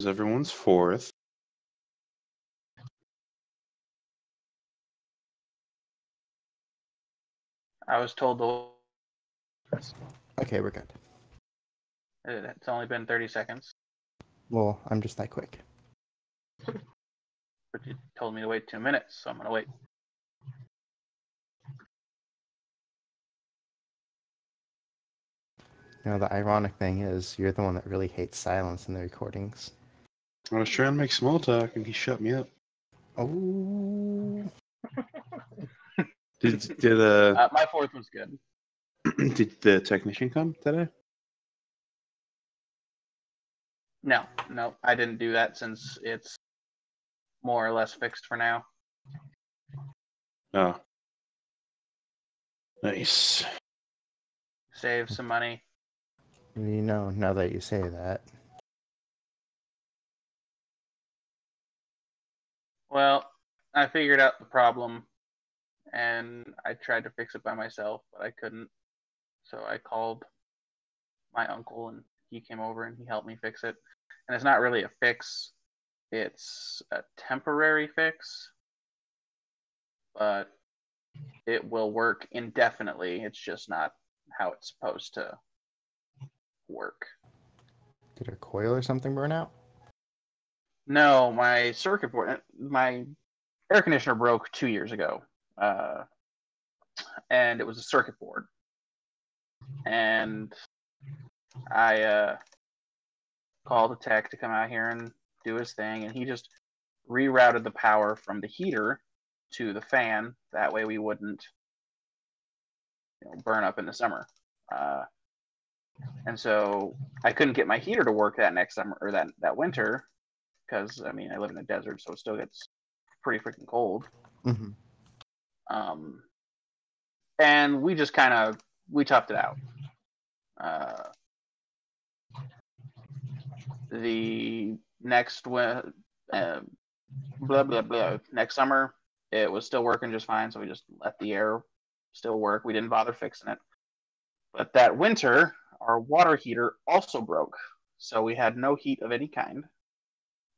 How's everyone's 4th? I was told the. Okay, we're good. It's only been 30 seconds. Well, I'm just that quick. But you told me to wait 2 minutes, so I'm going to wait. You know, the ironic thing is, you're the one that really hates silence in the recordings. I was trying to make small talk, and he shut me up. Oh. Did My 4th was good. did the technician come today? No, I didn't do that since it's more or less fixed for now. Oh. Nice. Save some money. You know, now that you say that. Well, I figured out the problem, and I tried to fix it by myself, but I couldn't. So I called my uncle, and he came over and he helped me fix it. And it's not really a fix. It's a temporary fix, but it will work indefinitely. It's just not how it's supposed to work. Did a coil or something burn out? No, my circuit board, my air conditioner broke 2 years ago, and it was a circuit board. And I called a tech to come out here and do his thing, and he just rerouted the power from the heater to the fan. That way we wouldn't burn up in the summer. And so I couldn't get my heater to work that next summer or that winter because, I mean, I live in a desert, so it still gets pretty freaking cold. Mm-hmm. And we just we toughed it out. The next next summer, it was still working just fine, so we just let the air still work. We didn't bother fixing it. But that winter, our water heater also broke, so we had no heat of any kind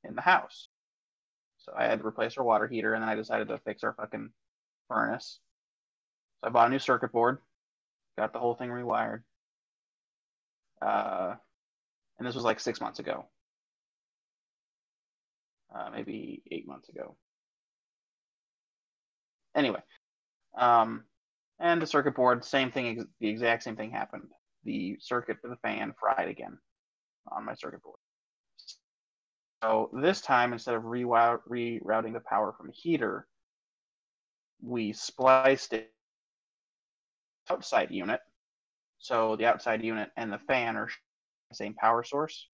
in the house. So I had to replace our water heater, and then I decided to fix our fucking furnace. So I bought a new circuit board, got the whole thing rewired. And this was like 6 months ago. Maybe 8 months ago. Anyway. And the circuit board, same thing, the exact same thing happened. The circuit for the fan fried again on my circuit board. So this time, instead of rerouting the power from the heater, we spliced it outside unit. So the outside unit and the fan are the same power source.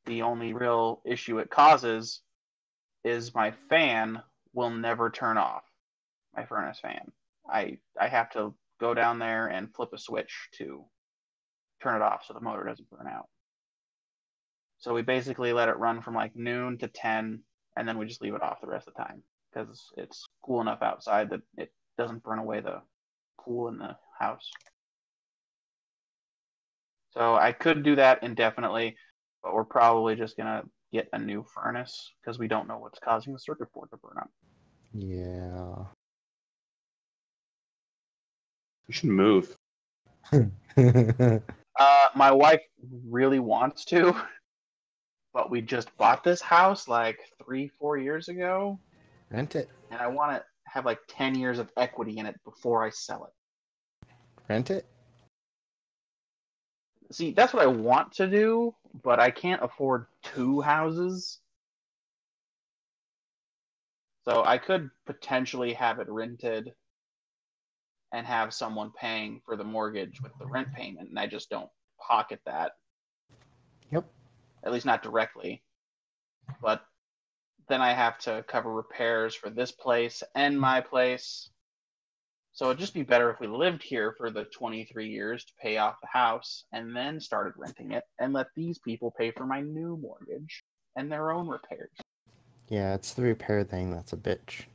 The only real issue it causes is my fan will never turn off, my furnace fan. I have to go down there and flip a switch to turn it off so the motor doesn't burn out. So we basically let it run from like noon to 10, and then we just leave it off the rest of the time because it's cool enough outside that it doesn't burn away the cool in the house. So I could do that indefinitely, but we're probably just going to get a new furnace because we don't know what's causing the circuit board to burn up. Yeah. You should move. My wife really wants to, but we just bought this house like 3-4 years ago. Rent it. And I want to have like 10 years of equity in it before I sell it. Rent it? See, that's what I want to do, but I can't afford 2 houses. So I could potentially have it rented and have someone paying for the mortgage with the rent payment, and I just don't pocket that. Yep. At least not directly. But then I have to cover repairs for this place and my place. So it'd just be better if we lived here for the 23 years to pay off the house and then started renting it and let these people pay for my new mortgage and their own repairs. Yeah, it's the repair thing that's a bitch.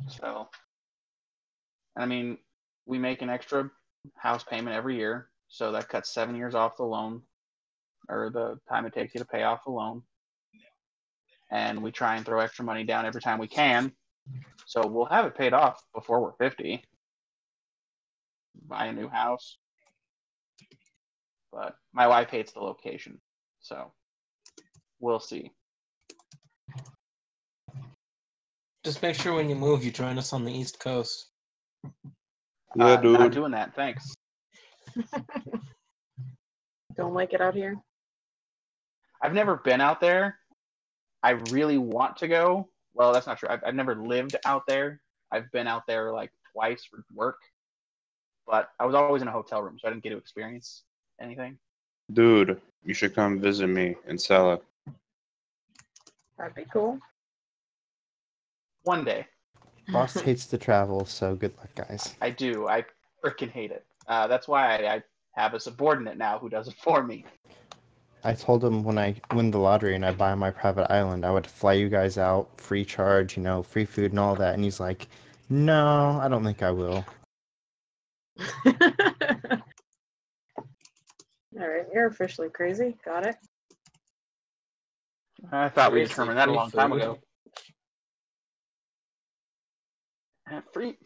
So, I mean, we make an extra house payment every year, so that cuts 7 years off the loan. or the time it takes you to pay off the loan. And we try and throw extra money down every time we can. So we'll have it paid off before we're 50. Buy a new house. But my wife hates the location. So we'll see. Just make sure when you move, you join us on the East Coast. Yeah, Not dude. doing that, thanks. Don't like it out here. I've never been out there. I really want to go. Well, that's not true. I've never lived out there. I've been out there like twice for work. But I was always in a hotel room, so I didn't get to experience anything. Dude, you should come visit me in Sella. That'd be cool. One day. Boss hates to travel, so good luck, guys. I do. I freaking hate it. That's why I have a subordinate now who does it for me. I told him when I win the lottery and I buy my private island, I would fly you guys out, free charge, free food and all that. And he's like, no, I don't think I will. All right, you're officially crazy. Got it. I thought we Seriously, determined that a free long time food? ago. Free.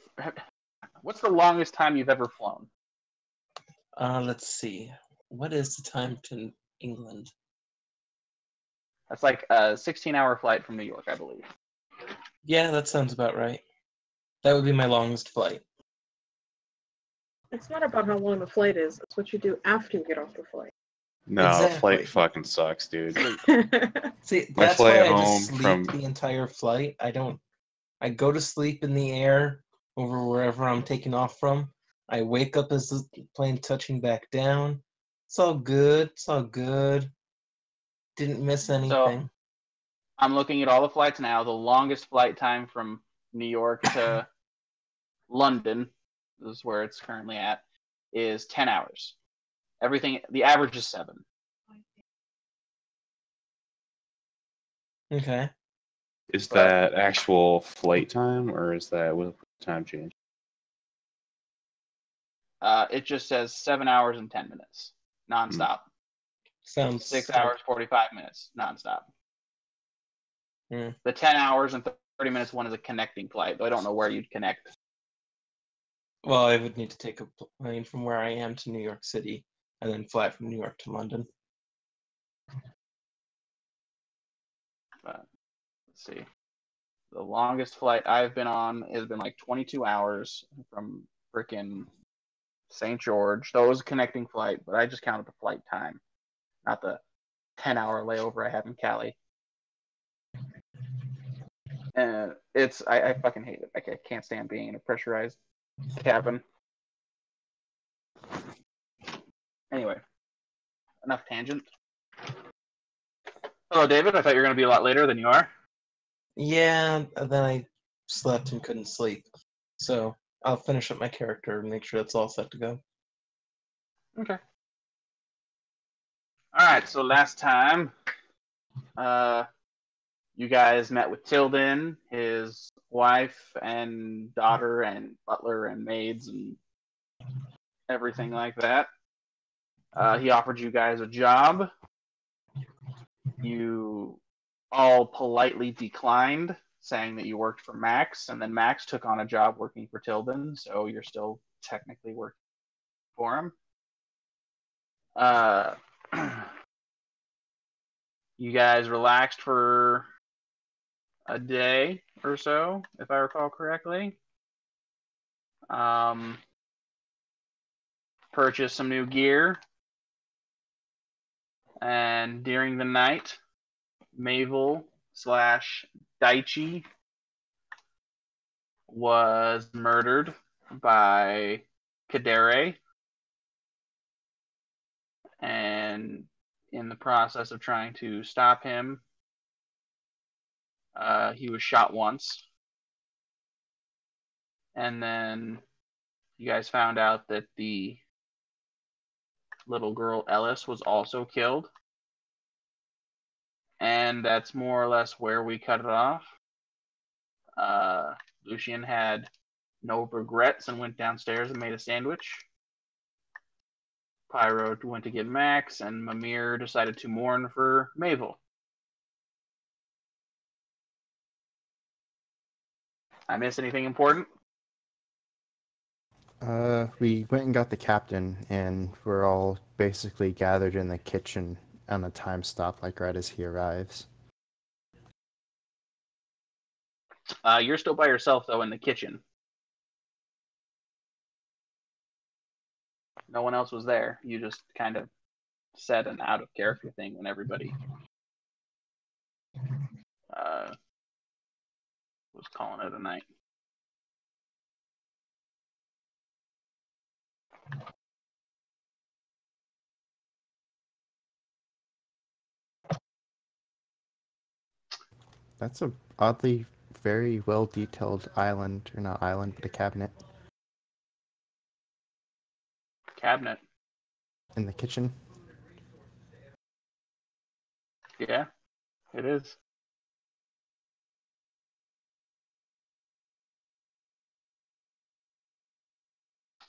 What's the longest time you've ever flown? Let's see. What is the time to England? That's like a 16-hour flight from New York, I believe. Yeah, that sounds about right. That would be my longest flight. It's not about how long the flight is. It's what you do after you get off the flight. No, Exactly. flight fucking sucks, dude. See, My that's flight why I home just sleep from- the entire flight. I go to sleep in the air over wherever I'm taking off from. I wake up as the plane touching back down. It's all good. It's all good. Didn't miss anything. I'm looking at all the flights now. The longest flight time from New York to London, this is where it's currently at, is 10 hours. The average is 7. Okay. Is But- that actual flight time or is that with time change? It just says 7 hours and 10 minutes, nonstop. Sounds 6 hours, 45 minutes, nonstop. Hmm. The 10 hours and 30 minutes one is a connecting flight, though I don't know where you'd connect. Well, I would need to take a plane from where I am to New York City and then fly from New York to London. But let's see. The longest flight I've been on has been like 22 hours from frickin' St. George. That was a connecting flight, but I just counted the flight time, not the 10-hour layover I had in Cali. And I fucking hate it. I can't stand being in a pressurized cabin. Anyway, enough tangent. Hello, David. I thought you were going to be a lot later than you are. Yeah, and then I slept and couldn't sleep. So I'll finish up my character and make sure that's all set to go. Okay. All right. So last time, you guys met with Tilden, his wife and daughter, and butler and maids and everything like that. He offered you guys a job. You all politely declined, saying that you worked for Max, and then Max took on a job working for Tilden, so you're still technically working for him. You guys relaxed for a day or so, if I recall correctly. Purchased some new gear. And during the night, Mavel / Daichi was murdered by Kadere. And in the process of trying to stop him, he was shot once. And then you guys found out that the little girl Ellis was also killed. And that's more or less where we cut it off. Lucian had no regrets and went downstairs and made a sandwich. Pyro went to get Max, and Mimir decided to mourn for Mabel. I miss anything important? We went and got the captain, and we're all basically gathered in the kitchen on a time stop, like right as he arrives. You're still by yourself, though, in the kitchen. No one else was there. You just kind of said an out-of-character thing when everybody was calling it a night. That's a oddly very well detailed island, or not island, but a cabinet Cabinet. in the kitchen. Yeah, it is.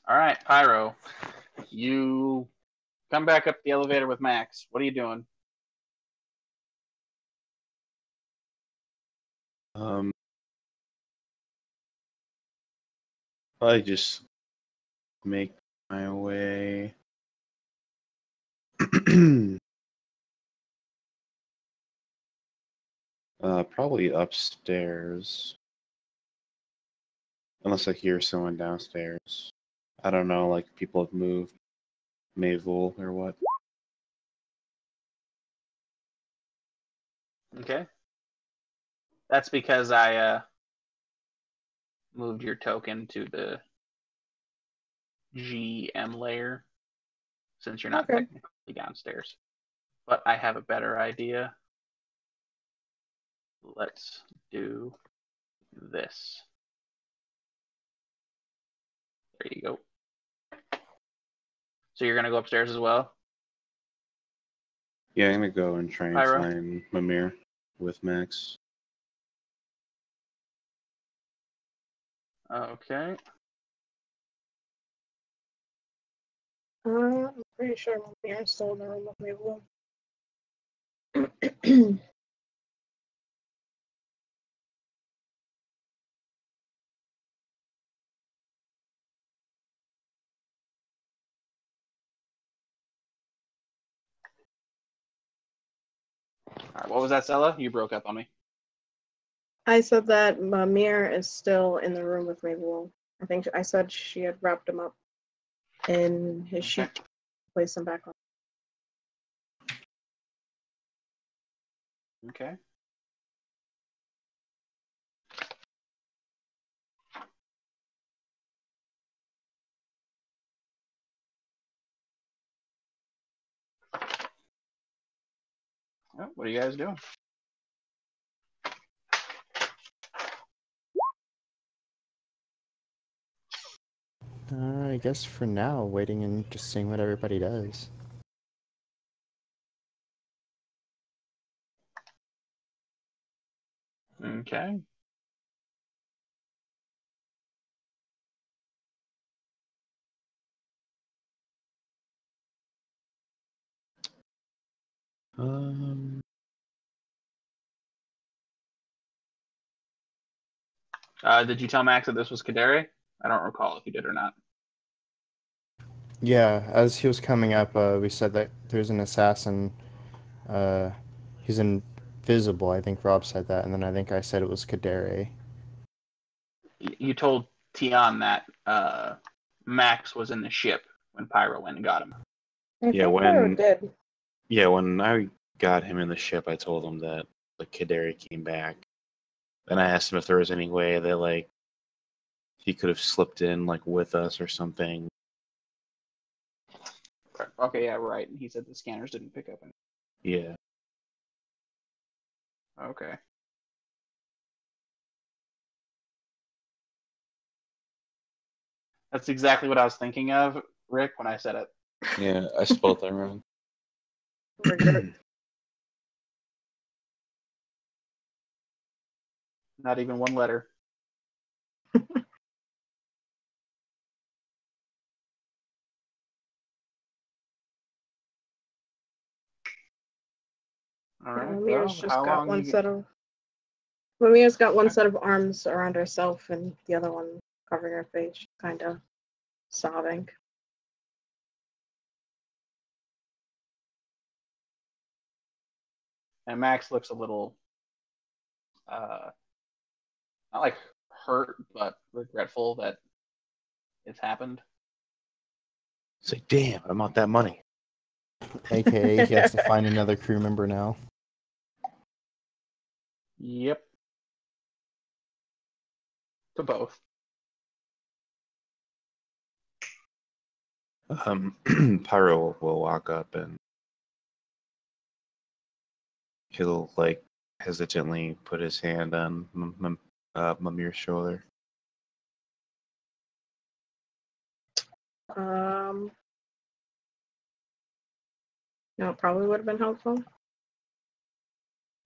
All right, Pyro. You come back up the elevator with Max. What are you doing? Probably just make my way. Probably upstairs. Unless I hear someone downstairs. I don't know, like people have moved. Mavel or what. Okay. That's because I moved your token to the GM layer, since you're not Okay. technically downstairs. But I have a better idea. Let's do this. There you go. So you're gonna go upstairs as well? Yeah, I'm gonna go and try and Pyro? find Mimir with Max. Okay. I'm pretty sure Mamir's still in the room with Mabel. All right, what was that, Stella? You broke up on me. I said that Mimir is still in the room with Mabel. I think I said she had wrapped him up in his sheet, Okay. placed him back on. Okay. Oh, what are you guys doing? I guess for now, waiting and just seeing what everybody does. Okay. Did you tell Max that this was Kadere? I don't recall if you did or not. Yeah, as he was coming up, we said that there's an assassin. He's invisible. I think Rob said that, and then I think I said it was Kadere. You told Tian that Max was in the ship when Pyro went and got him. I Yeah, think Pyro when- did. Yeah, when I got him in the ship, I told him that the Kaderi came back. Then I asked him if there was any way that like he could have slipped in like with us or something. Okay, yeah, right. He said the scanners didn't pick up anything. Yeah. Okay. That's exactly what I was thinking of, Rick, when I said it. Yeah, I spelled that wrong. We're good. Not even one letter. All right. Mamiya's Well, just how got long one you set of. Mamiya's got one set of arms around herself, and the other one covering her face, kind of sobbing. And Max looks a little, not like hurt, but regretful that it's happened. It's like, damn, I want that money. AKA, he has to find another crew member now. Yep. To both. Pyro will walk up and he'll like hesitantly put his hand on Mamir's shoulder. No, it probably would have been helpful.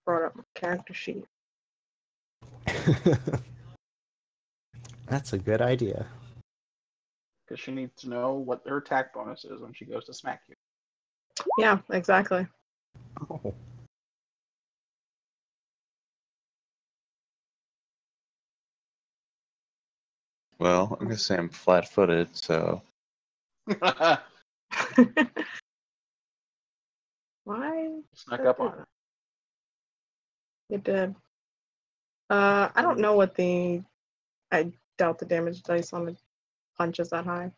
Brought up my character sheet. That's a good idea. Because she needs to know what her attack bonus is when she goes to smack you. Yeah, exactly. Oh. Well, I'm gonna say I'm flat-footed, so Why? Snuck up on her. It did. I don't know what I doubt the damage dice on the punch is that high.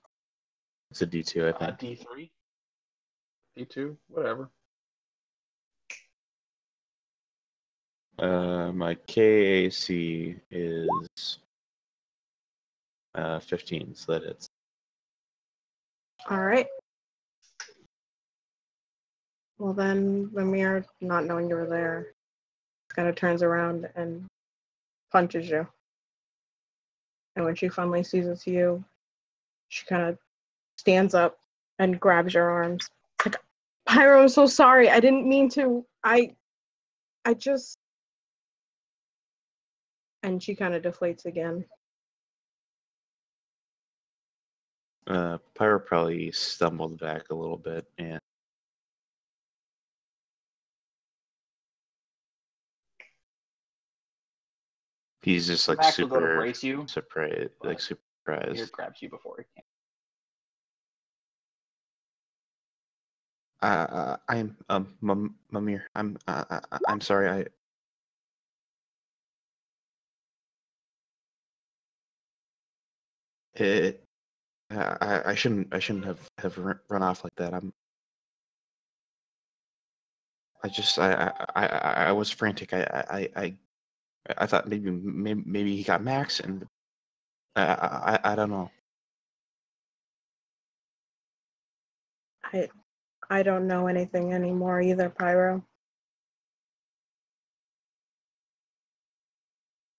it's a D2, I think. D3? D2? Whatever. My KAC is 15, so that hits. All right. Well, then Mimir, not knowing you were there, kind of turns around and punches you. And when she finally sees it's you, she kind of stands up and grabs your arms. It's like, Pyro, I'm so sorry. I didn't mean to. I just. And she kind of deflates again. Pyro probably stumbled back a little bit, and he's just like Max will go to super brace you. surprised, like but super Here surprised. grabs you before he can. I'm Mamir. I'm sorry. I shouldn't have run off like that. I was frantic. I thought maybe he got Max, and I don't know. I don't know anything anymore either, Pyro.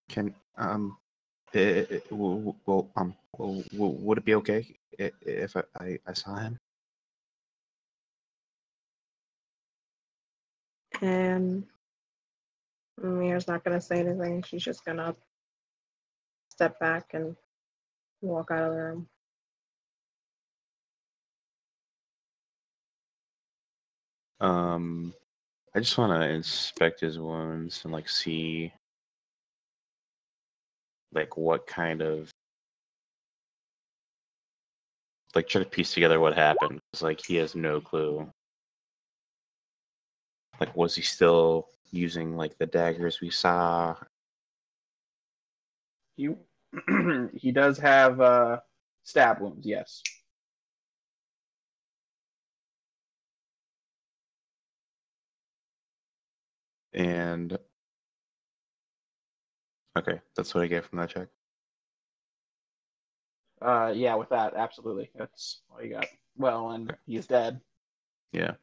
Can would it be okay if I saw him? And Mia's not going to say anything. She's just going to step back and walk out of the room. I just want to inspect his wounds and like see like what kind of like try to piece together what happened. It's like he has no clue. Like, was he still using like the daggers we saw? He does have stab wounds, yes. And okay, that's what I get from that check. Yeah, with that, absolutely. That's all you got. Well, and he's dead. Yeah.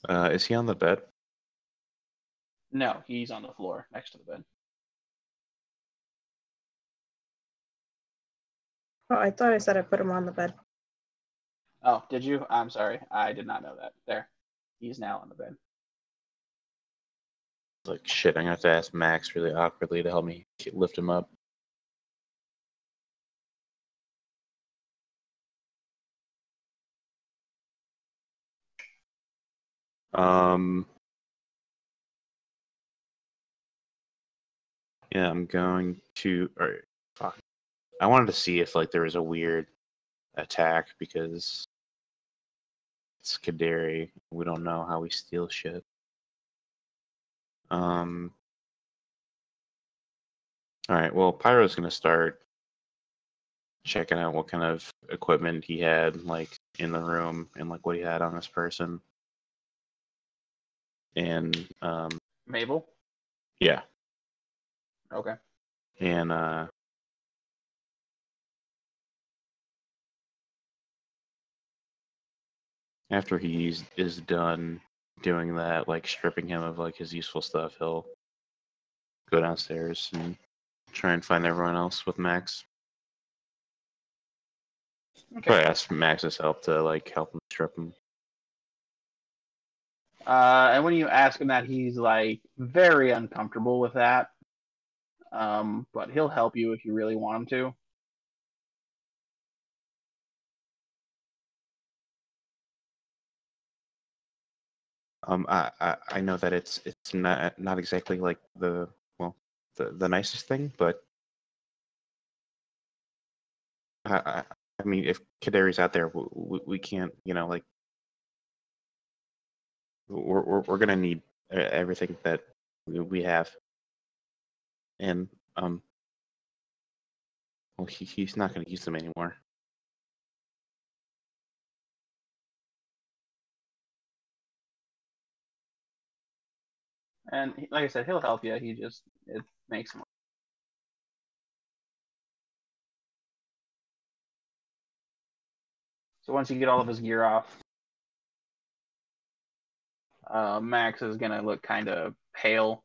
Is he on the bed? No, he's on the floor next to the bed. Oh, I thought I said I put him on the bed. Oh, did you? I'm sorry. I did not know that. There. He's now on the bed. Like, shit, I'm gonna have to ask Max really awkwardly to help me lift him up. Yeah, I'm going to. Or, fuck. I wanted to see if like there was a weird attack because it's Kaderi. We don't know how we steal shit. All right. Well, Pyro's gonna start checking out what kind of equipment he had like in the room and like what he had on this person. And Mabel. yeah. Okay. And after he is done doing that, like stripping him of like his useful stuff, he'll go downstairs and try and find everyone else with Max. Okay. Probably ask Max's help to like help him strip him. And when you ask him that, he's like very uncomfortable with that. But he'll help you if you really want him to. I know that it's not exactly like the nicest thing, but I mean, if Kaderi's out there, we can't, like we're gonna need everything that we have, and well, he's not gonna use them anymore. And like I said, he'll help you. It makes him. So once you get all of his gear off, Max is gonna look kind of pale,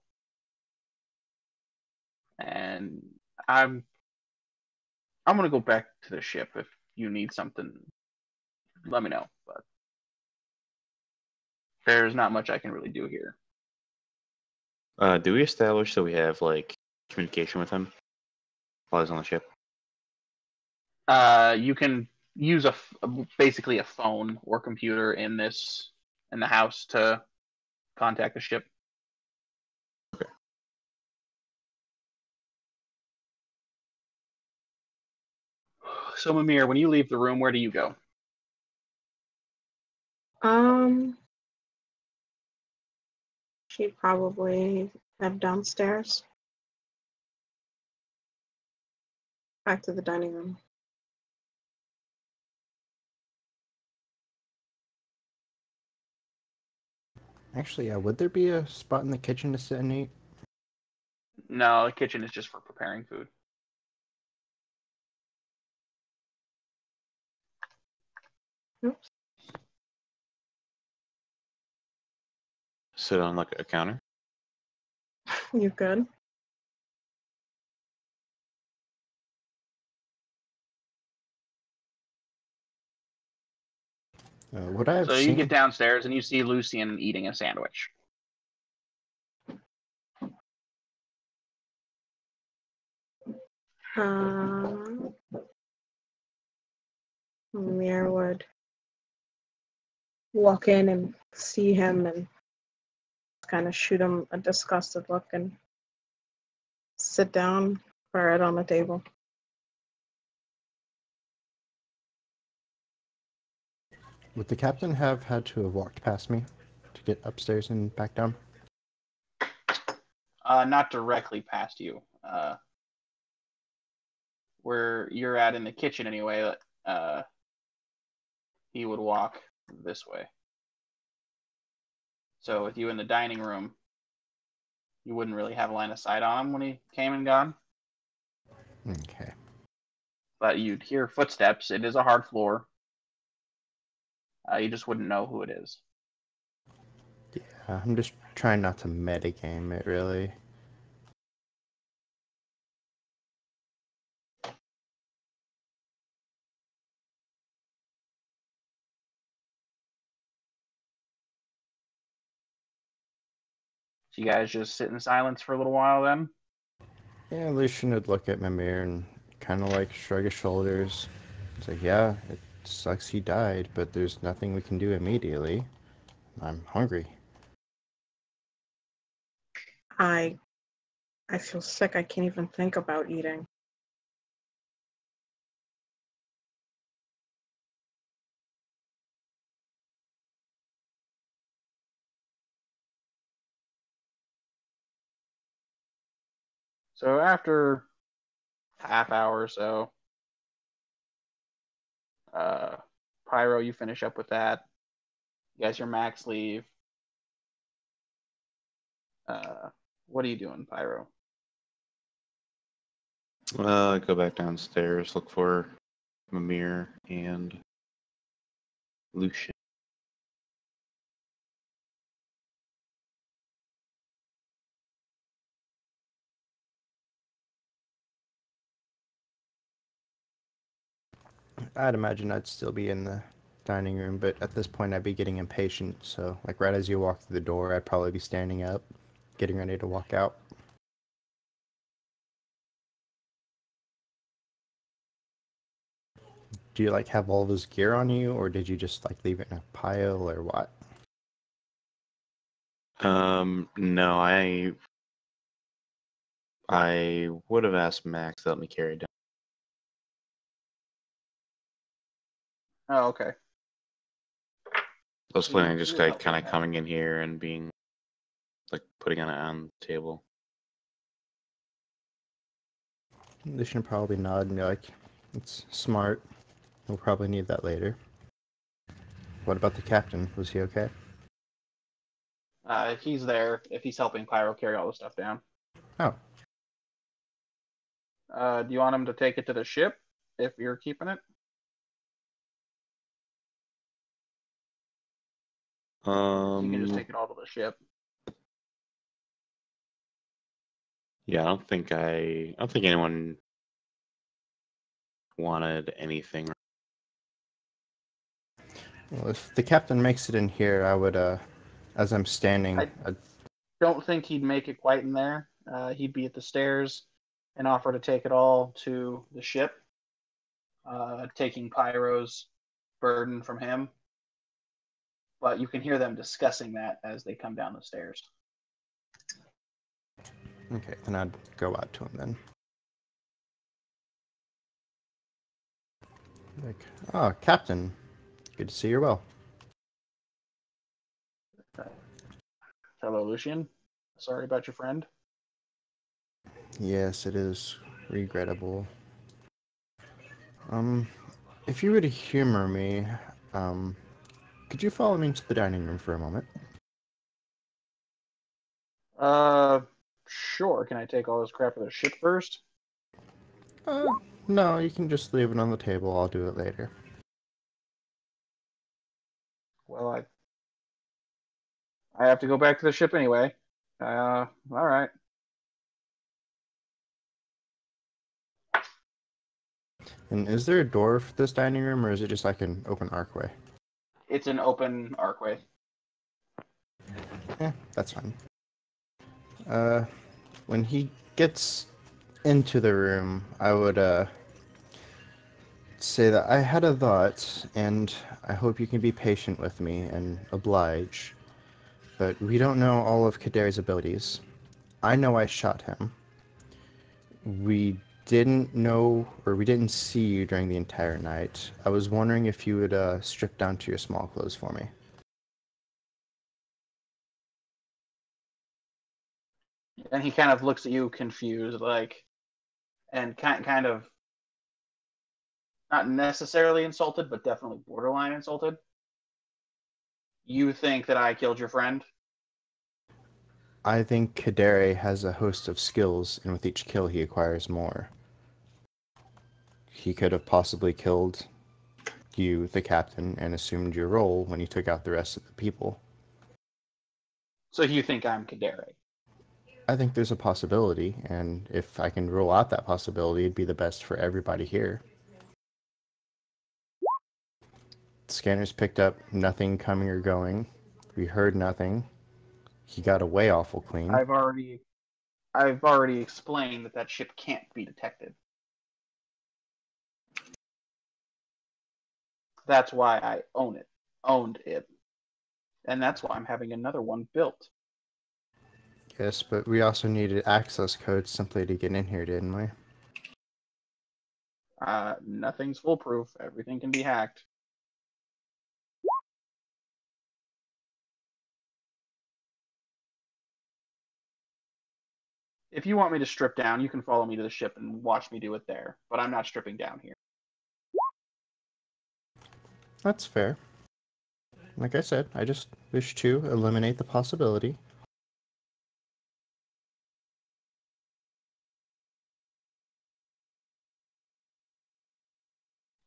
and I'm gonna go back to the ship. If you need something, let me know. But there's not much I can really do here. Do we establish that we have like communication with him while he's on the ship? You can use basically a phone or computer in the house to contact the ship. Okay. So Mimir, when you leave the room, where do you go? She'd probably head downstairs. Back to the dining room. Actually, yeah, would there be a spot in the kitchen to sit and eat? No, the kitchen is just for preparing food. Oops. Sit on like a counter. You could. Would I have So seen? you get downstairs and you see Lucian eating a sandwich. Mir would walk in and see him and kind of shoot him a disgusted look and sit down right on the table. Would the captain have had to have walked past me to get upstairs and back down? Not directly past you. Where you're at in the kitchen anyway, he would walk this way. So with you in the dining room, you wouldn't really have a line of sight on him when he came and gone. Okay. But you'd hear footsteps. It is a hard floor. You just wouldn't know who it is. Yeah, I'm just trying not to metagame it, really. So you guys just sit in silence for a little while then? Yeah, Lucian would look at Mimir and kind of like shrug his shoulders. It's like, yeah, it sucks he died, but there's nothing we can do immediately. I'm hungry. I feel sick. I can't even think about eating. So after half hour or so, Pyro, you finish up with that. You guys, your max leave. What are you doing, Pyro? Go back downstairs, look for Mimir and Lucian. I'd imagine I'd still be in the dining room, but at this point I'd be getting impatient, so like right as you walk through the door, I'd probably be standing up, getting ready to walk out. Do you like have all of his gear on you, or did you just like leave it in a pile, or what? No, I would have asked Max to let me carry it down. Oh, okay. I was planning on just like help kind with of that. coming in here and being like putting it on the table. Lucian probably nod and be like, it's smart. We'll probably need that later. What about the captain? Was he okay? He's there if he's helping Pyro carry all the stuff down. Oh, Do you want him to take it to the ship if you're keeping it? You can just take it all to the ship. Yeah, I don't think anyone wanted anything. well, if the captain makes it in here, I would, as I'm standing, I'd Don't think he'd make it quite in there. He'd be at the stairs and offer to take it all to the ship, taking Pyro's burden from him. But you can hear them discussing that as they come down the stairs. okay, then I'd go out to him then. Like, oh, Captain, good to see you're well. Hello, Lucian. Sorry about your friend. Yes, it is regrettable. If you were to humor me, could you follow me into the dining room for a moment? Sure. Can I take all this crap to the ship first? No, you can just leave it on the table. I'll do it later. Well, I have to go back to the ship anyway. All right. And is there a door for this dining room, or is it just like an open archway? It's an open archway. Yeah, that's fine. When he gets into the room, I would, say that I had a thought, and I hope you can be patient with me and oblige. But we don't know all of Kadari's abilities. I know I shot him. We didn't know, or we didn't see you during the entire night. I was wondering if you would, strip down to your small clothes for me. And he kind of looks at you confused, like, and kind of not necessarily insulted, but definitely borderline insulted. You think that I killed your friend? I think Kadari has a host of skills, and with each kill he acquires more. He could have possibly killed you, the captain, and assumed your role when he took out the rest of the people. So you think I'm Kadari? I think there's a possibility, and if I can rule out that possibility, it'd be the best for everybody here. Scanners picked up nothing coming or going. We heard nothing. He got away awful clean. I've already explained that ship can't be detected. That's why I owned it. And that's why I'm having another one built. Yes, but we also needed access codes simply to get in here, didn't we? Nothing's foolproof. Everything can be hacked. If you want me to strip down, you can follow me to the ship and watch me do it there. But I'm not stripping down here. That's fair. Like I said, I just wish to eliminate the possibility.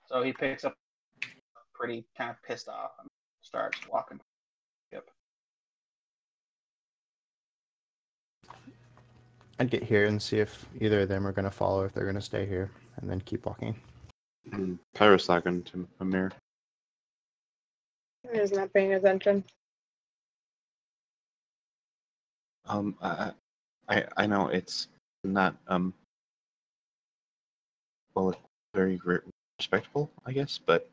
So he picks up pretty kind of pissed off and starts walking to the ship. I'd get here and see if either of them are going to follow, if they're going to stay here, and then keep walking. Pyro's talking to Amir. He's not paying attention. I know it's not well, it's very respectable, I guess, but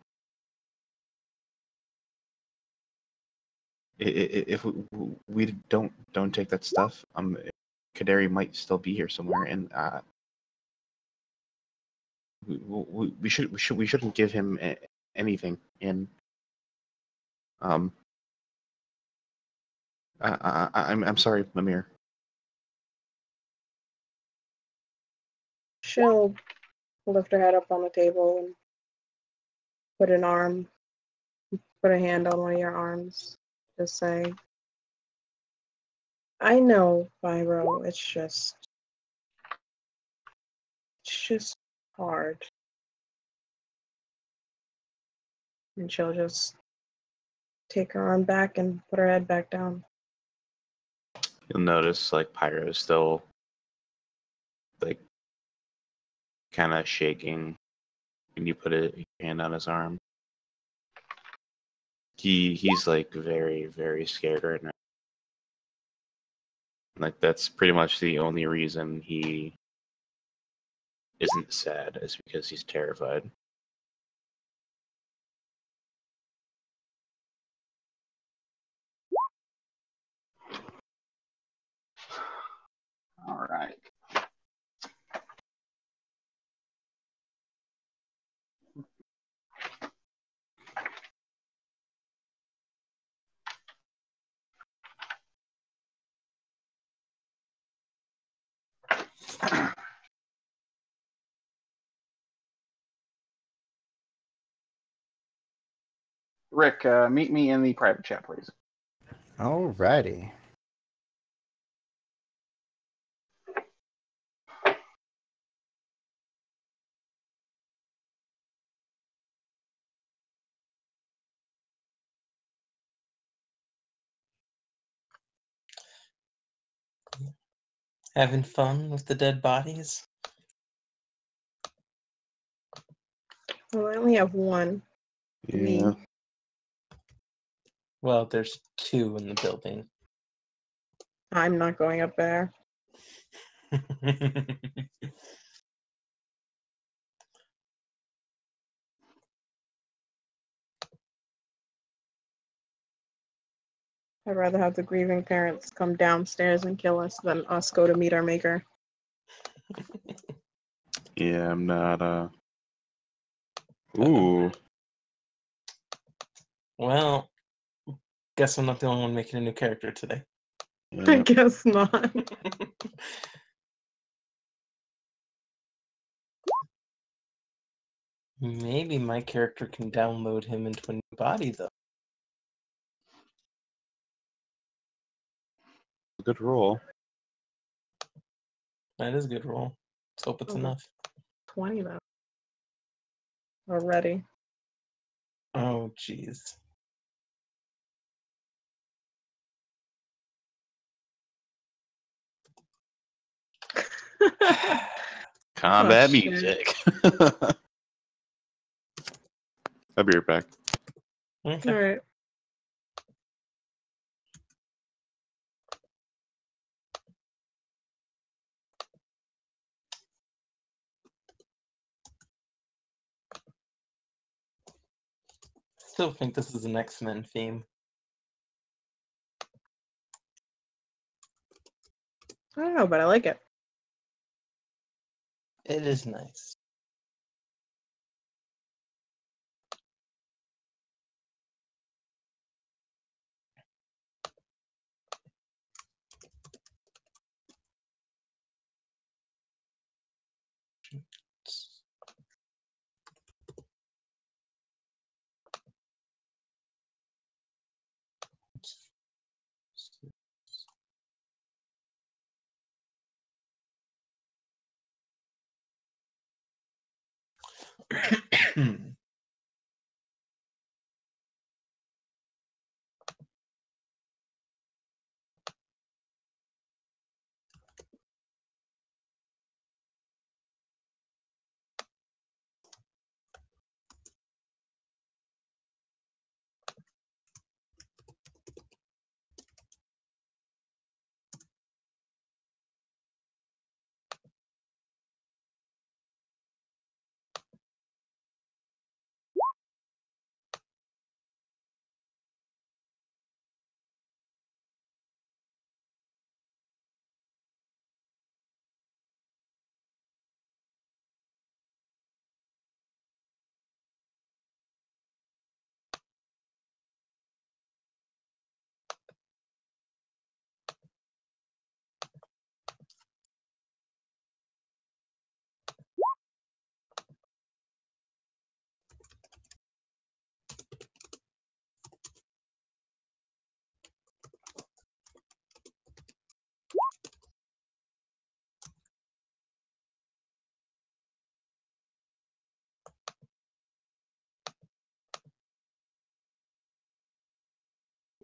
if we don't take that stuff, Kaderi might still be here somewhere, and we shouldn't give him anything. And I'm sorry, Amir. She'll lift her head up on the table and put a hand on one of your arms. Just say, I know, Pyro, it's just hard. And she'll just take her arm back and put her head back down. You'll notice like Pyro is still like kind of shaking when you put your hand on his arm. He's like very, very scared right now. Like that's pretty much the only reason he isn't sad is because he's terrified. All right. Rick, meet me in the private chat, please. Alrighty. Having fun with the dead bodies? Well, I only have one. Yeah. Well, there's 2 in the building. I'm not going up there. I'd rather have the grieving parents come downstairs and kill us than us go to meet our maker. Yeah, I'm not. Ooh. Well, guess I'm not the only one making a new character today. I Yeah. guess not. Maybe my character can download him into a new body, though. Good roll. That is a good roll. Let's hope it's Oh. enough. 20 though. Already. Oh, jeez. Combat Oh, shit. music. I'll be right back. Okay. Alright. still think this is an X-Men theme. I don't know, but I like it. It is nice.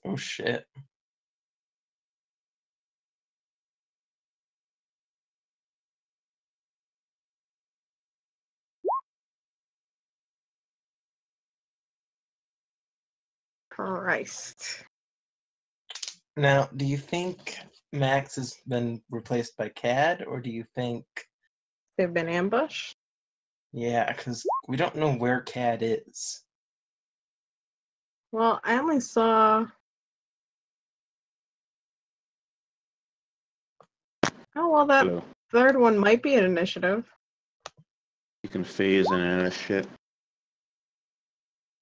Oh shit. Christ. Now, do you think Max has been replaced by Cad, or do you think... They've been ambushed? Yeah, because we don't know where Cad is. Well, I only saw. Oh, well, that Hello. third one might be an initiative. You can phase in and shit.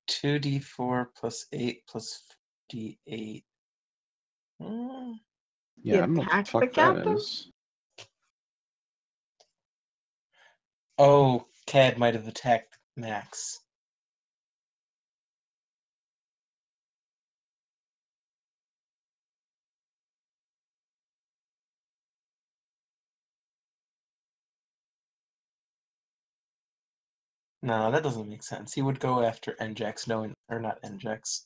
2d4 plus 8 plus d8. Hmm. Yeah, You I don't know what the attacked fuck the that captain? is. Oh, Cad might have attacked Max. No, that doesn't make sense. He would go after Njax, knowing, or not Njax.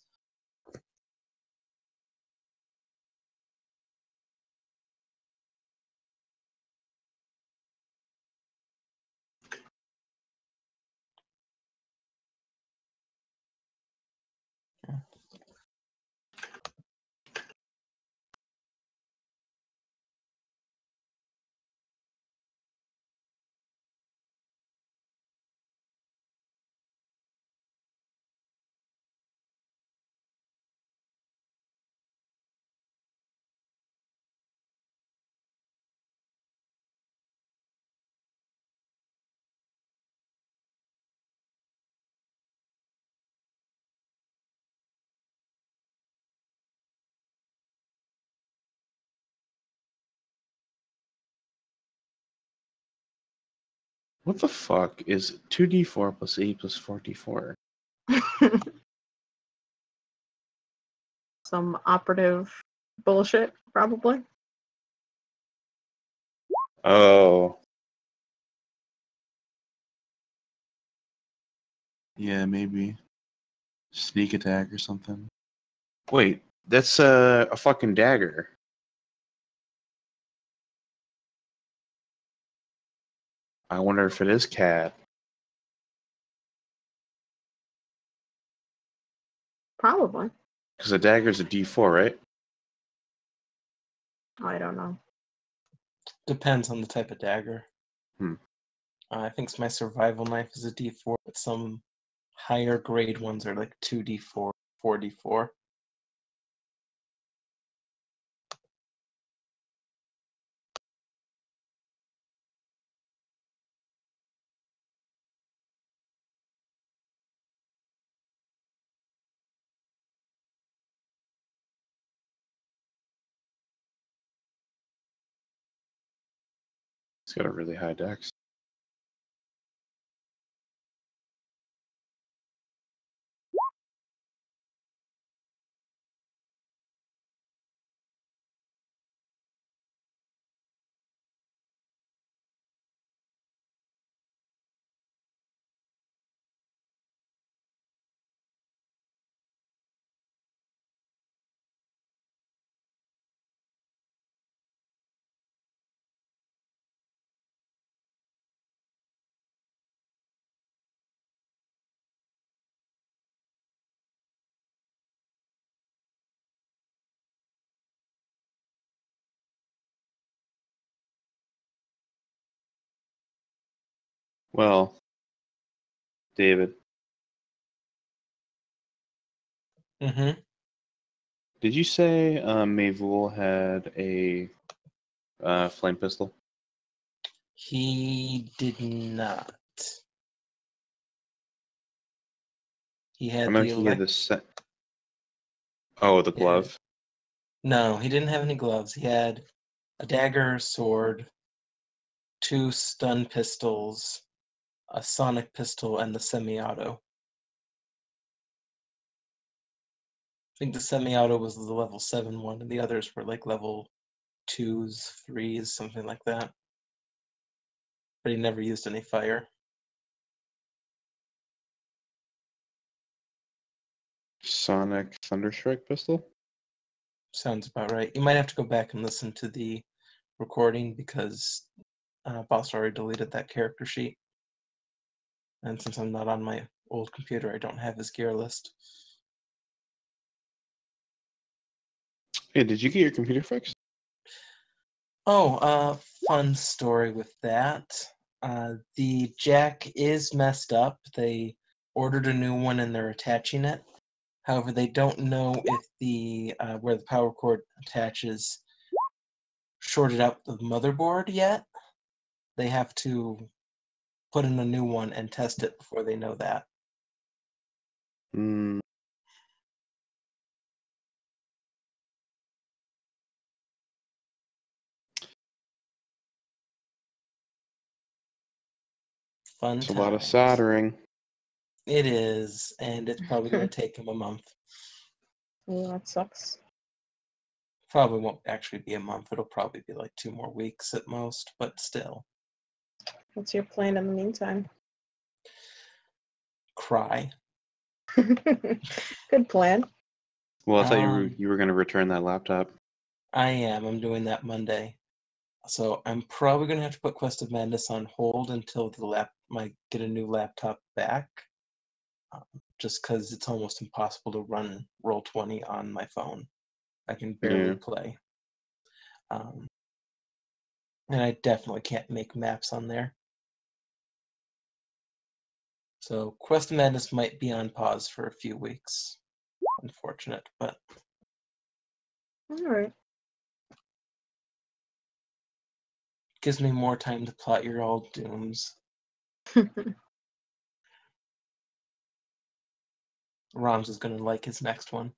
What the fuck is 2d4 plus 8 plus 44? Some operative bullshit, probably. Oh. Yeah, maybe. Sneak attack or something. Wait, that's a fucking dagger. I wonder if it is Cad. Probably. Because a dagger's a d4, right? I don't know. Depends on the type of dagger. Hmm. I think my survival knife is a d4, but some Higher grade ones are like 2d4, 4d4. It's got a really high dex. Well, David, Mm-hmm. did you say Mavul had a flame pistol? He did not. He I had know the he had the set. Oh, the glove. No, he didn't have any gloves. He had a dagger, sword, 2 stun pistols, a sonic pistol, and the semi-auto. I think the semi-auto was the level 7 one, and the others were like level 2s, 3s, something like that. But he never used any fire. Sonic Thunderstrike pistol? Sounds about right. You might have to go back and listen to the recording because Boss already deleted that character sheet. And since I'm not on my old computer, I don't have his gear list. Hey, did you get your computer fixed? Oh, fun story with that. The jack is messed up. They ordered a new one and they're attaching it. However, they don't know if the where the power cord attaches shorted out the motherboard yet. They have to put in a new one and test it before they know that. Hmm. Fun It's a lot of times. soldering. It is, and it's probably going to take them a month. Oh, that sucks. Probably won't actually be a month. It'll probably be like 2 more weeks at most, but still. What's your plan in the meantime? Cry. Good plan. Well, I thought Um, you were going to return that laptop. I am. I'm doing that Monday. So I'm probably going to have to put Quest of Madness on hold until might get a new laptop back. Just because it's almost impossible to run Roll20 on my phone. I can barely Yeah. play. And I definitely can't make maps on there. So Quest of Madness might be on pause for a few weeks. Unfortunate, but All right. gives me more time to plot your old dooms. Roms is going to like his next one.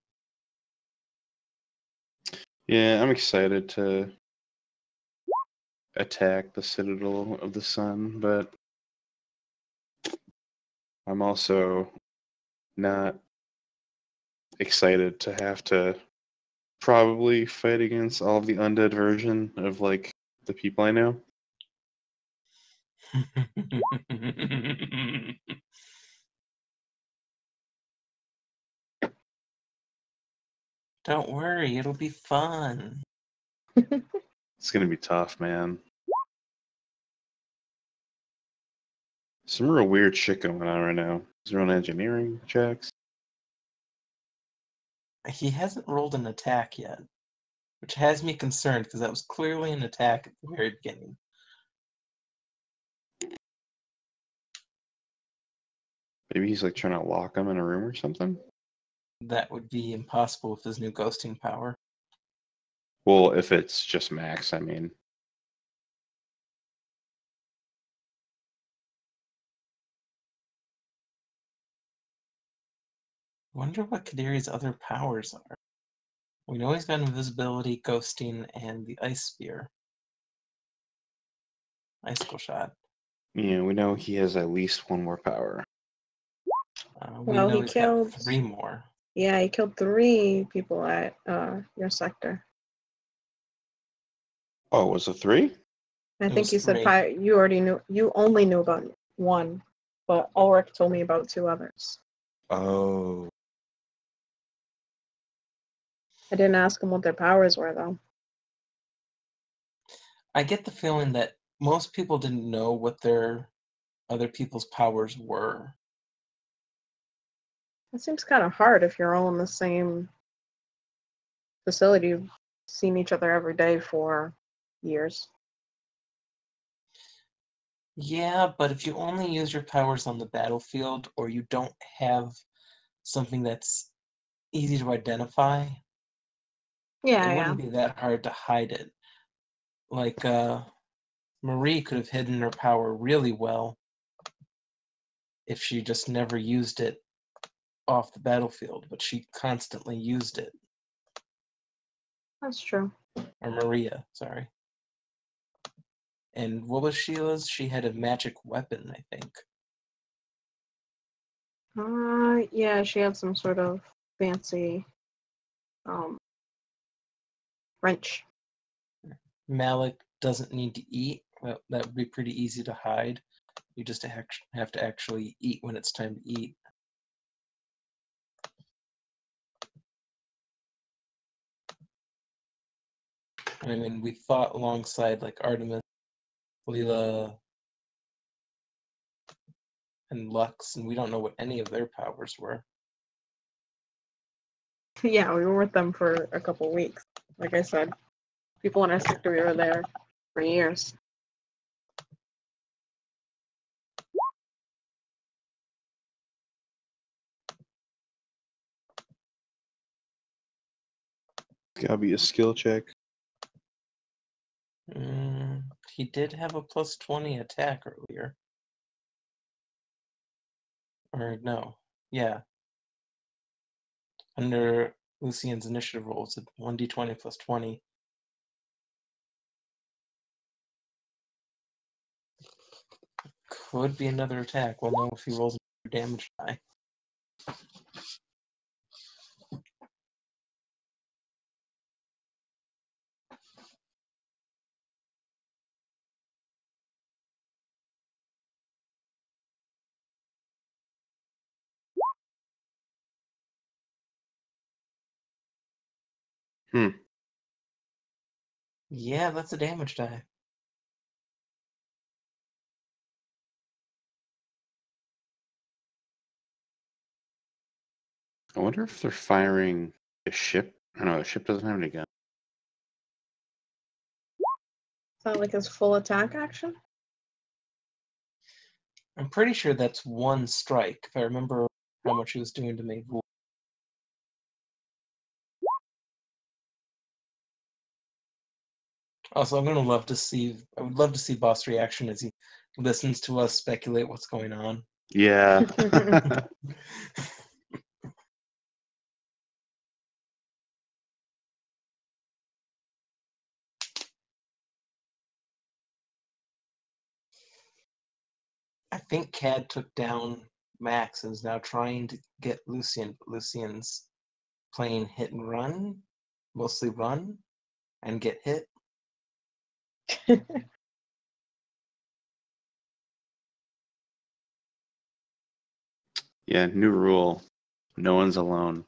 Yeah, I'm excited to attack the Citadel of the Sun, but I'm also not excited to have to probably fight against all of the undead version of like the people I know. Don't worry, it'll be fun. It's gonna be tough, man. Some real weird shit going on right now. Is there on engineering checks? He hasn't rolled an attack yet, which has me concerned because that was clearly an attack at the very beginning. Maybe he's like trying to lock him in a room or something. That would be impossible with his new ghosting power. Well, if it's just Max, I mean. Wonder what Kadiri's other powers are. We know he's got invisibility, ghosting, and the ice spear. Icicle shot. Yeah, we know he has at least one more power. We Well, know he he's killed- got 3 more. Yeah, he killed 3 people at your sector. Oh, was it 3? I It think was you said 3. you already knew. You only knew about 1, but Ulrich told me about 2 others. Oh. I didn't ask him what their powers were, though. I get the feeling that most people didn't know what their other people's powers were. It seems kind of hard if you're all in the same facility. You've seen each other every day for years. Yeah, but if you only use your powers on the battlefield, or you don't have something that's easy to identify, Yeah, it yeah. wouldn't be that hard to hide it. Like, Marie could have hidden her power really well if she just never used it off the battlefield, but she constantly used it. That's true. Or Maria, sorry. And what was Sheila's? She had a magic weapon, I think. Yeah, she had some sort of fancy wrench. Malik doesn't need to eat. Well, that would be pretty easy to hide. You just have to actually eat when it's time to eat. I mean, we fought alongside like Artemis, Leela, and Lux, and we don't know what any of their powers were. Yeah, we were with them for a couple weeks. Like I said, people in our sector, we were there for years. It's gotta be a skill check. He did have a plus 20 attack earlier. Or no, yeah. Under Lucian's initiative roll, it's a 1d20 plus 20. Could be another attack. We'll know if he rolls a damage die. Yeah, that's a damage die. I wonder if they're firing a ship. I don't know, a ship doesn't have any gun. Is that like his full attack action? I'm pretty sure that's 1 strike, if I remember how much he was doing to me. Also, I would love to see Boss' reaction as he listens to us speculate what's going on. Yeah. I think Cad took down Max and is now trying to get Lucian, but Lucian's playing hit and run, mostly run, and get hit. Yeah, new rule. No one's alone.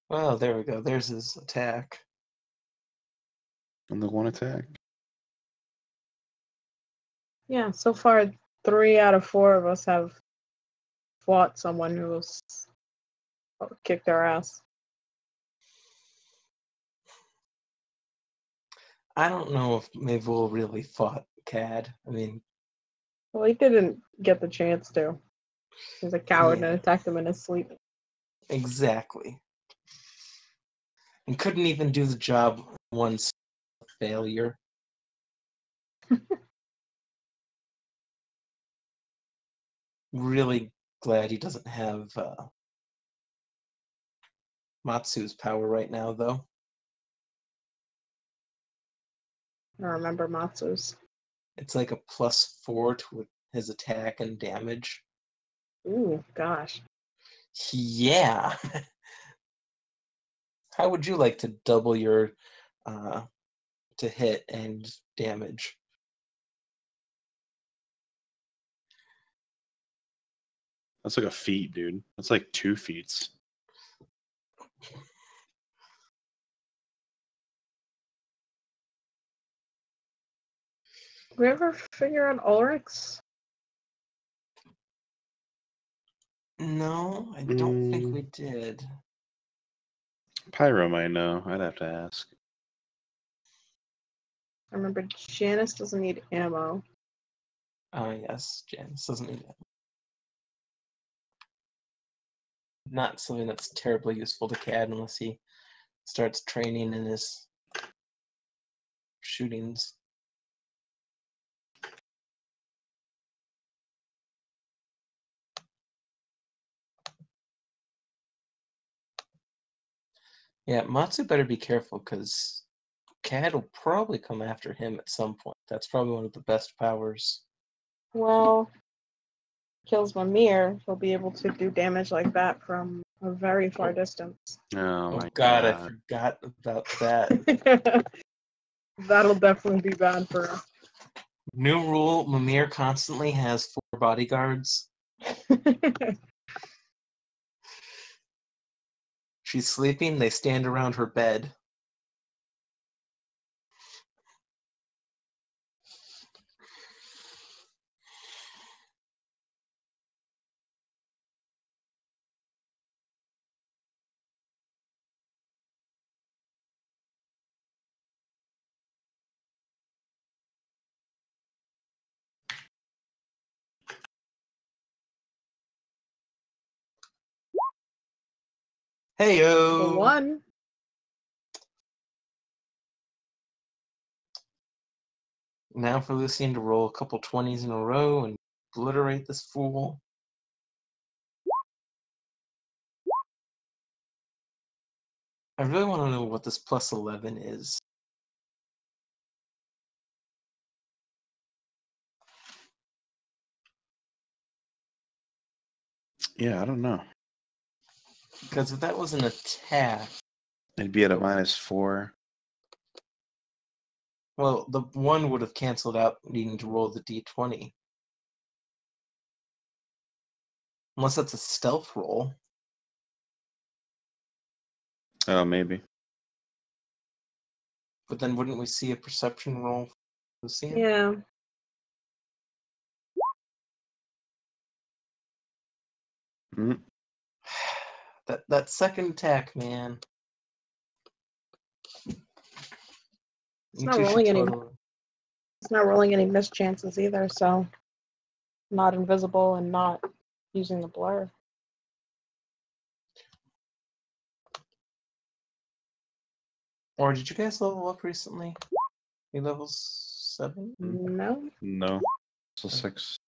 Well, there we go. There's his attack. On the 1 attack. Yeah, so far 3 out of 4 of us have fought someone who's kicked our ass. I don't know if Mavul really fought Cad. I mean, Well, he didn't get the chance to. He was a coward Yeah. and attacked him in his sleep. exactly. And couldn't even do the job once failure. Really glad he doesn't have Matsu's power right now, though. I don't remember Matsu's. It's like a +4 to his attack and damage. Ooh, gosh. Yeah. How would you like to double your to hit and damage? That's like a feat, dude. That's like 2 feats. Did we ever figure out Ulrich's? No, I don't think we did. Pyro might know. I'd have to ask. I remember Janice doesn't need ammo. Yes, Janice doesn't need that. Not something that's terribly useful to Cad unless he starts training in his shootings. Yeah, Matsu better be careful because Cad will probably come after him at some point. That's probably one of the best powers. Well, kills Mimir, he'll be able to do damage like that from a very far distance. Oh, Oh my God, I god. forgot about that. That'll definitely be bad for us. New rule: Mimir constantly has 4 bodyguards. She's sleeping, they stand around her bed. The Heyo! one. Now for Lucien to roll a couple 20s in a row and obliterate this fool. I really want to know what this +11 is. Yeah, I don't know. Because if that was an attack, It'd be at a -4. well, the 1 would have canceled out needing to roll the d20. Unless that's a stealth roll. Oh, maybe. But then wouldn't we see a perception roll for Lucien? Yeah. Mm. That second attack, man. It's not rolling any. It's not rolling any mischances either, so not invisible and not using the blur. Or did you guys level up recently? You level 7? No. No. So 6.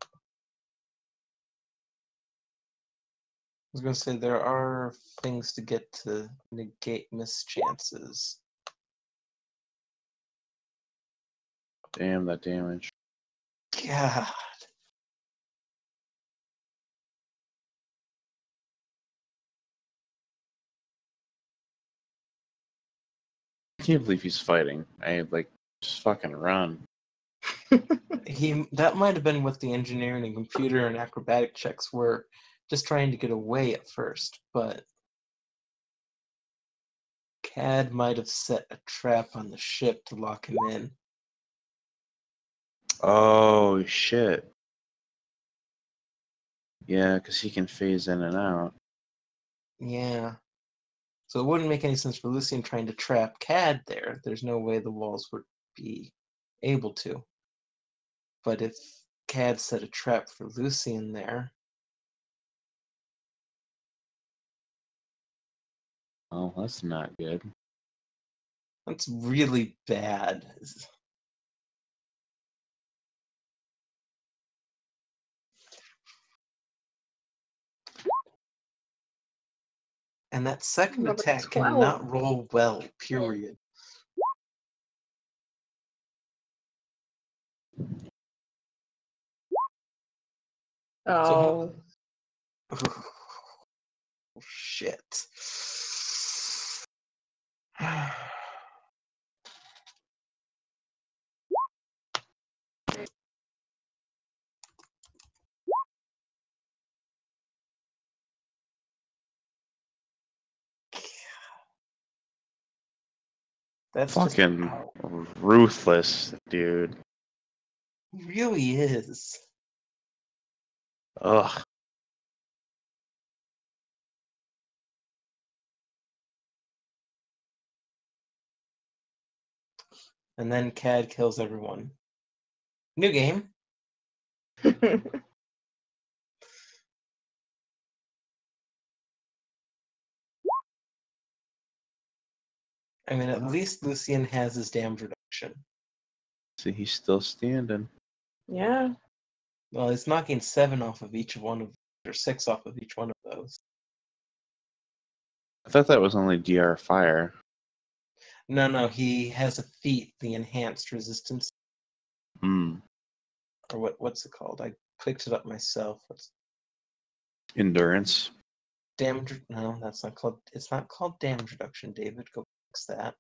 I was gonna say there are things to get to negate mischances. Damn, that damage. God. I can't believe he's fighting. I just fucking run. That might have been what the engineering and computer and acrobatic checks were, just trying to get away at first, but Cad might have set a trap on the ship to lock him in. Oh, shit. Yeah, because he can phase in and out. Yeah. So it wouldn't make any sense for Lucian trying to trap Cad there. There's no way the walls would be able to. But if Cad set a trap for Lucian there, Oh, that's not good. that's really bad. And that second Another attack 12. cannot roll well, period. Oh, Oh, shit. That's just Fucking wow. ruthless, dude. Really is. Ugh. And then Cad kills everyone. New game. I mean, at least Lucian has his damage reduction. See, he's still standing. yeah. Well, he's knocking 7 off of each one of, or 6 off of each one of those. I thought that was only DR fire. No, he has a feat, the enhanced resistance, Hmm. or what's it called? I picked it up myself. What's Endurance. damage? No, that's not called. It's not called damage reduction, David. Go fix that.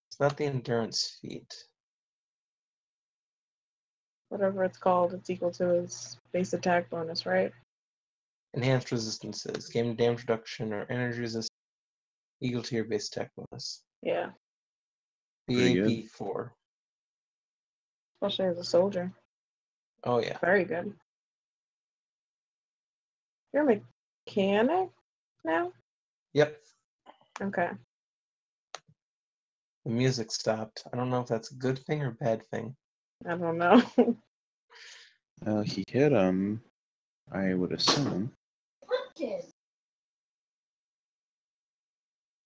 It's not the endurance feat. Whatever it's called, it's equal to his base attack bonus, right? Enhanced resistances, game damage reduction, or energy resistance equal to your base attack bonus. Yeah. Pretty good. BAB4. Especially as a soldier. Oh yeah. Very good. You're a mechanic now? Yep. Okay. The music stopped. I don't know if that's a good thing or bad thing. I don't know. He hit him, I would assume.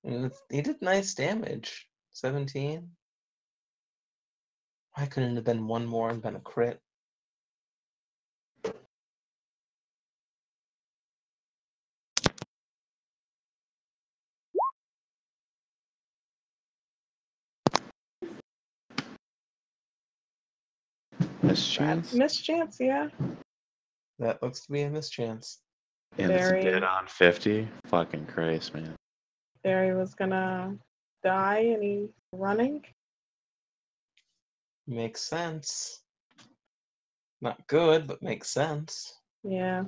And he did nice damage. 17. Why couldn't it have been one more and been a crit? Mischance? Mischance, yeah. That looks to be a mischance. And it's Very- dead on 50? Fucking Christ, man. Barry was gonna die and he's running. Makes sense. Not good, but makes sense. Yeah.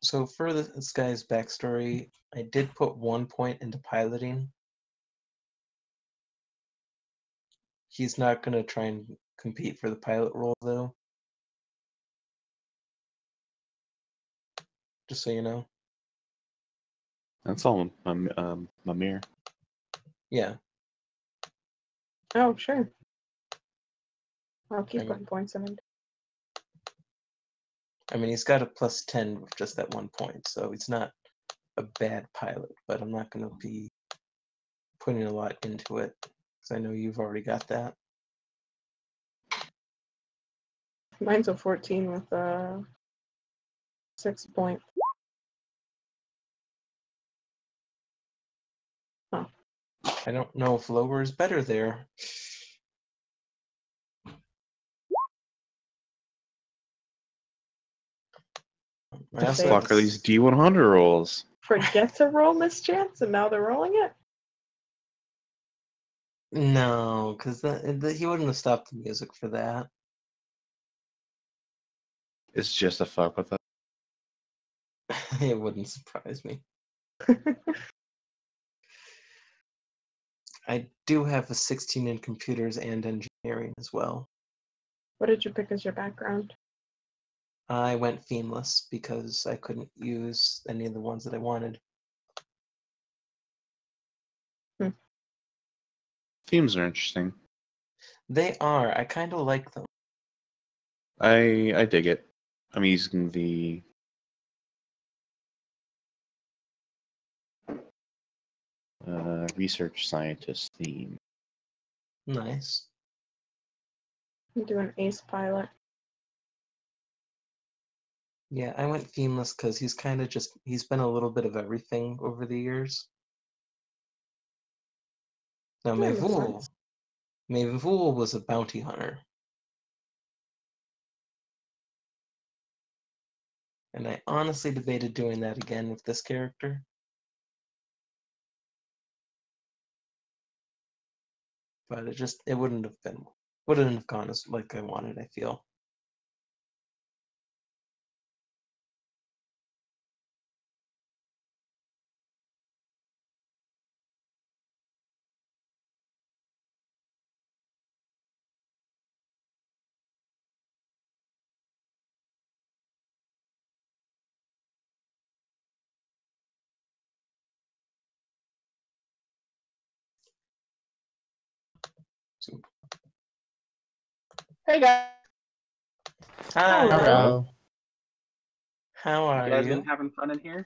So for this guy's backstory, I did put 1 point into piloting. He's not going to try and compete for the pilot role, though. Just so you know. That's all Mimir. Yeah. Oh, sure. I'll keep I mean- putting points in it. I mean, he's got a +10 with just that 1 point, so he's not a bad pilot, but I'm not going to be putting a lot into it, because I know you've already got that. Mine's a 14 with 6 points. I don't know if lower is better there. I The also Say- have fuck are these D100 rolls? Forget to roll Mischance and now they're rolling it? No, because he wouldn't have stopped the music for that. It's just a fuck with us. It wouldn't surprise me. I do have a 16 in computers and engineering as well. What did you pick as your background? I went themeless because I couldn't use any of the ones that I wanted. Themes are interesting. They are. I kind of like them. I dig it. I'm using the research scientist theme. Nice. You do an ace pilot. Yeah, I went themeless because he's kind of he's been a little bit of everything over the years. Now, That makes Mevul sense. was a bounty hunter. And I honestly debated doing that again with this character. But it wouldn't have gone as like I wanted, I feel. So, Hey guys, hi, Hello. how you are guys you? been having fun in here?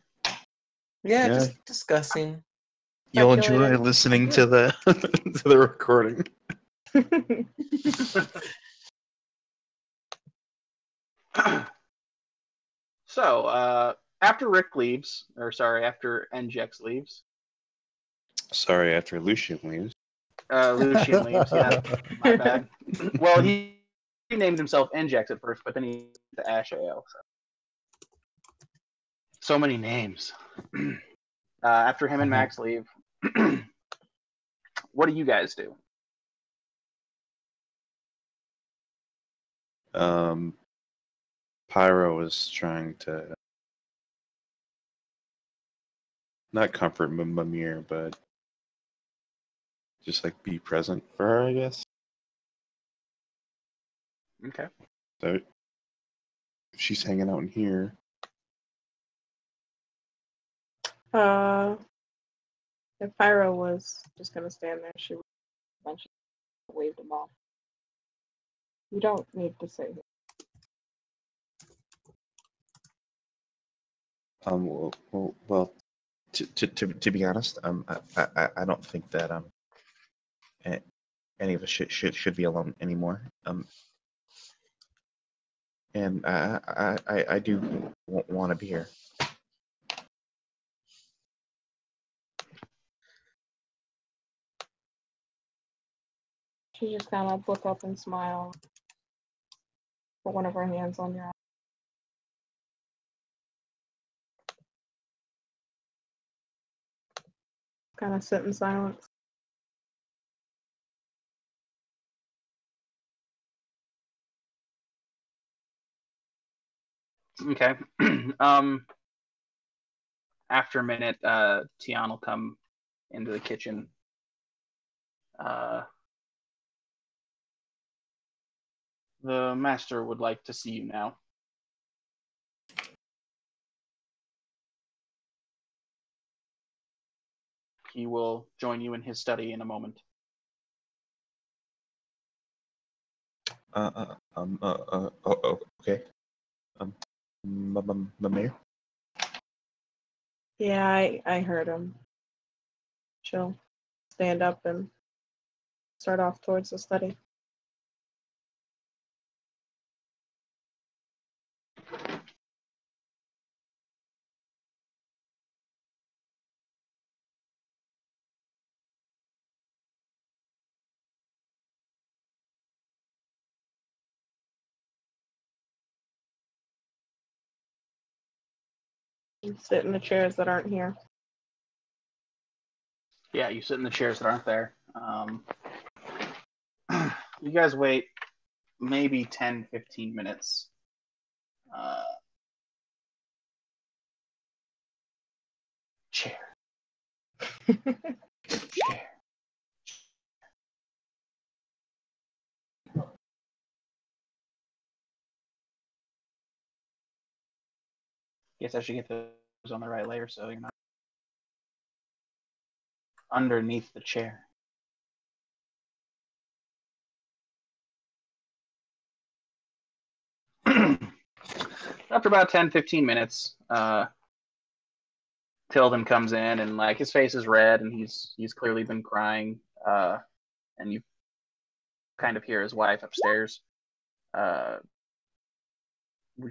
Yeah, Yeah. just discussing. You'll enjoy Speculating. listening to the to the recording. So, after Rick leaves, after NGX leaves, Sorry, after Lucian leaves. Lucian leaves. Yeah, my bad. Well, he named himself NGX at first, but then he to Ashael. So many names. After him and Max leave, what do you guys do? Pyro was trying to not comfort Mimir, but just like be present for her, I guess. Okay. So if she's hanging out in here, If Pyro was just gonna stand there, she would eventually waved him off. You don't need to say that. well, to be honest, I don't think that any of us should be alone anymore. And I do want to be here. She just kind of look up and smile, put one of her hands on your arm. Kind of sit in silence. Okay. After a minute, Tian will come into the kitchen. The master would like to see you now. He will join you in his study in a moment. Okay. Mimir? Yeah, I heard him. She'll stand up and start off towards the study. You sit in the chairs that aren't here. Yeah, you sit in the chairs that aren't there. You guys wait maybe 10, 15 minutes. Chair. Chair. Guess I should get those on the right layer so you're not underneath the chair. After about 10-15 minutes, Tilden comes in and like his face is red and he's clearly been crying. And you kind of hear his wife upstairs,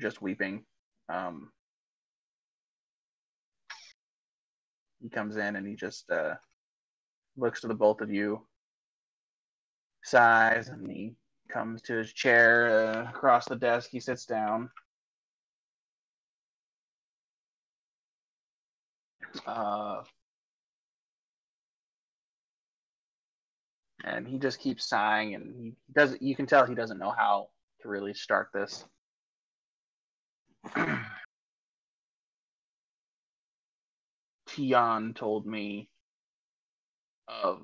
just weeping. He comes in and he just looks to the both of you, sighs, and he comes to his chair across the desk. He sits down. And he just keeps sighing, and he doesn't. You can tell he doesn't know how to really start this. Tion told me of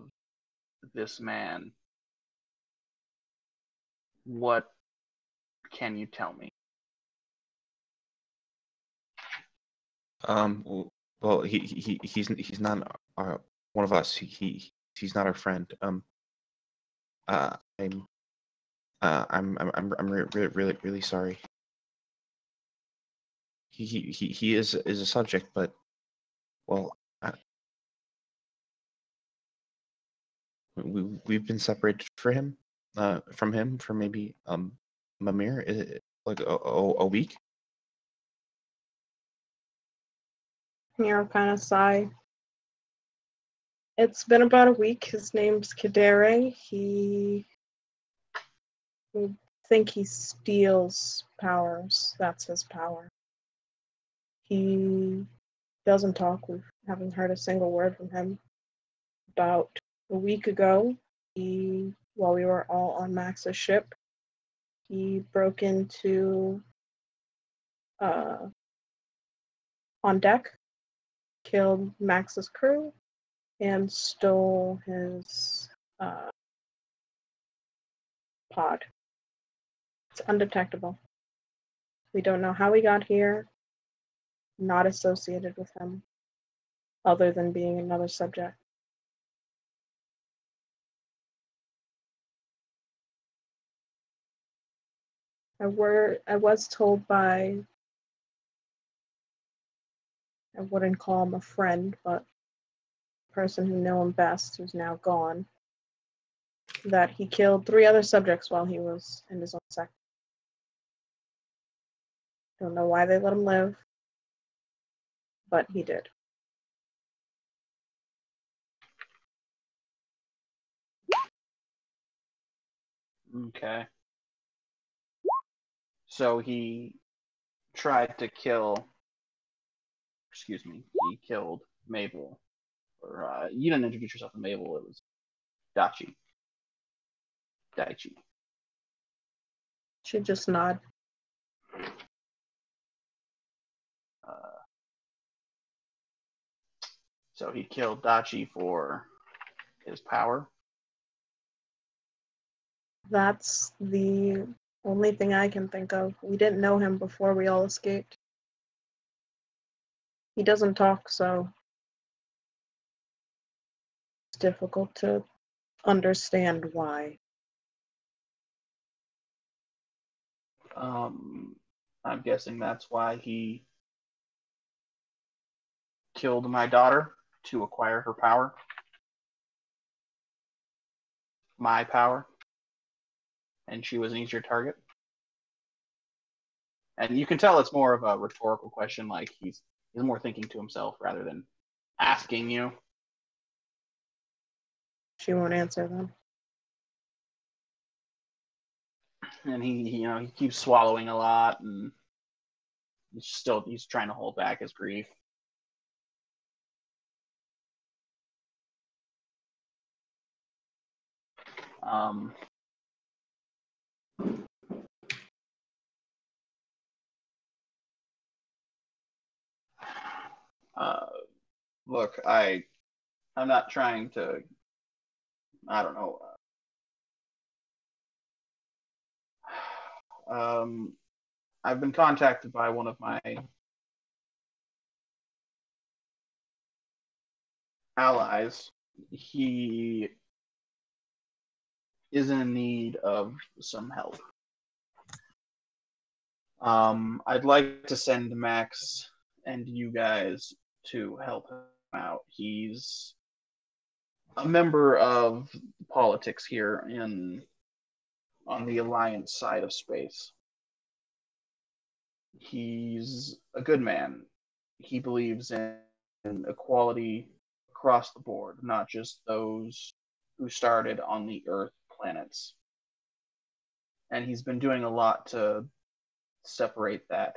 this man. What can you tell me? Well, he's not one of us. He's not our friend. I'm really sorry. He is a subject, but well, we've been separated from him for maybe Mimir, like a week. Mira kind of sigh. It's been about a week. His name's Kadere. We think he steals powers. That's his power. He doesn't talk. We haven't heard a single word from him. About a week ago, while we were all on Max's ship, he broke into on deck, killed Max's crew, and stole his pod. It's undetectable. We don't know how he got here, not associated with him, other than being another subject. I was told by, I wouldn't call him a friend, but a person who knew him best, who's now gone, that he killed 3 other subjects while he was in his own sector. Don't know why they let him live, but he did. Okay. So he tried to kill. Excuse me. He killed Mabel. Or you didn't introduce yourself to Mabel. It was Daichi. She just nod. So he killed Daichi for his power. That's the only thing I can think of. We didn't know him before we all escaped. He doesn't talk, so it's difficult to understand why. I'm guessing that's why he killed my daughter to acquire her power. My power. And she was an easier target. And you can tell it's more of a rhetorical question, like he's more thinking to himself rather than asking you. She won't answer them. And he keeps swallowing a lot, and he's trying to hold back his grief. Look, I'm not trying to, I don't know. I've been contacted by one of my allies, he is in need of some help. I'd like to send Max and you guys to help him out. He's a member of politics here on the Alliance side of space. He's a good man. He believes in equality across the board, not just those who started on the Earth planets. And he's been doing a lot to separate that.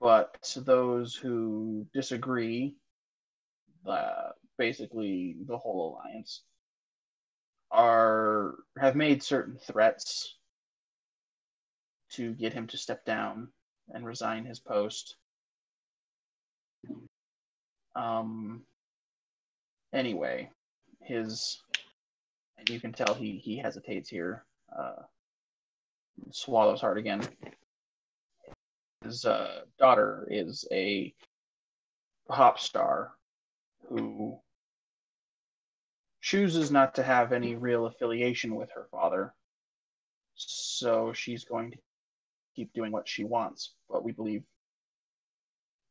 But to those who disagree, basically the whole alliance, have made certain threats to get him to step down and resign his post. Anyway, and you can tell he hesitates here. Swallows hard again. His daughter is a pop star who chooses not to have any real affiliation with her father. So she's going to keep doing what she wants. But we believe,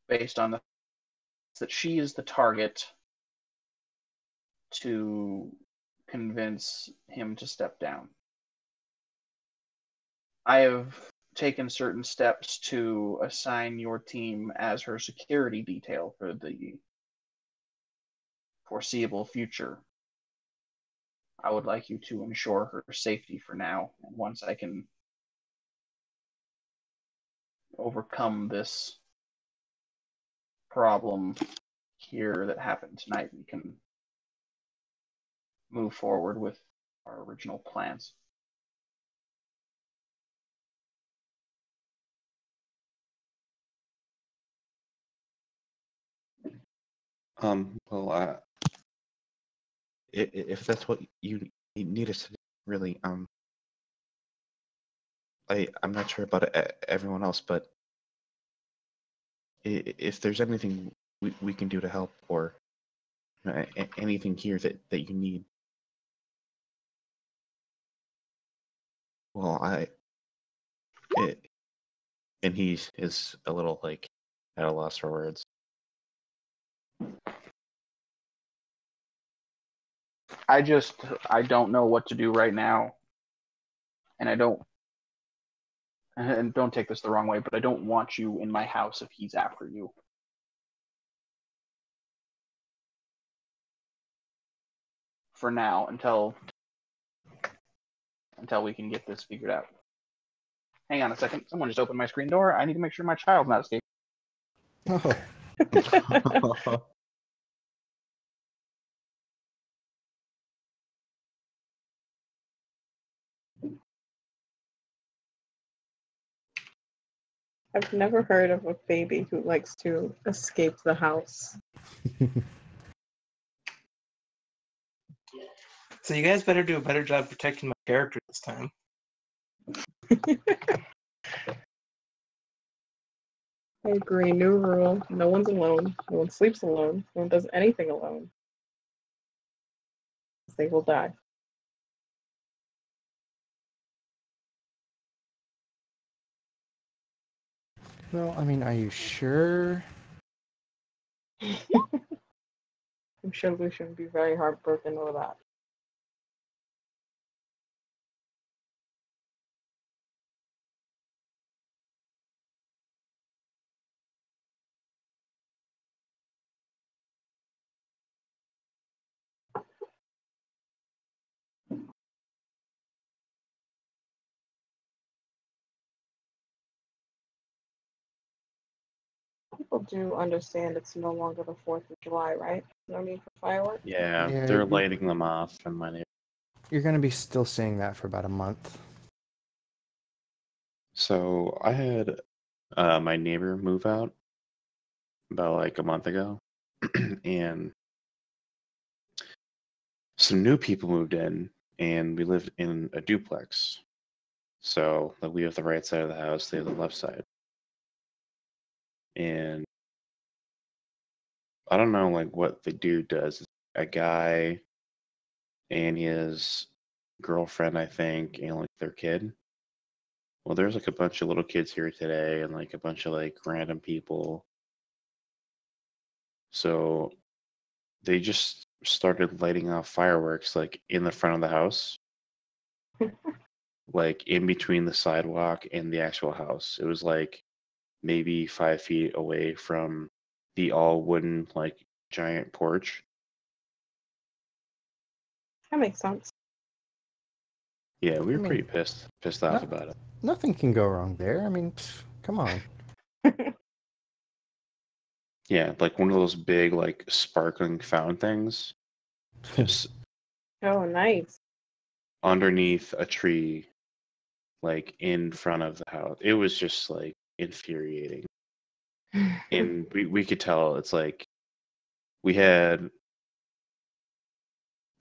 based on that she is the target to convince him to step down. I have taken certain steps to assign your team as her security detail for the foreseeable future. I would like you to ensure her safety for now, and once I can overcome this problem here that happened tonight, we can move forward with our original plans. Well, if that's what you need us to do, really, I'm not sure about everyone else, but if there's anything we can do to help, or anything here that you need, well, and he is a little like at a loss for words. I don't know what to do right now, and don't take this the wrong way, but I don't want you in my house if he's after you. For now, until we can get this figured out. Hang on a second. Someone just opened my screen door. I need to make sure my child's not escaping. Oh. I've never heard of a baby who likes to escape the house. So you guys better do a better job protecting my character this time. I agree. New rule. No one's alone. No one sleeps alone. No one does anything alone. They will die. Well, I mean, are you sure? I'm sure Lucian would be very heartbroken over that. People do understand it's no longer the 4th of July, right? No need for fireworks? Yeah, Yeah, they're lighting them off in my neighborhood. You're going to be still seeing that for about a month. So I had my neighbor move out about like a month ago, and some new people moved in, and we lived in a duplex. So like, we have the right side of the house, they have the left side. And I don't know like what the dude does. A guy and his girlfriend, I think, and like their kid. Well, there's like a bunch of little kids here today, and like a bunch of like random people. So they just started lighting off fireworks like in the front of the house, like in between the sidewalk and the actual house. It was like maybe 5 feet away from the all wooden like giant porch. That makes sense. Yeah, we were I mean, pretty pissed off no- about it. Nothing can go wrong there. I mean, come on. Yeah, like one of those big like sparkling fountain things, just Oh, nice. underneath a tree, like in front of the house. It was just like infuriating. And we could tell it's like we had,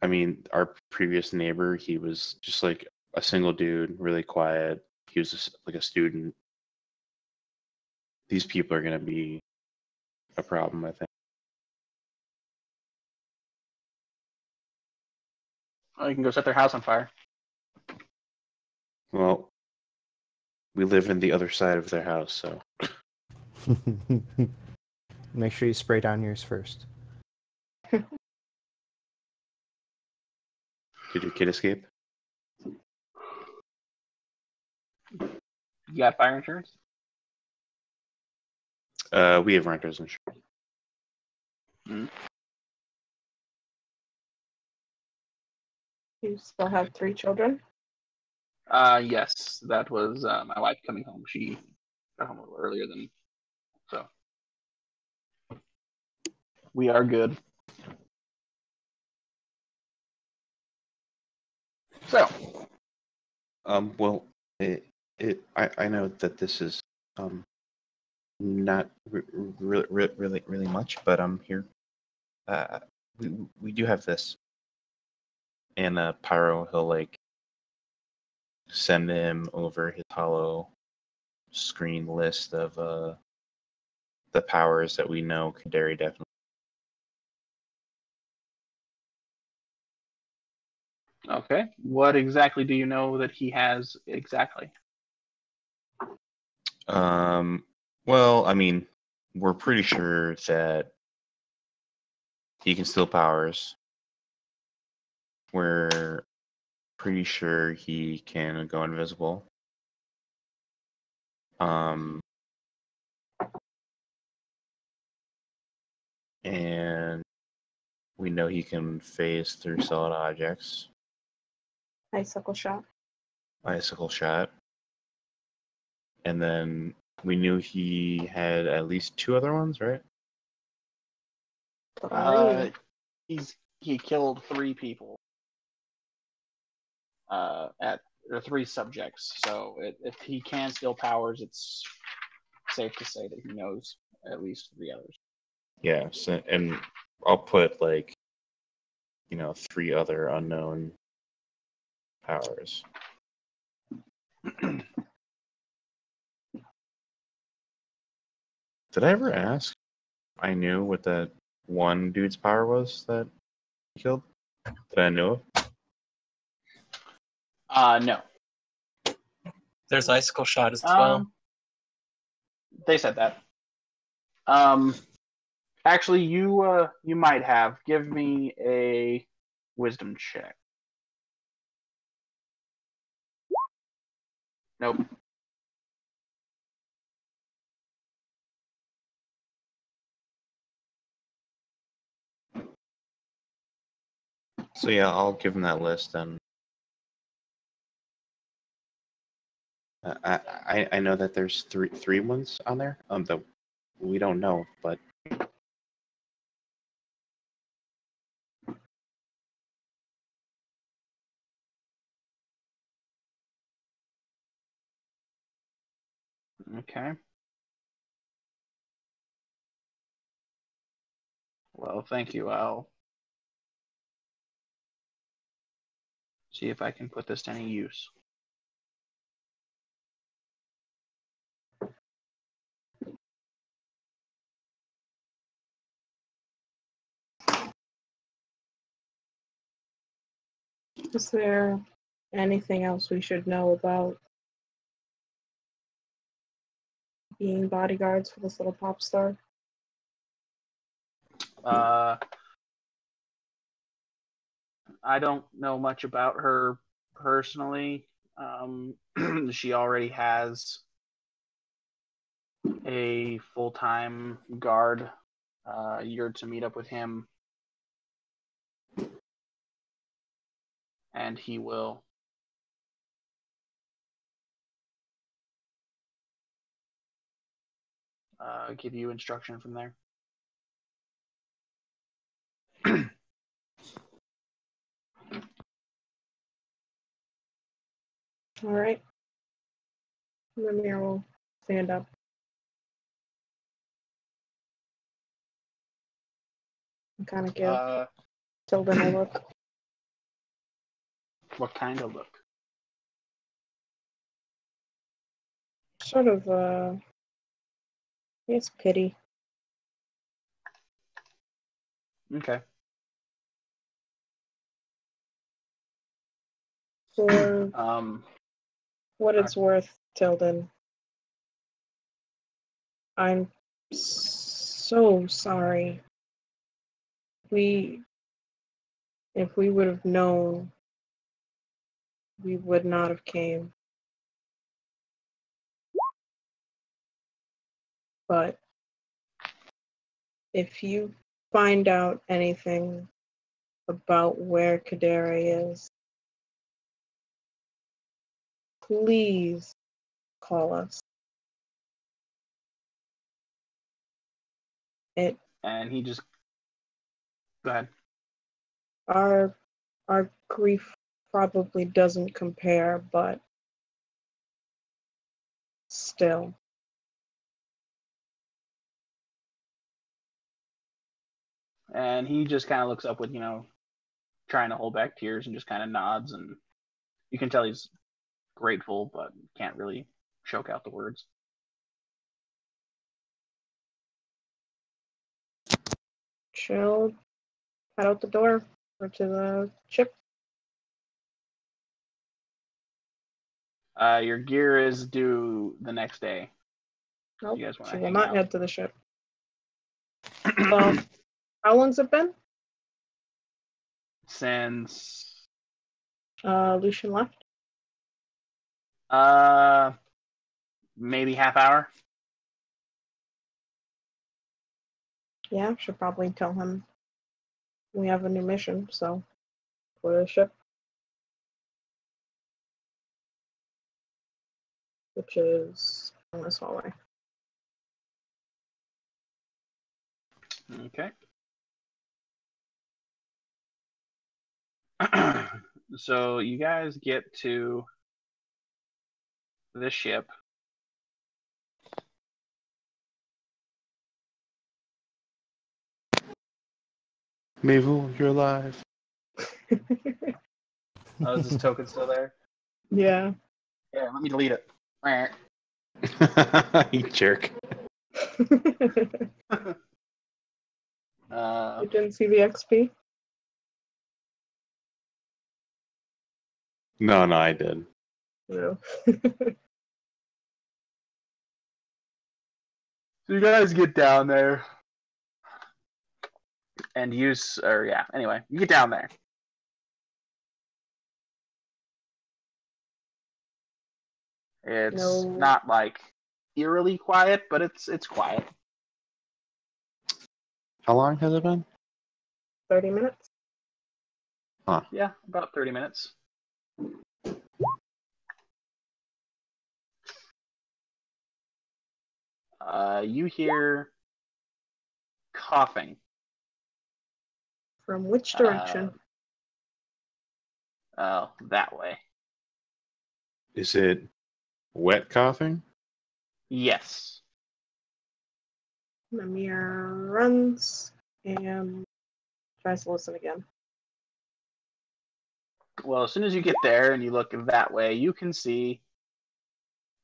I mean, our previous neighbor, he was just like a single dude, really quiet. He was just like a student. These people are going to be a problem, I think. Oh, you can go set their house on fire. Well, we live in the other side of their house, so Make sure you spray down yours first. did your kid escape? You got fire insurance? We have renters insurance. You still have 3 children? Yes, that was my wife coming home. She got home a little earlier than so. We are good. So, Well, I know that this is not really much, but I'm here. We do have this, and Pyro, he'll like send him over his hollow screen list of the powers that we know Kadari definitely. okay, what exactly do you know that he has exactly? Well, I mean, we're pretty sure that he can steal powers. We're pretty sure he can go invisible. And we know he can phase through solid objects. Icicle shot. Icicle shot. And then we knew he had at least 2 other ones, right? He killed 3 people. At or 3 subjects. So if he can steal powers, it's safe to say that he knows at least 3 others. Yeah, so, and I'll put like 3 other unknown powers. Did I ever ask? I knew what that one dude's power was that he killed. Did I know? No. There's icicle shot as well. They said that. Actually, you might have. Give me a wisdom check. Nope. So yeah, I'll give him that list, and I know that there's three ones on there that we don't know, but Okay. Well, thank you. I'll see if I can put this to any use. Is there anything else we should know about being bodyguards for this little pop star? I don't know much about her personally. She already has a full-time guard. You're to meet up with him, and he will give you instruction from there. All right. Ramir will stand up. And kind of give Tilden a look. What kind of look? Sort of, I guess, pity. Okay. For what it's worth, Tilden, I'm so sorry. If we would have known, we would not have came. But if you find out anything about where Kaderi is, please call us. And he just go ahead. Our grief probably doesn't compare, but still. And he just kind of looks up with, trying to hold back tears and just kind of nods. And you can tell he's grateful, but can't really choke out the words. She'll head out the door or to the ship. Your gear is due the next day. Nope, You guys wanna she will hang not out? head to the ship. Well, how long's it been? Since Lucian left? maybe half hour. Yeah, should probably tell him we have a new mission, so for the ship. Which is on this hallway. Okay. So you guys get to the ship. Mabel, you're alive. Oh, is this token still there? Yeah. Yeah, let me delete it. You jerk. You didn't see the XP? No, I did. No. So you guys get down there and anyway, you get down there. It's not like eerily quiet, but it's quiet. How long has it been? 30 minutes? Huh. Yeah, about 30 minutes. You hear coughing. From which direction? That way. Is it wet coughing? Yes. Mimir runs and tries to listen again. Well, as soon as you get there and you look that way, you can see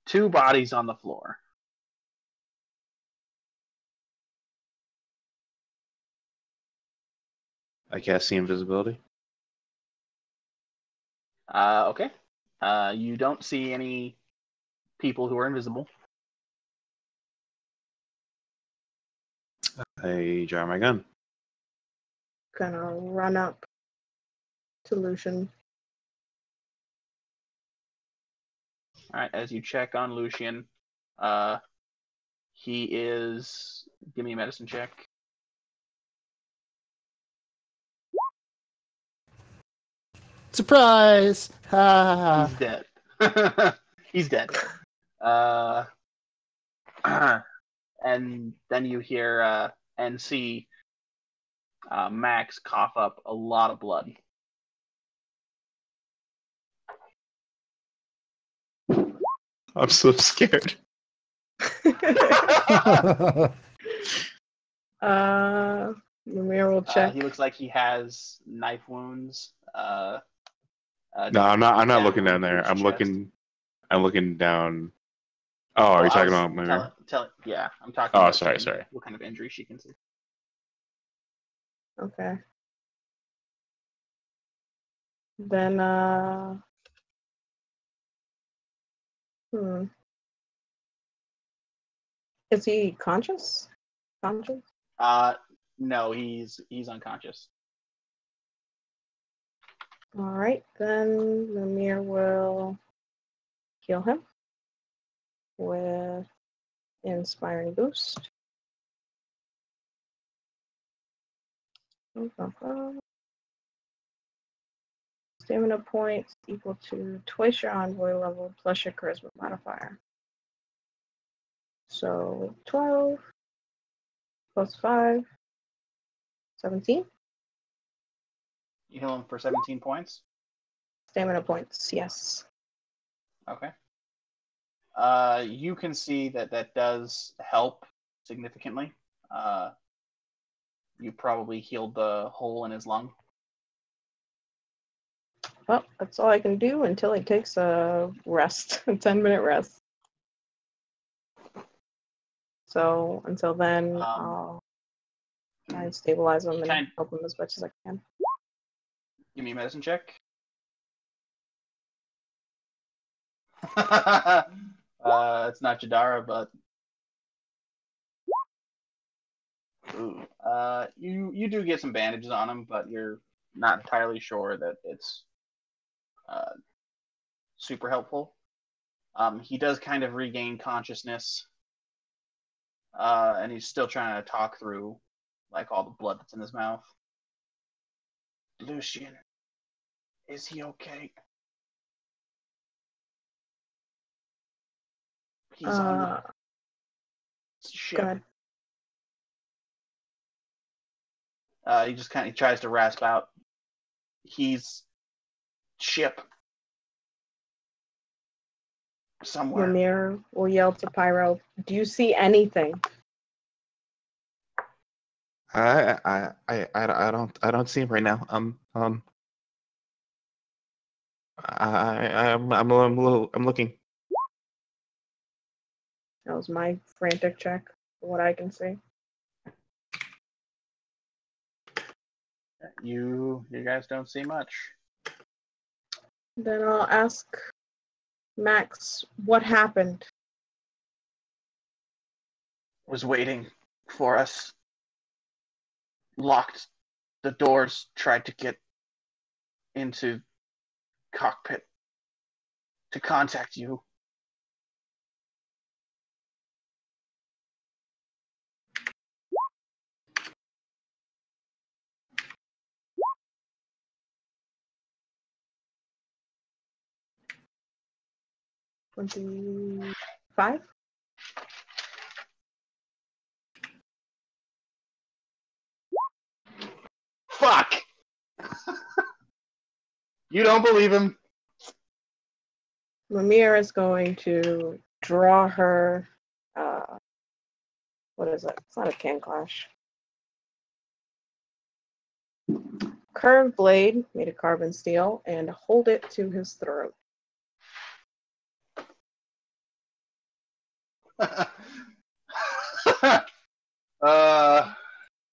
2 bodies on the floor. I cast the invisibility. Okay. You don't see any people who are invisible. I draw my gun. Gonna run up to Lucian. All right. As you check on Lucian, he is. Give me a medicine check. Surprise! Ha! He's dead. He's dead. And then you hear and see Max cough up a lot of blood. I'm so scared. Mimir will check. He looks like he has knife wounds. No, I'm not. I'm not down looking down through there. his I'm chest. looking. I'm looking down. Oh, are Well, you I talking was about my mirror? Yeah, I'm talking Oh, about sorry, seeing sorry. what kind of injury she can see. Okay. Then, Is he conscious? Conscious? No, he's unconscious. All right, then Mimir will heal him with Inspiring Boost. Stamina points equal to twice your envoy level plus your charisma modifier. So 12 plus 5, 17 You heal him for 17 points. stamina points, yes. Okay. You can see that does help significantly. You probably healed the hole in his lung. Well, that's all I can do until he takes a rest, a 10-minute rest. So until then, I'll try and stabilize him and help him as much as I can. Give me a medicine check. It's not Jadara, but ooh. You do get some bandages on him, but you're not entirely sure that it's super helpful. He does kind of regain consciousness, and he's still trying to talk through like all the blood that's in his mouth. Lucian, is he okay? He's on the ship. He just kind of tries to rasp out. He's ship somewhere. Mimir will yell to Pyro, "Do you see anything?" I don't see him right now. I'm looking. That was my frantic check, for what I can see. You guys don't see much. Then I'll ask Max what happened. Was waiting for us. Locked the doors, tried to get into cockpit to contact you. $25? Fuck! You don't believe him? Mimir is going to draw her, what is it? It's not a can clash. Curved blade made of carbon steel and hold it to his throat.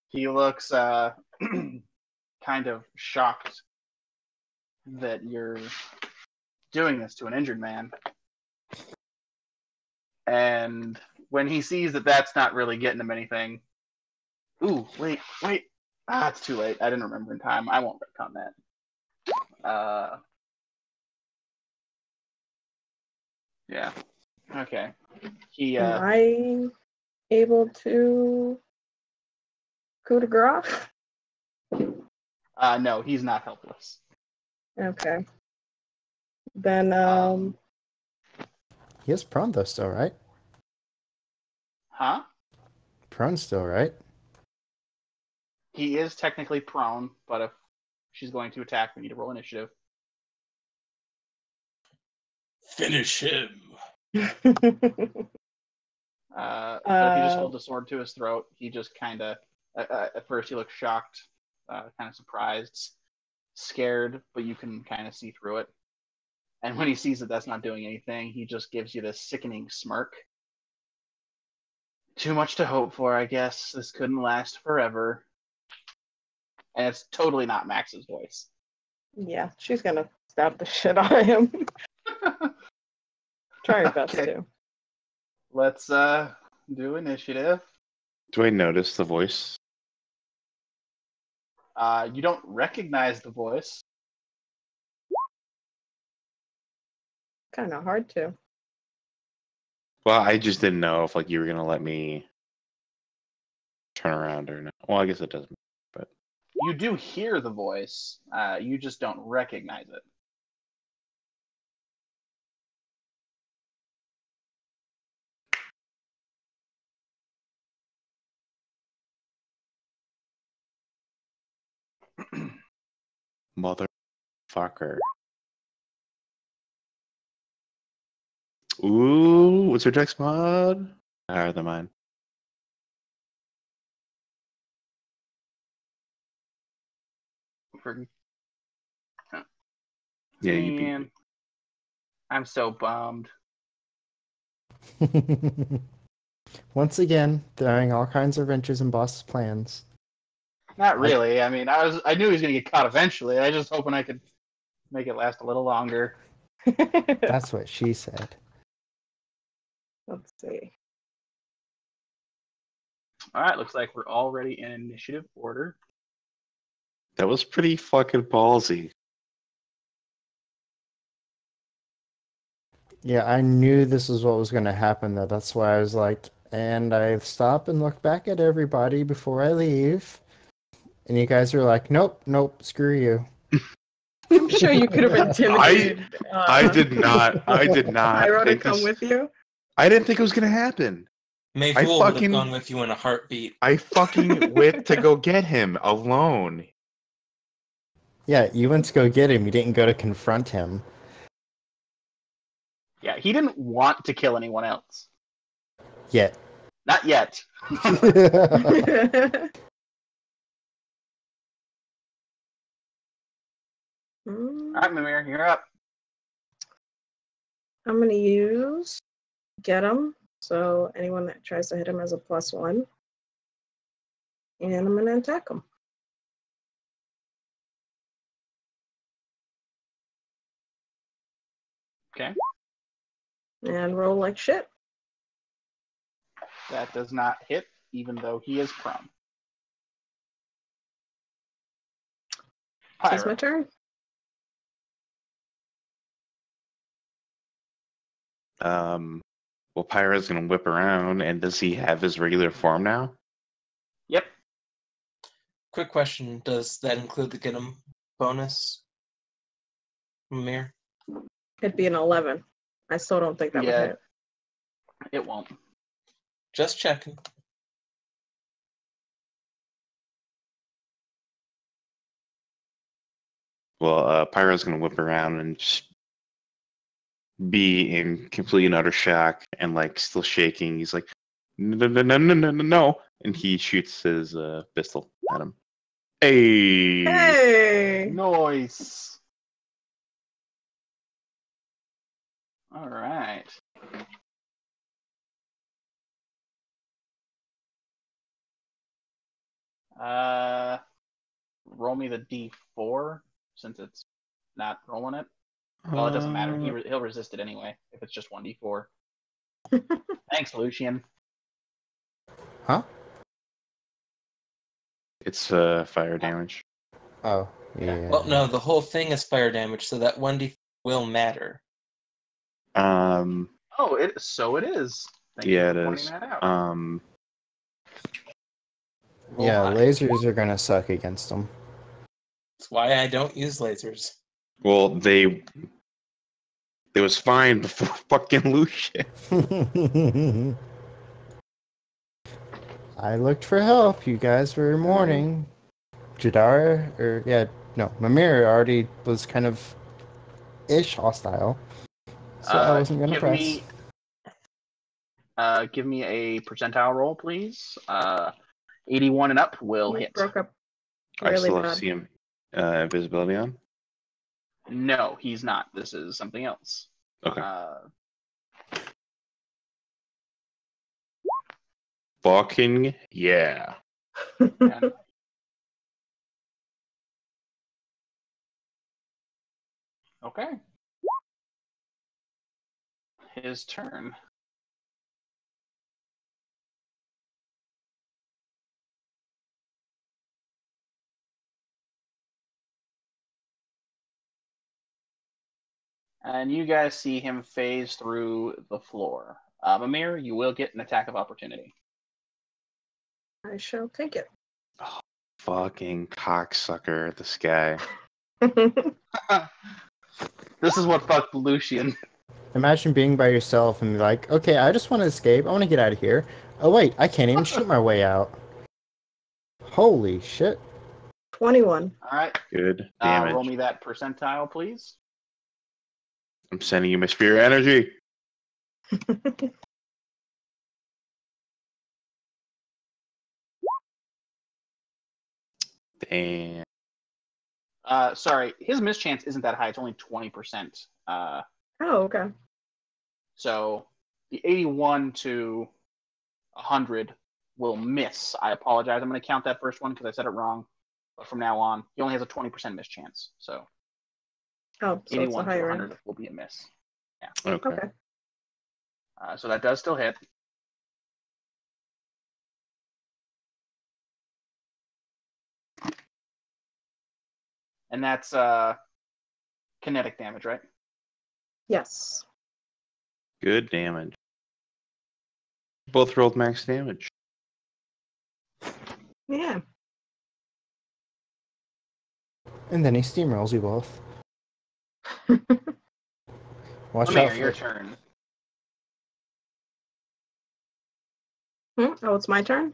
He looks kind of shocked that you're doing this to an injured man. And when he sees that that's not really getting him anything, ooh, wait. Ah, it's too late. I didn't remember in time. I won't retcon that. Yeah. Okay. He Am I able to coup de grace? no, he's not helpless. Okay. Then He is prone though still, right? Huh? Prone still, right? He is technically prone, but if she's going to attack, we need to roll initiative. Finish him. But if he just holds a sword to his throat, he just kind of, at first he looks shocked, kind of surprised, scared, but you can kind of see through it. And when he sees that that's not doing anything, he just gives you this sickening smirk. Too much to hope for, I guess. This couldn't last forever. And it's totally not Max's voice. Yeah, she's gonna stab the shit out of him. Try your best Okay. to. Let's do initiative. Do I notice the voice? You don't recognize the voice. Kind of hard to. Well, I just didn't know if like you were gonna let me turn around or not. Well, I guess it doesn't. But You do hear the voice. You just don't recognize it. motherfucker. Ooh, what's your dex mod? Higher than mine. Yeah, you beat Man, me. I'm so bummed. Once again, throwing all kinds of wrenches in boss's plans. Not really. I mean, I knew he was gonna get caught eventually. I was just hoping I could make it last a little longer. That's what she said. Let's see. All right, looks like we're already in initiative order. That was pretty fucking ballsy. Yeah, I knew this was what was going to happen, though. That's why I was like, and I stop and look back at everybody before I leave. And you guys are like, nope, screw you. I'm sure you could have intimidated. I did not Pyro to think come this- with you. I didn't think it was gonna happen. Mayfool would have fucking- gone with you in a heartbeat. I fucking went to go get him alone. Yeah, you went to go get him. You didn't go to confront him. Yeah, he didn't want to kill anyone else. Yet. Not yet. All right, Mimir, you're up. I'm going to use Get Him. So anyone that tries to hit him has a +1. And I'm going to attack him. Okay. And roll like shit. That does not hit, even though he is prone. It's my Pyro. turn. Well, Pyro's gonna whip around, and does he have his regular form now? Yep. Quick question: does that include the get 'em bonus, Mimir? It'd be an 11. I still don't think that would Yeah. hit. It won't. Just checking. Well, Pyro's gonna whip around and just be in complete and utter shock and like still shaking. He's like, no, and he shoots his pistol at him. Hey! Hey! Nice. All right. Roll me the D4 since it's not rolling it. Well, it doesn't matter. He'll resist it anyway if it's just 1d4. Thanks, Lucian. Huh? It's fire damage. Oh, Yeah. yeah. Well, no, the whole thing is fire damage, so that 1d will matter. Oh, it is. Thank you Yeah, for it pointing is. that out. Roll Yeah, high. lasers are gonna suck against them. That's why I don't use lasers. Well, it was fine before fucking Lucian. I looked for help. You guys were mourning. Mimir already was kind of ish hostile, so I wasn't gonna press. Give me a percentile roll, please. 81 and up will You hit. broke up I really still have bad. see him invisibility on. No, he's not. This is something else. Okay. Fucking yeah. And- okay. His turn. And you guys see him phase through the floor. Mimir, you will get an attack of opportunity. I shall take it. Oh, fucking cocksucker, this guy. This is what fucked Lucian. Imagine being by yourself and be like, okay, I just want to escape. I want to get out of here. Oh wait, I can't even shoot my way out. Holy shit. 21. All right. Good damage. Roll me that percentile, please. I'm sending you my spirit energy. Damn. Sorry, his mischance isn't that high. It's only 20%. Oh, okay. So the 81 to 100 will miss. I apologize. I'm going to count that first one because I said it wrong. But from now on, he only has a 20% mischance. So Oh, so it's a 81 to higher 100 end. will be a miss. Okay. Okay. So that does still hit. And that's kinetic damage, right? Yes. Good damage. Both rolled max damage. Yeah. And then he steamrolls you both. Watch Mimir, out your for... turn. Oh, it's my turn?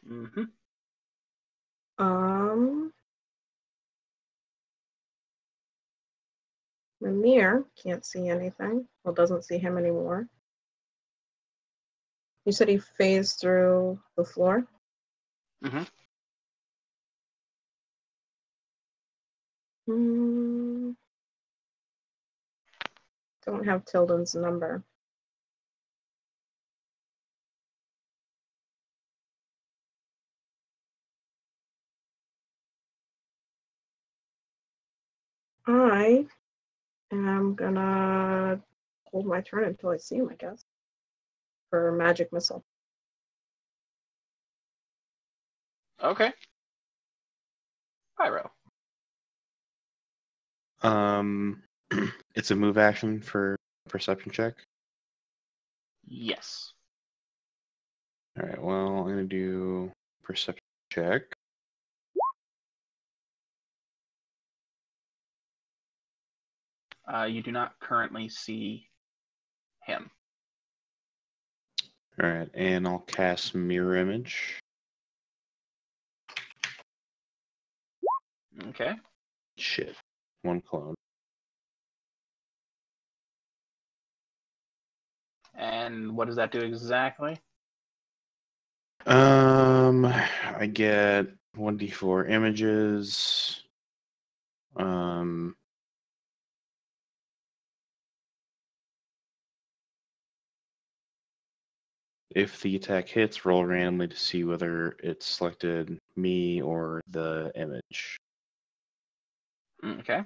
Mm-hmm. Mimir can't see anything. Well, doesn't see him anymore. You said he phased through the floor? Mm-hmm. Don't have Tilden's number. I am gonna hold my turn until I see him, I guess. For magic missile. Okay. Pyro. It's a move action for perception check. Yes. All right. Well, I'm gonna do perception check. You do not currently see him. All right, and I'll cast mirror image. Okay. Shit, one clone. And what does that do exactly? I get 1d4 images. If the attack hits, roll randomly to see whether it selected me or the image. Okay.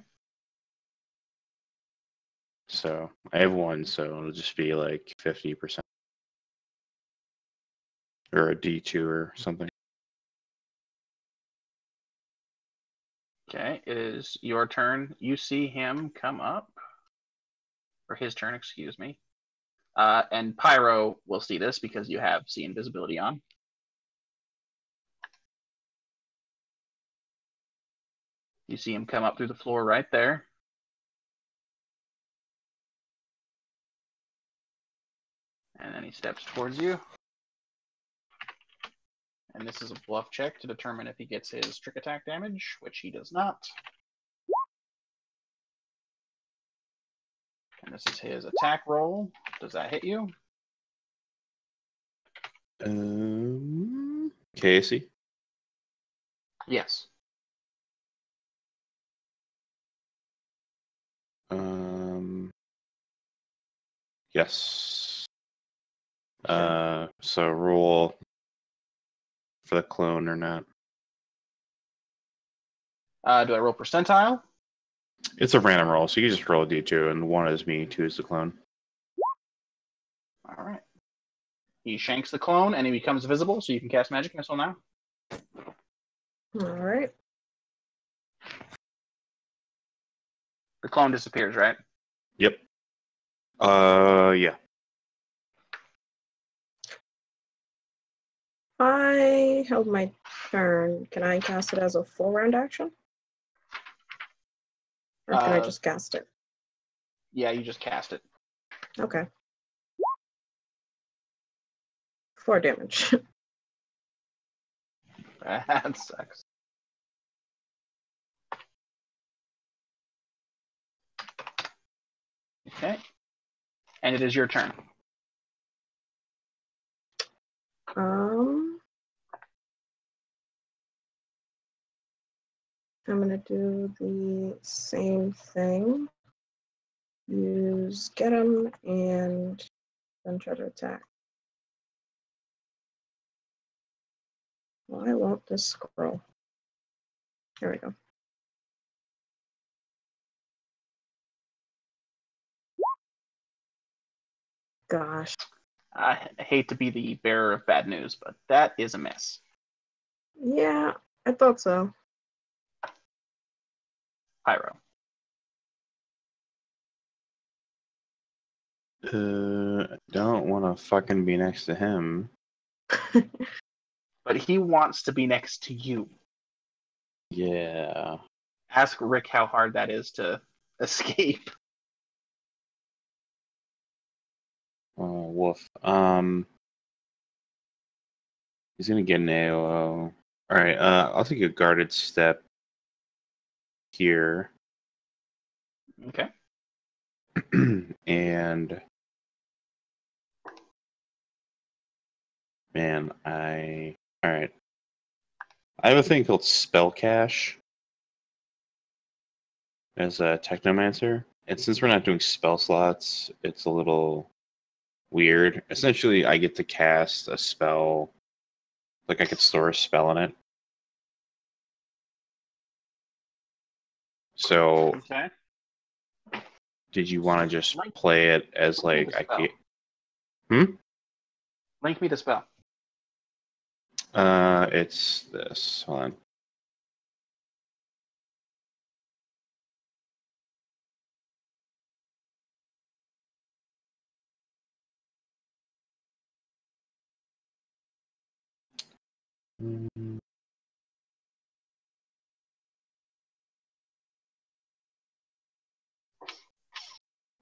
So I have one, so it'll just be like 50%. Or a D2 or something. Okay, it is your turn. You see him come up, or his turn, excuse me. And Pyro will see this because you have see invisibility on. You see him come up through the floor right there. And then he steps towards you. And this is a bluff check to determine if he gets his trick attack damage, which he does not. And this is his attack roll. Does that hit you? Casey? Yes. Yes. Okay. So roll for the clone or not. Do I roll percentile? It's a random roll, so you just roll a D2, and 1 is me, 2 is the clone. All right. He shanks the clone, and he becomes visible, so you can cast Magic Missile now. All right. The clone disappears, right? Yep. Yeah. I held my turn. Can I cast it as a full round action? Or can I just cast it? Yeah, you just cast it. Okay. 4 damage. That sucks. Okay. And it is your turn. I'm gonna do the same thing. Use get him and then try to attack. Why won't this scroll? Here we go. Gosh. I hate to be the bearer of bad news, but that is a miss. Yeah, I thought so. Pyro. Don't want to fucking be next to him. But he wants to be next to you. Yeah. Ask Rick how hard that is to escape. Oh, woof. He's gonna get an AOO. All right. I'll take a guarded step here. Okay. And man, all right. I have a thing called Spell Cache as a Technomancer, and since we're not doing spell slots, it's a little weird. Essentially, I get to cast a spell, like I could store a spell in it. So, Okay. did you want to just play it as like I spell. can't? Link me the spell. It's this. Hold on.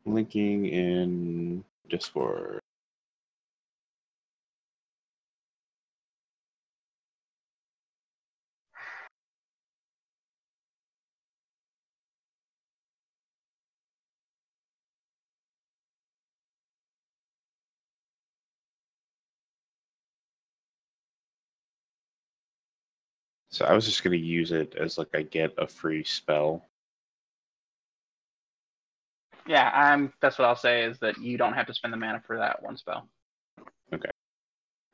Linking in Discord. So I was just gonna use it as like I get a free spell. Yeah, that's what I'll say is that you don't have to spend the mana for that one spell. Okay.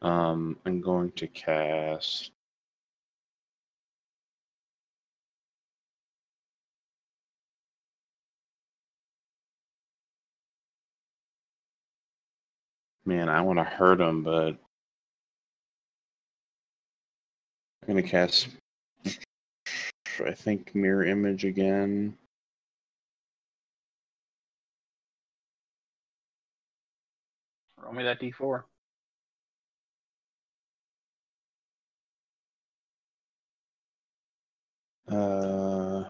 I'm going to cast. Man, I want to hurt him, but I'm gonna cast. I think mirror image again. Roll me that d4. Uh,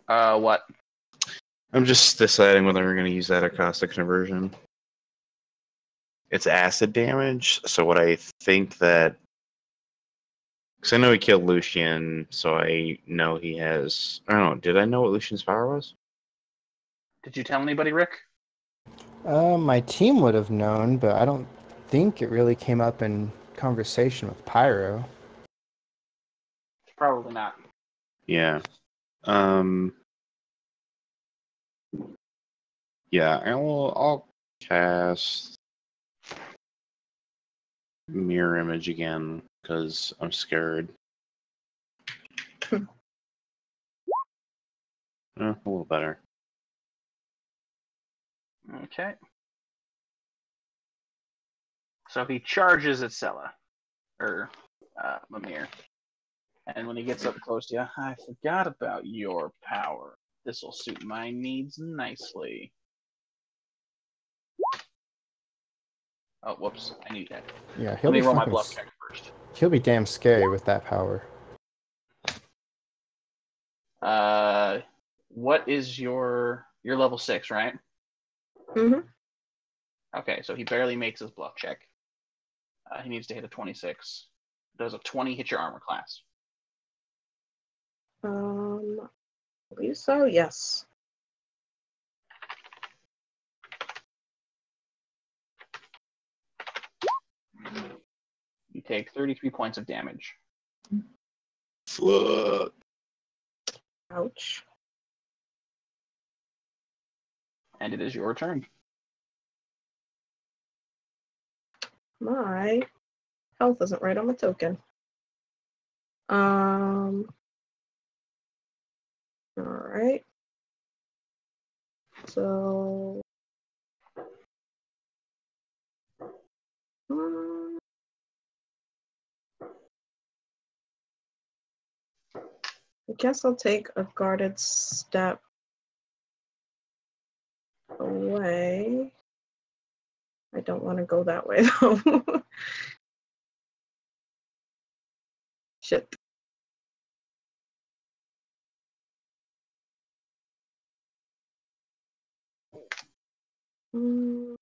What? I'm just deciding whether we're gonna use that acoustic conversion. It's acid damage, so what I think that. Because I know he killed Lucian, so I know he has. I don't know. Did I know what Lucian's power was? Did you tell anybody, Rick? My team would have known, but I don't think it really came up in conversation with Pyro. Probably not. Yeah. Yeah, I'll cast mirror image again because I'm scared. A little better. Okay. So he charges at Sella, or Mimir. And when he gets up close to you, I forgot about your power. This will suit my needs nicely. Oh, whoops. I need that. Yeah, he'll Let me be roll my fucking bluff check first. He'll be damn scary with that power. What is your level 6, right? Mm-hmm. Okay, so he barely makes his bluff check. He needs to hit a 26. Does a 20 hit your armor class? I believe so, yes. You take 33 points of damage. Fuck. Ouch. And it is your turn. My health isn't right on the token. All right. So, I guess I'll take a guarded step away. I don't want to go that way though. Shit. Mm,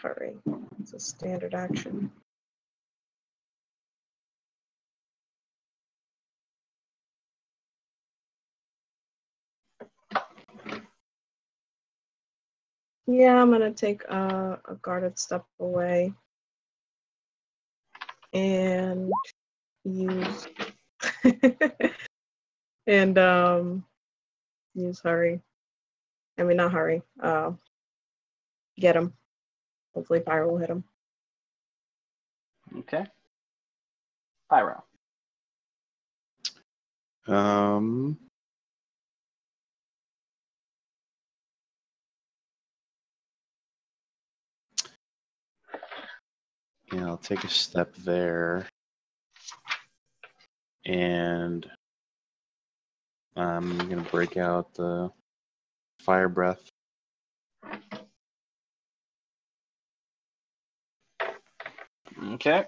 Hurry. It's a standard action. Yeah, I'm gonna take a guarded step away and use and use hurry. I mean not hurry. Get him. Hopefully Pyro will hit him. Okay. Pyro. Yeah, I'll take a step there. And I'm going to break out the fire breath. Okay.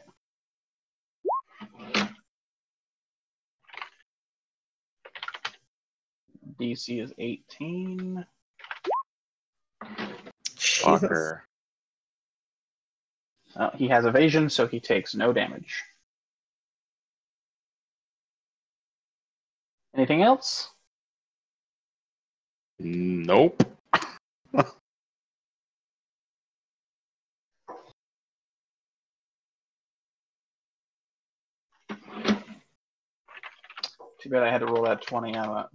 DC is 18. Jesus. Fucker. He has evasion, so he takes no damage. Anything else? Nope. Too bad I had to roll that 20 on a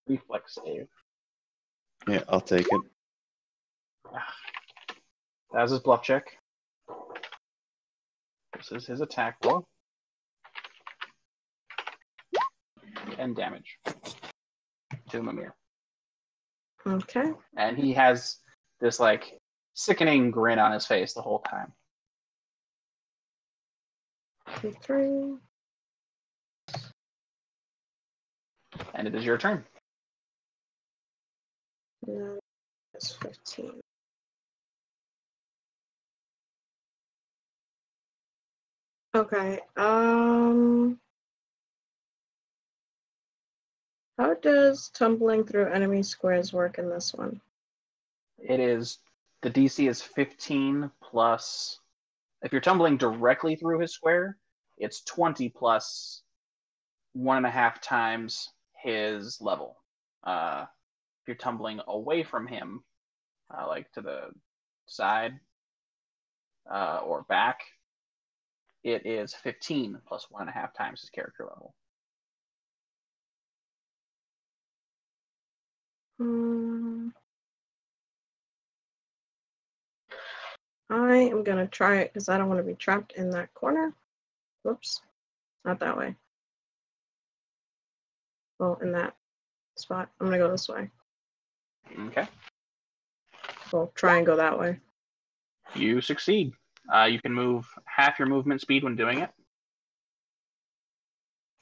reflex save. Yeah, I'll take it. That was his bluff check. This is his attack roll. And damage to Mimir. Okay. And he has this like sickening grin on his face the whole time. 3. And it is your turn. No, it's 15. Okay. How does tumbling through enemy squares work in this one? It is the DC is 15 plus. If you're tumbling directly through his square, it's 20 plus 1.5 times his level. If you're tumbling away from him, like to the side or back, it is 15 plus 1.5 times his character level. I am going to try it because I don't want to be trapped in that corner. Whoops. Not that way. Well, in that spot. I'm going to go this way. Okay. Well, try and go that way. You succeed. You can move half your movement speed when doing it.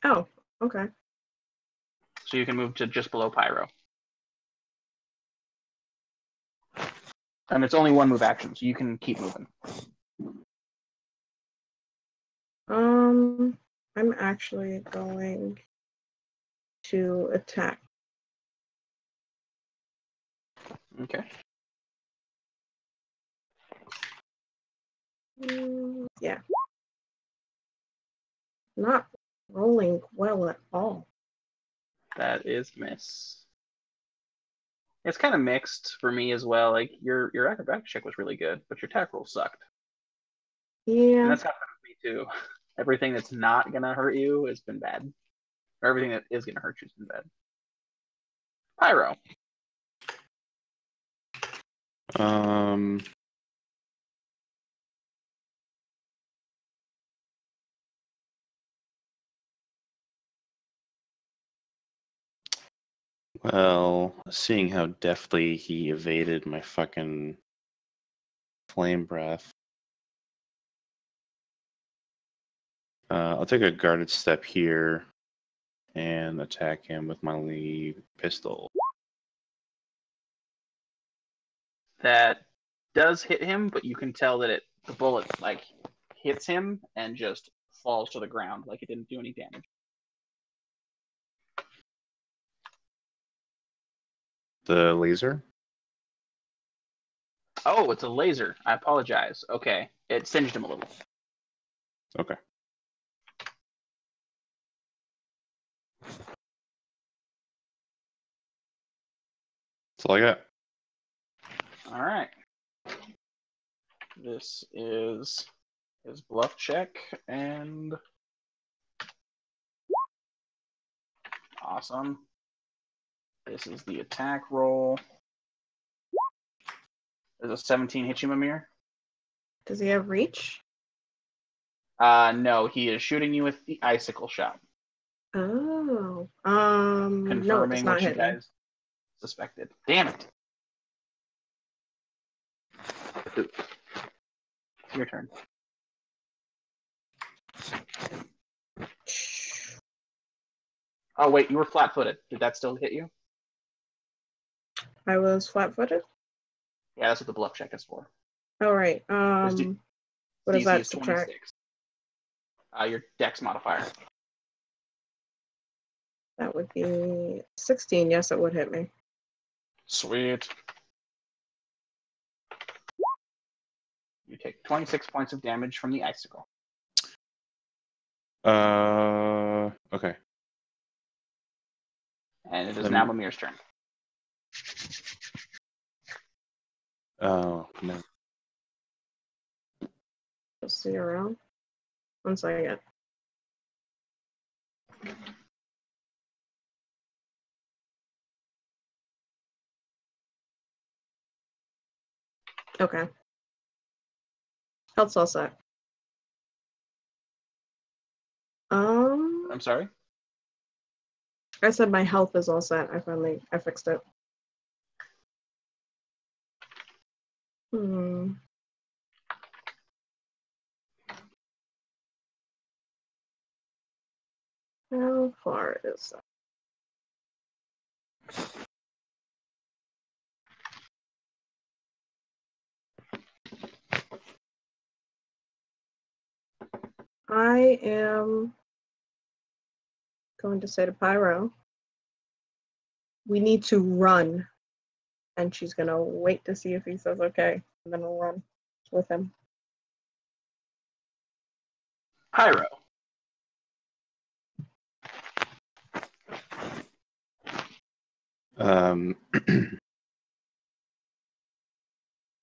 Oh, okay. So you can move to just below Pyro. And it's only one move action, so you can keep moving. I'm actually going to attack. Okay. Yeah. Not rolling well at all. That is miss. It's kind of mixed for me as well. Like your acrobatic check was really good, but your attack roll sucked. And Yeah. that's happened to me too. Everything that's not gonna hurt you has been bad. Or everything that is gonna hurt you has been bad. Pyro. Well, seeing how deftly he evaded my fucking flame breath, I'll take a guarded step here and attack him with my lead pistol. That does hit him, but you can tell that the bullet like hits him and just falls to the ground like it didn't do any damage. The laser? Oh, it's a laser. I apologize. Okay. It singed him a little. Okay. That's all I got. All right. This is his bluff check and awesome. This is the attack roll. Does a 17 hit you, Mimir? Does he have reach? No, he is shooting you with the icicle shot. Oh. No, it does Confirming not what you hit me. guys suspected. Damn it. Your turn. Oh, wait, you were flat-footed. Did that still hit you? I was flat-footed? Yeah, that's what the bluff check is for. All right. What does DC that is subtract? 26. Your dex modifier. That would be 16. Yes, it would hit me. Sweet. You take 26 points of damage from the icicle. Okay. And it is now Mimir's turn. Oh, no. Just see around. 1 second. Okay. Health's all set. I'm sorry. I said my health is all set. I fixed it. How far is that? I am going to say to Pyro, we need to run. And she's going to wait to see if he says okay, and then we'll run with him. Pyro.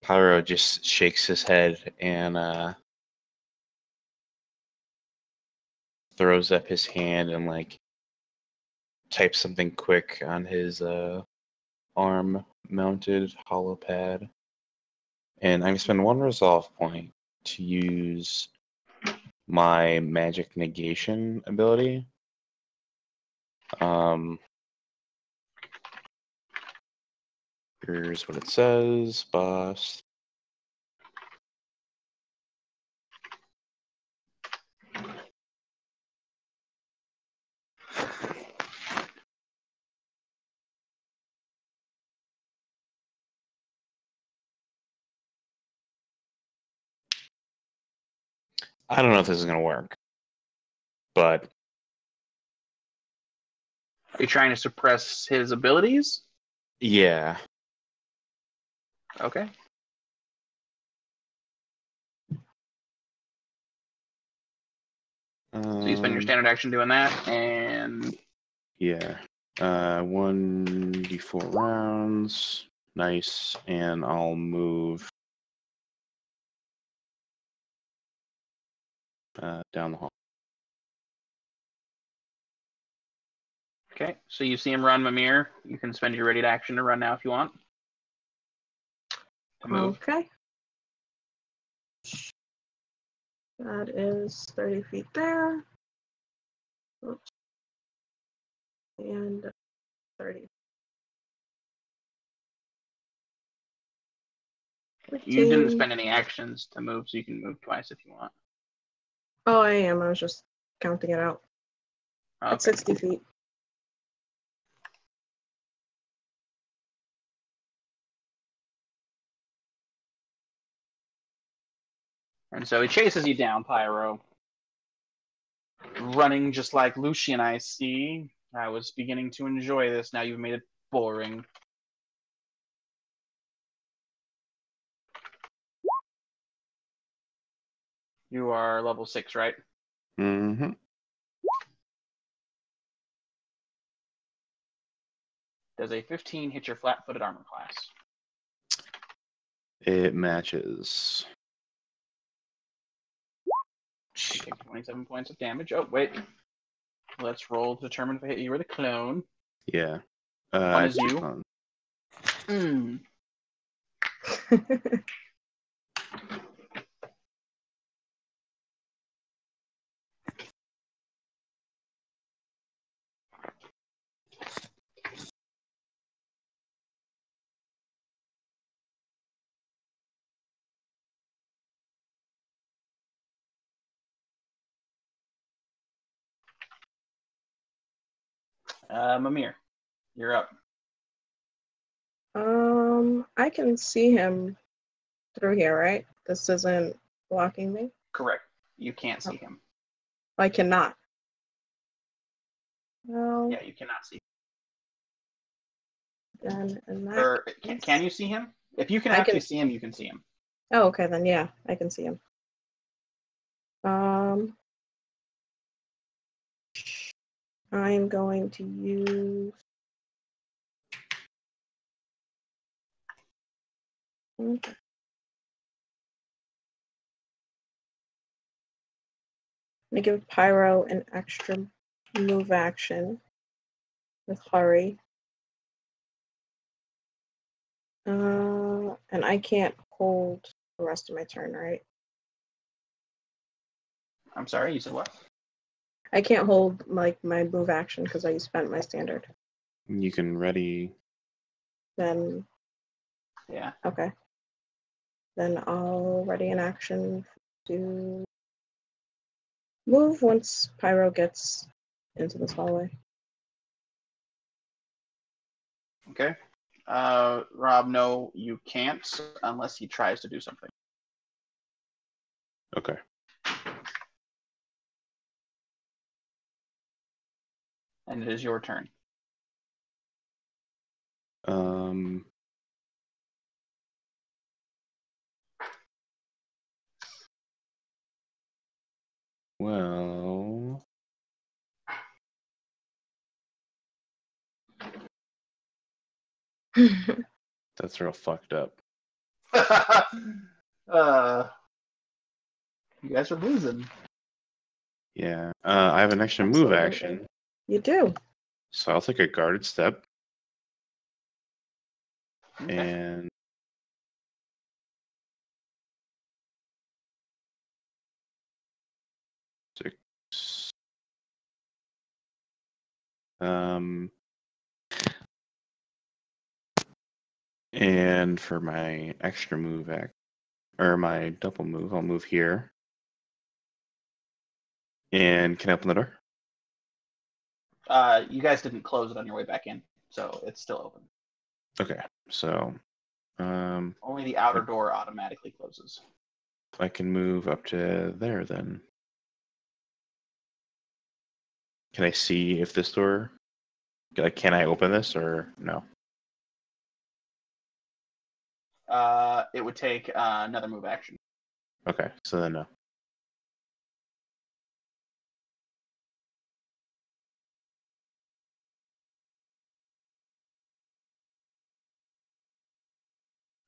Pyro just shakes his head and throws up his hand and like types something quick on his arm-mounted hollow pad. And I'm gonna spend 1 resolve point to use my magic negation ability. Here's what it says, boss. I don't know if this is gonna work, but Are you trying to suppress his abilities? yeah. Okay. So you spend your standard action doing that, and Yeah. 1d4 rounds. Nice. And I'll move down the hall. okay. So you see him run, Mimir. You can spend your ready to action to run now if you want. To move. Okay. That is 30 feet there. Oops. And 30. You didn't 15. spend any actions to move, so you can move twice if you want. Oh, I am. I was just counting it out. Okay. At 60 feet. And so he chases you down, Pyro. Running just like Lucian, I see. I was beginning to enjoy this. Now you've made it boring. You are level 6, right? Mm-hmm. Does a 15 hit your flat-footed armor class? It matches. You take 27 points of damage. Oh, wait. Let's roll to determine if I hit you with a clone. Yeah. One is you. Fun. Mimir, you're up. I can see him through here, right? This isn't blocking me? Correct. You can't see him. I cannot. Well, Yeah, you cannot see. then in that Or case- can you see him? If you can I actually can- see him, you can see him. Oh, okay, then yeah, I can see him. I'm going to use... Okay. I'm going to give Pyro an extra move action with Hurry. And I can't hold the rest of my turn, right? I'm sorry, you said what? I can't hold like my move action because I spent my standard. You can ready. Then Yeah. okay. Then I'll ready an action to move once Pyro gets into this hallway. Okay. Rob, no, you can't unless he tries to do something. Okay. And it is your turn. Um. Well. That's real fucked up. You guys are losing. Yeah. I have an extra move Absolutely. action, You do. so I'll take a guarded step Okay. and six. And for my extra move or my double move, I'll move here. And can I open the door? You guys didn't close it on your way back in, so it's still open. Okay, so Only the outer door automatically closes. I can move up to there then. Can I see if this door, like, can I open this or no? It would take another move action. Okay, so then no.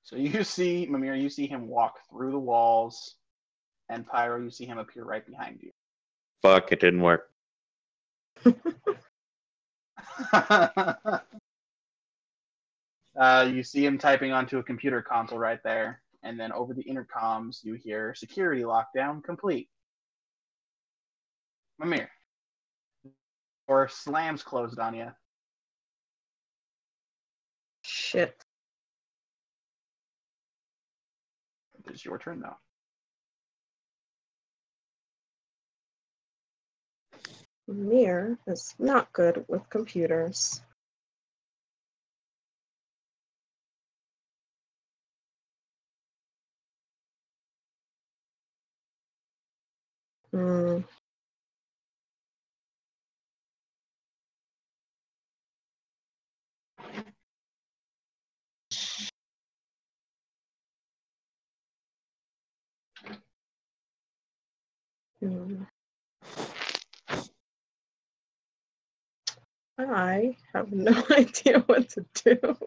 So you see, Mimir, you see him walk through the walls, and Pyro, you see him appear right behind you. Fuck, it didn't work. You see him typing onto a computer console right there, and then over the intercoms, you hear security lockdown complete. Mimir. Or slams closed on you. Shit. It is your turn now. Mir is not good with computers. Hmm. Hmm. I have no idea what to do.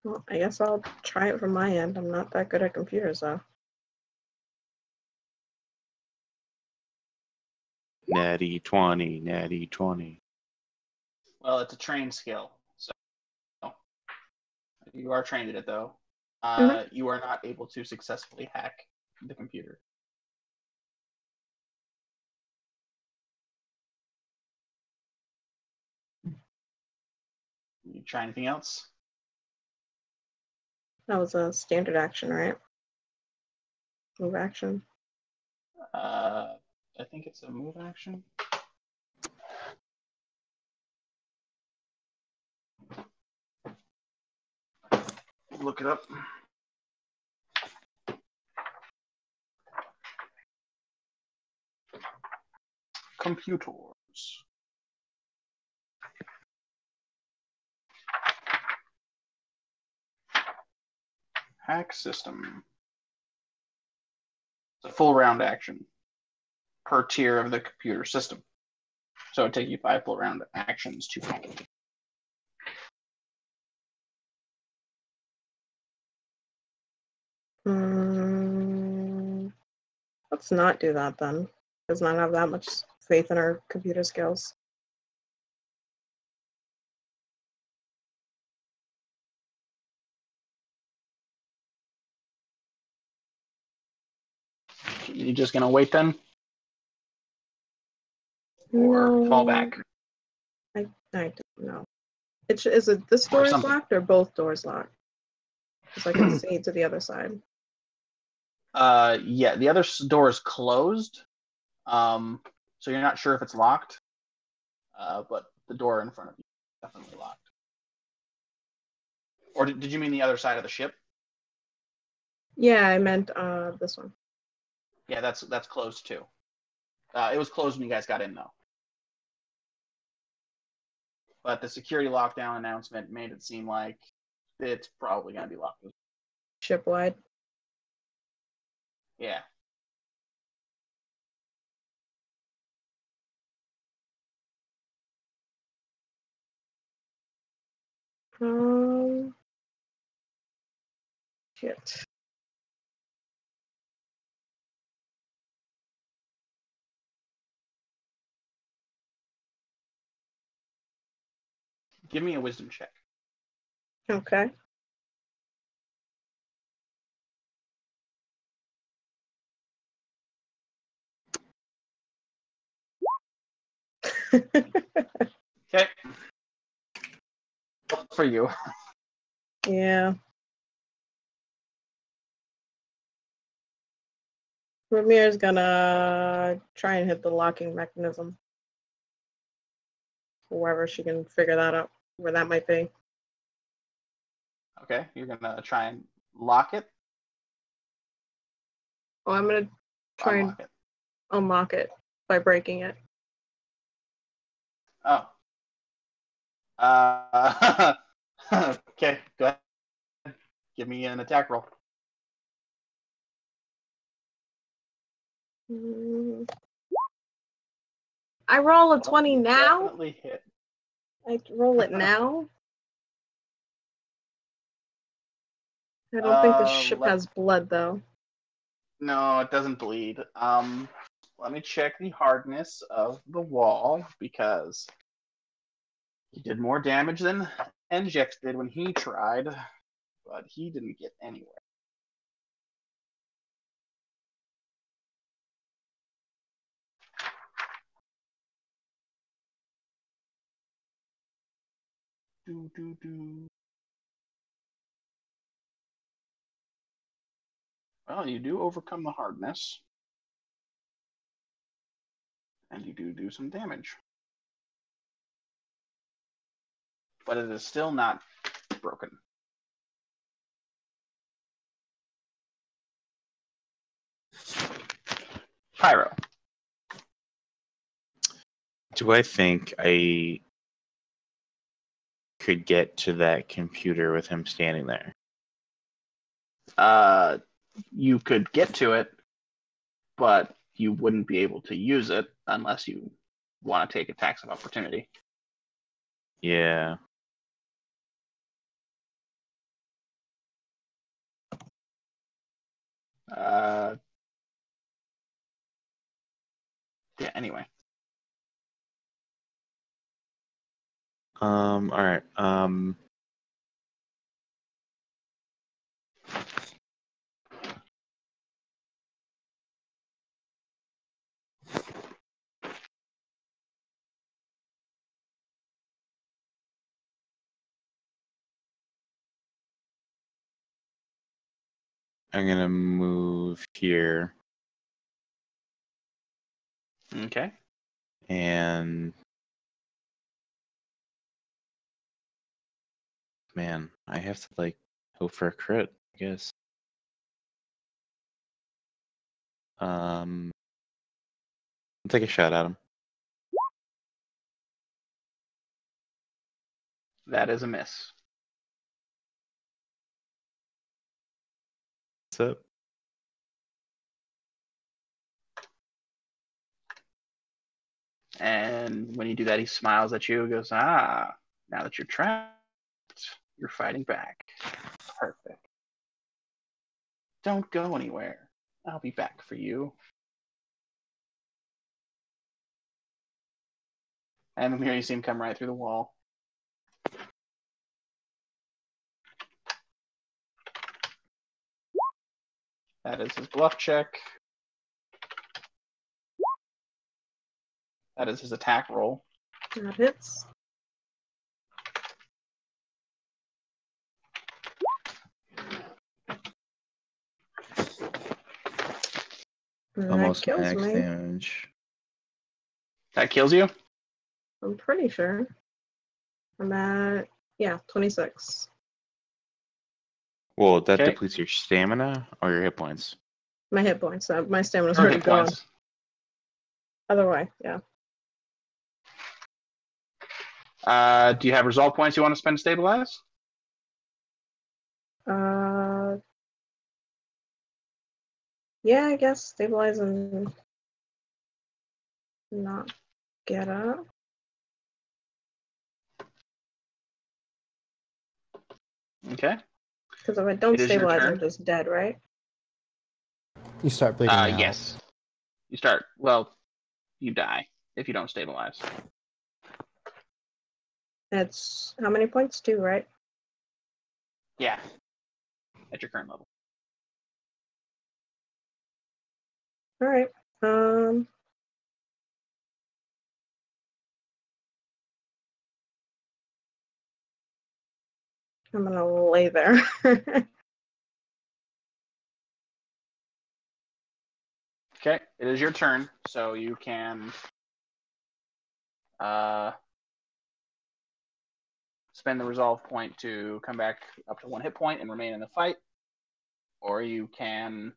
Well, I guess I'll try it from my end. I'm not that good at computers, though. Natty 20, natty 20. Well, it's a trained skill, so you are trained at it, though. You are not able to successfully hack the computer. You try anything else? That was a standard action, right? Move action. I think it's a move action. Look it up. Computers. Hack system. It's a full round action per tier of the computer system. So it'd take you 5 full round actions to hack it. let's not do that then. Does not have that much faith in our computer skills. You just gonna wait then? Or No, fall back? I don't know. Is it this door is something. locked or both doors locked? Because I can see to the other side. Yeah, the other door is closed. So you're not sure if it's locked. But the door in front of you is definitely locked. Or did you mean the other side of the ship? Yeah, I meant this one. Yeah, that's closed too. It was closed when you guys got in though. But the security lockdown announcement made it seem like it's probably gonna be locked. Ship-wide. Yeah. Shit. Give me a wisdom check. Okay. Okay. For you. Yeah. Ramire's gonna try and hit the locking mechanism. Wherever she can figure that out, where that might be. Okay, you're gonna try and lock it. Oh, I'm gonna try Unlock and it. unlock it by breaking it. Oh. Okay, go ahead. Give me an attack roll. I roll a 20 now? Definitely hit. I roll it now? I don't think the ship has blood, though. No, it doesn't bleed. Let me check the hardness of the wall because he did more damage than Enjex did when he tried, but he didn't get anywhere. Well, you do overcome the hardness. And you do some damage. But it is still not broken. Pyro. Do I think I could get to that computer with him standing there? You could get to it, but you wouldn't be able to use it unless you want to take attacks of opportunity. Yeah. Yeah, anyway. All right. I'm gonna move here. Okay. And man, I have to like hope for a crit, I guess. I'll take a shot at him. That is a miss. What's up? And when you do that, he smiles at you and goes, now that you're trapped, you're fighting back. Perfect. Don't go anywhere. I'll be back for you. And Mimir, you see him come right through the wall. That is his bluff check. That is his attack roll. That hits. And Almost that kills max me. damage. That kills you? I'm pretty sure. I'm at 26. Well, that Okay. depletes your stamina or your hit points. My hit points. My stamina's Or already hit gone. points. Other way, yeah. Do you have resolve points you want to spend to stabilize? Yeah, I guess stabilize and not get up. Okay. Because if I don't It is your stabilize, turn. I'm just dead, right? You start bleeding out. Yes. You start. Well, you die if you don't stabilize. It's how many points? 2, right? Yeah. At your current level. All right. I'm gonna lay there. Okay. It is your turn, so you can spend the resolve point to come back up to 1 hit point and remain in the fight, or you can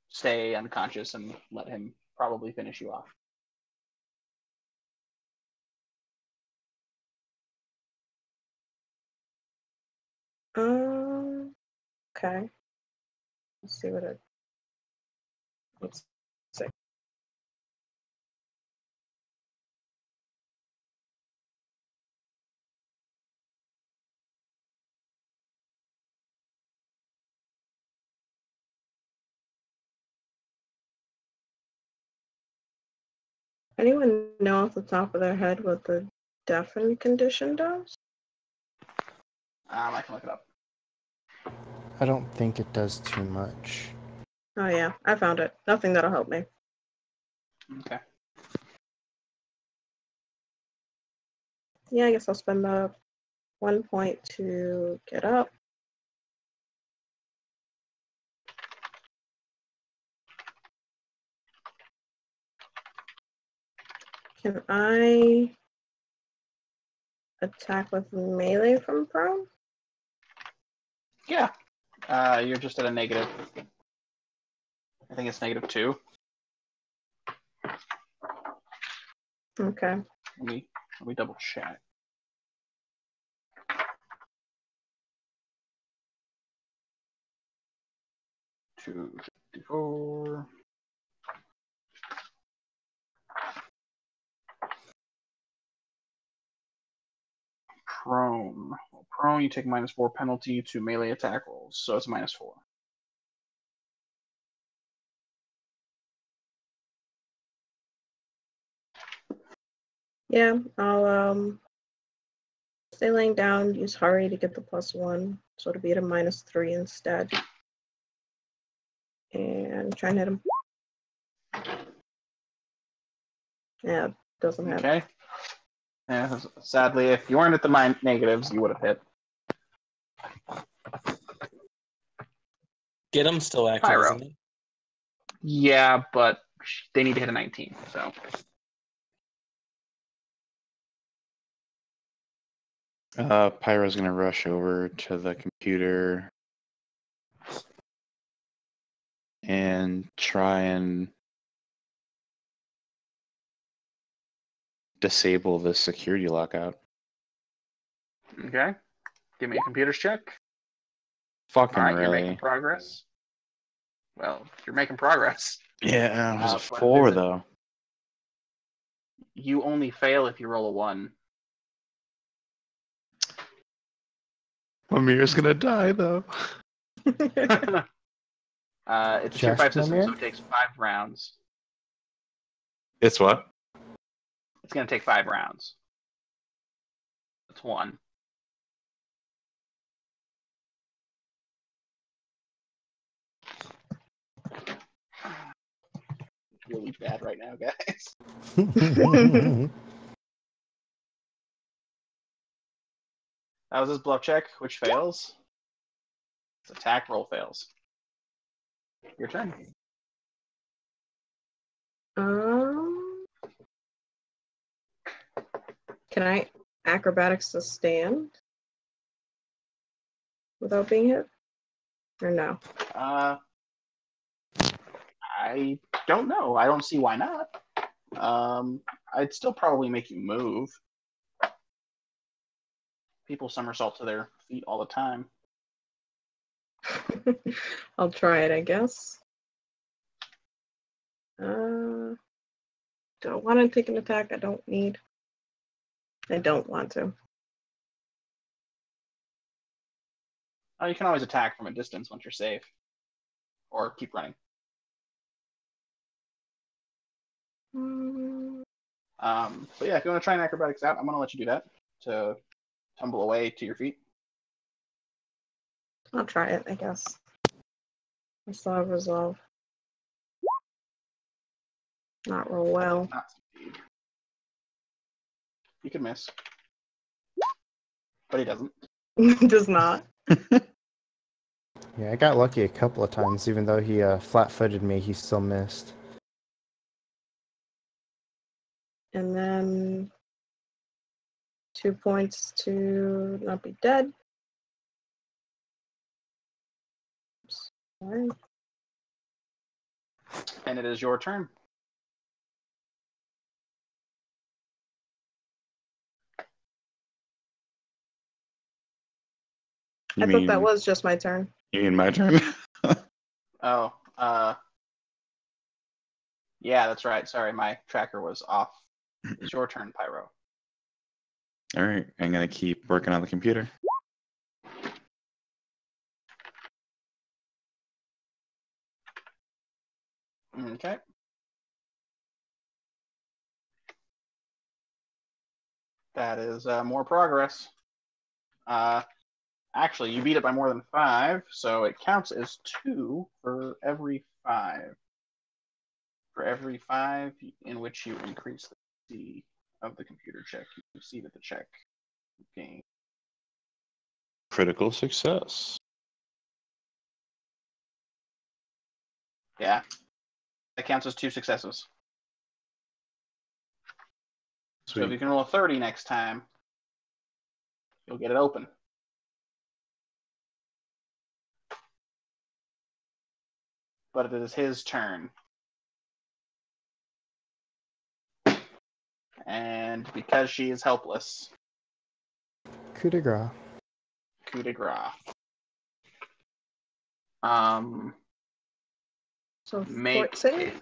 stay unconscious and let him probably finish you off. Okay. Let's see what it. Let's see. Anyone know off the top of their head what the deafen condition does? I can look it up. I don't think it does too much. Oh yeah, I found it. Nothing that'll help me. Okay. Yeah, I guess I'll spend the 1 point to get up. Can I attack with melee from prone? Yeah. You're just at a negative. I think it's -2. Okay. Let me double check. -4. Prone. Well, prone, you take -4 penalty to melee attack rolls, so it's -4. Yeah, I'll stay laying down, use hurry to get the +1, so it'll be at a -3 instead. And try and hit him. Yeah, doesn't have. Okay. Yeah, sadly, if you weren't at the negatives, you would have hit. Get him still active, Pyro. isn't it? Yeah, but they need to hit a 19, so. Pyro's gonna rush over to the computer and try and disable the security lockout. Okay. Give me a computer's check. Fucking All right, you're really. making progress. Well, you're making progress. Yeah, it was a What 4 is it? though. You only fail if you roll a 1. Amir's gonna die though. It's a tier Just 5 system, Mimir? so it takes 5 rounds. It's what? It's going to take 5 rounds. That's 1. It's really bad right now, guys. That was his bluff check, which fails. His attack roll fails. Your turn. Can I acrobatics to stand without being hit? Or no? I don't know. I don't see why not. I'd still probably make you move. People somersault to their feet all the time. I'll try it, I guess. Do I want to take an attack? I don't need. I don't want to. Oh, you can always attack from a distance once you're safe. Or keep running. But yeah, if you want to try an acrobatics out, I'm going to let you do that to tumble away to your feet. I'll try it, I guess. I still have resolve. Not roll well. Not succeed. He could miss. But he doesn't. Does not. Yeah, I got lucky a couple of times. Even though he flat-footed me, he still missed. And then 2 points to not be dead. Sorry. And it is your turn. You I thought that was just my turn. You mean my turn? Oh, yeah, that's right. Sorry, my tracker was off. It's your turn, Pyro. All right, I'm gonna keep working on the computer. Okay. That is more progress. Actually, you beat it by more than 5, so it counts as 2 for every 5. For every 5 in which you increase the speed of the computer check, you see that the check gain. Critical success. Yeah. That counts as 2 successes. So if Sweet. you can roll a 30 next time, you'll get it open. But it is his turn. And because she is helpless, Coup de grace. coup de grace. So Make fort save?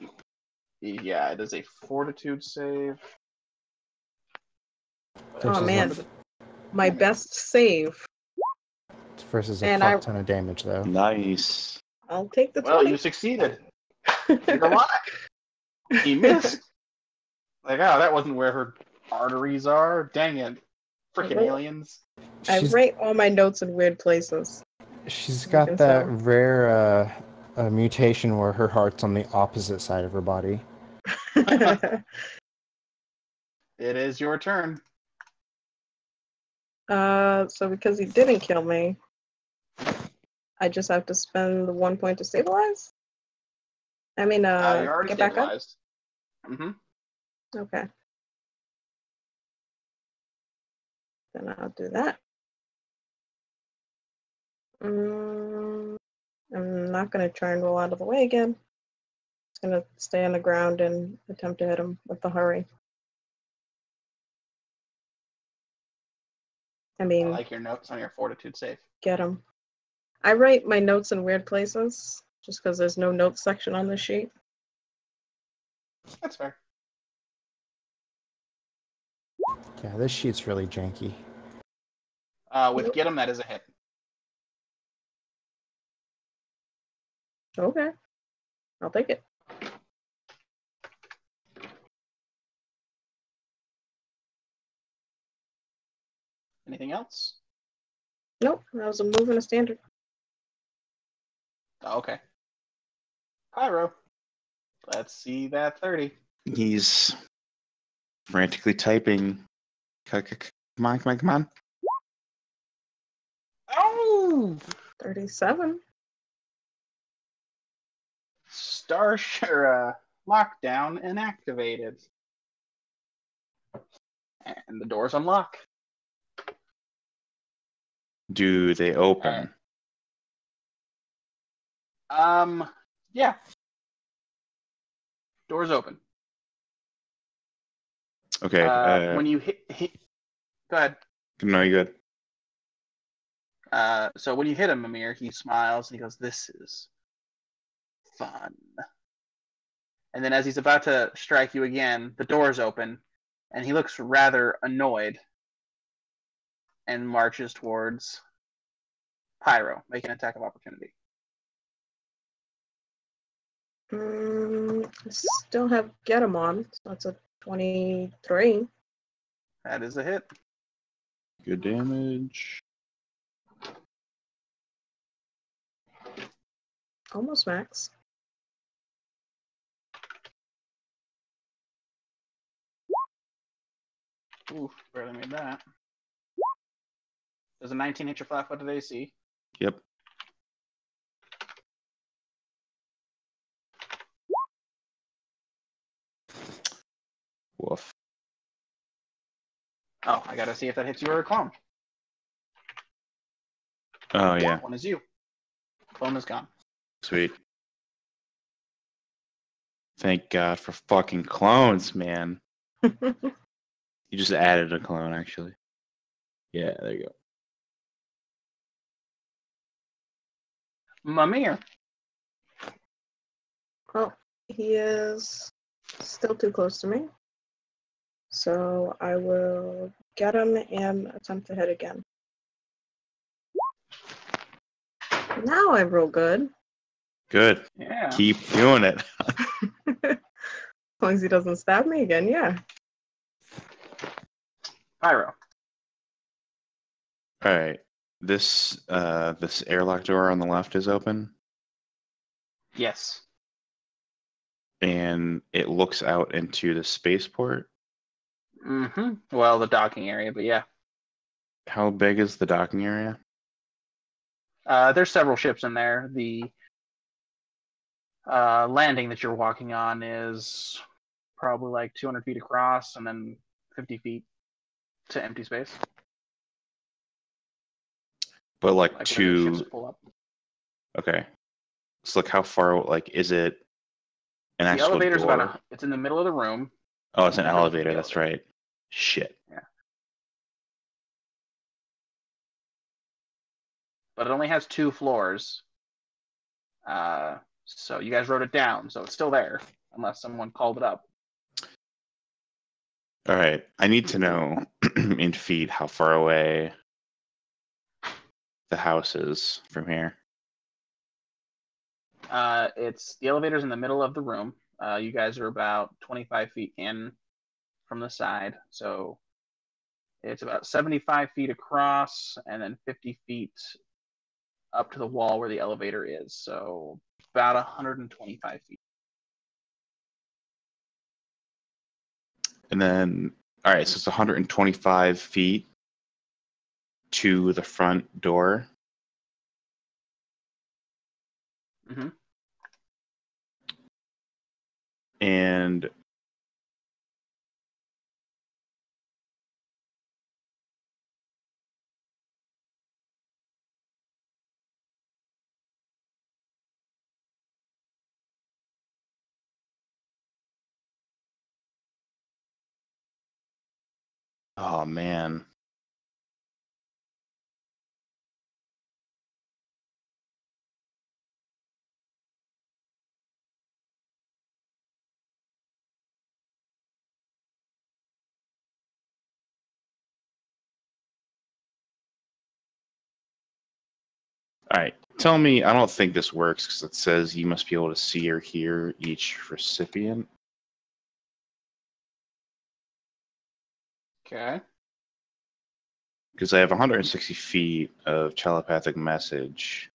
yeah, it is a fortitude save. Oh man, my best save. Versus a And fuck ton of damage, though. Nice. I'll take the 20. Well, you succeeded. You're alive. He missed. Like, oh, that wasn't where her arteries are. Dang it. Freaking aliens. I write all my notes in weird places. She's You got can that tell. rare mutation where her heart's on the opposite side of her body. It is your turn. So because he didn't kill me, I just have to spend the 1 point to stabilize? I mean, You're already get back up? stabilized. Mm-hmm. Okay. Then I'll do that. I'm not going to try and roll out of the way again. Just going to stay on the ground and attempt to hit him with the hurry. I I mean, like your notes on your fortitude save. get him. I write my notes in weird places just because there's no notes section on this sheet. That's fair. Yeah, this sheet's really janky. With Nope. get him, that is a hit. Okay. I'll take it. Anything else? Nope, that was a move and a standard. Oh, okay. Pyro. Let's see that 30. He's frantically typing. Come on, come on, come on. Oh! 37. Lockdown inactivated. And the doors unlock. Do they open? Yeah. Doors open. Okay. When you hit, go ahead. No, you good. So when you hit him, Mimir, he smiles and he goes, "This is fun." And then as he's about to strike you again, the doors open, and he looks rather annoyed and marches towards Pyro, make an attack of opportunity. I still have Get 'em on, so that's a 23. That is a hit. Good damage. Almost max. Oof, barely made that. Does a 19 hit your flat-footed AC? Yep. Woof. Oh, I gotta see if that hits you or a clone. Oh, yeah. One is you. Clone is gone. Sweet. Thank God for fucking clones, man. You just added a clone, actually. Yeah, there you go. Mimir. Well, he is still too close to me. So I will get him and attempt to hit again. Now I roll good. Good. Yeah. Keep doing it. As long as he doesn't stab me again, yeah. Pyro. All right. This airlock door on the left is open, Yes. and it looks out into the spaceport. Mm-hmm. Well, the docking area, but yeah. How big is the docking area? There's several ships in there. The landing that you're walking on is probably like 200 feet across and then 50 feet to empty space. But like Like where the ships two. pull up. Okay. So like how far? Like is it an The actual elevator's door? it's in the middle of the room. Oh, it's an Never elevator. the That's elevator. right. Shit. Yeah. But it only has 2 floors. So you guys wrote it down, so it's still there, unless someone called it up. All right. I need to know in feet how far away the house is from here. It's the elevator's in the middle of the room. You guys are about 25 feet in from the side, so it's about 75 feet across and then 50 feet up to the wall where the elevator is. So about 125 feet. And then, all right, so it's 125 feet to the front door. Mm-hmm. And oh man. All right, tell me, I don't think this works because it says you must be able to see or hear each recipient. Okay. because I have 160 feet of telepathic message,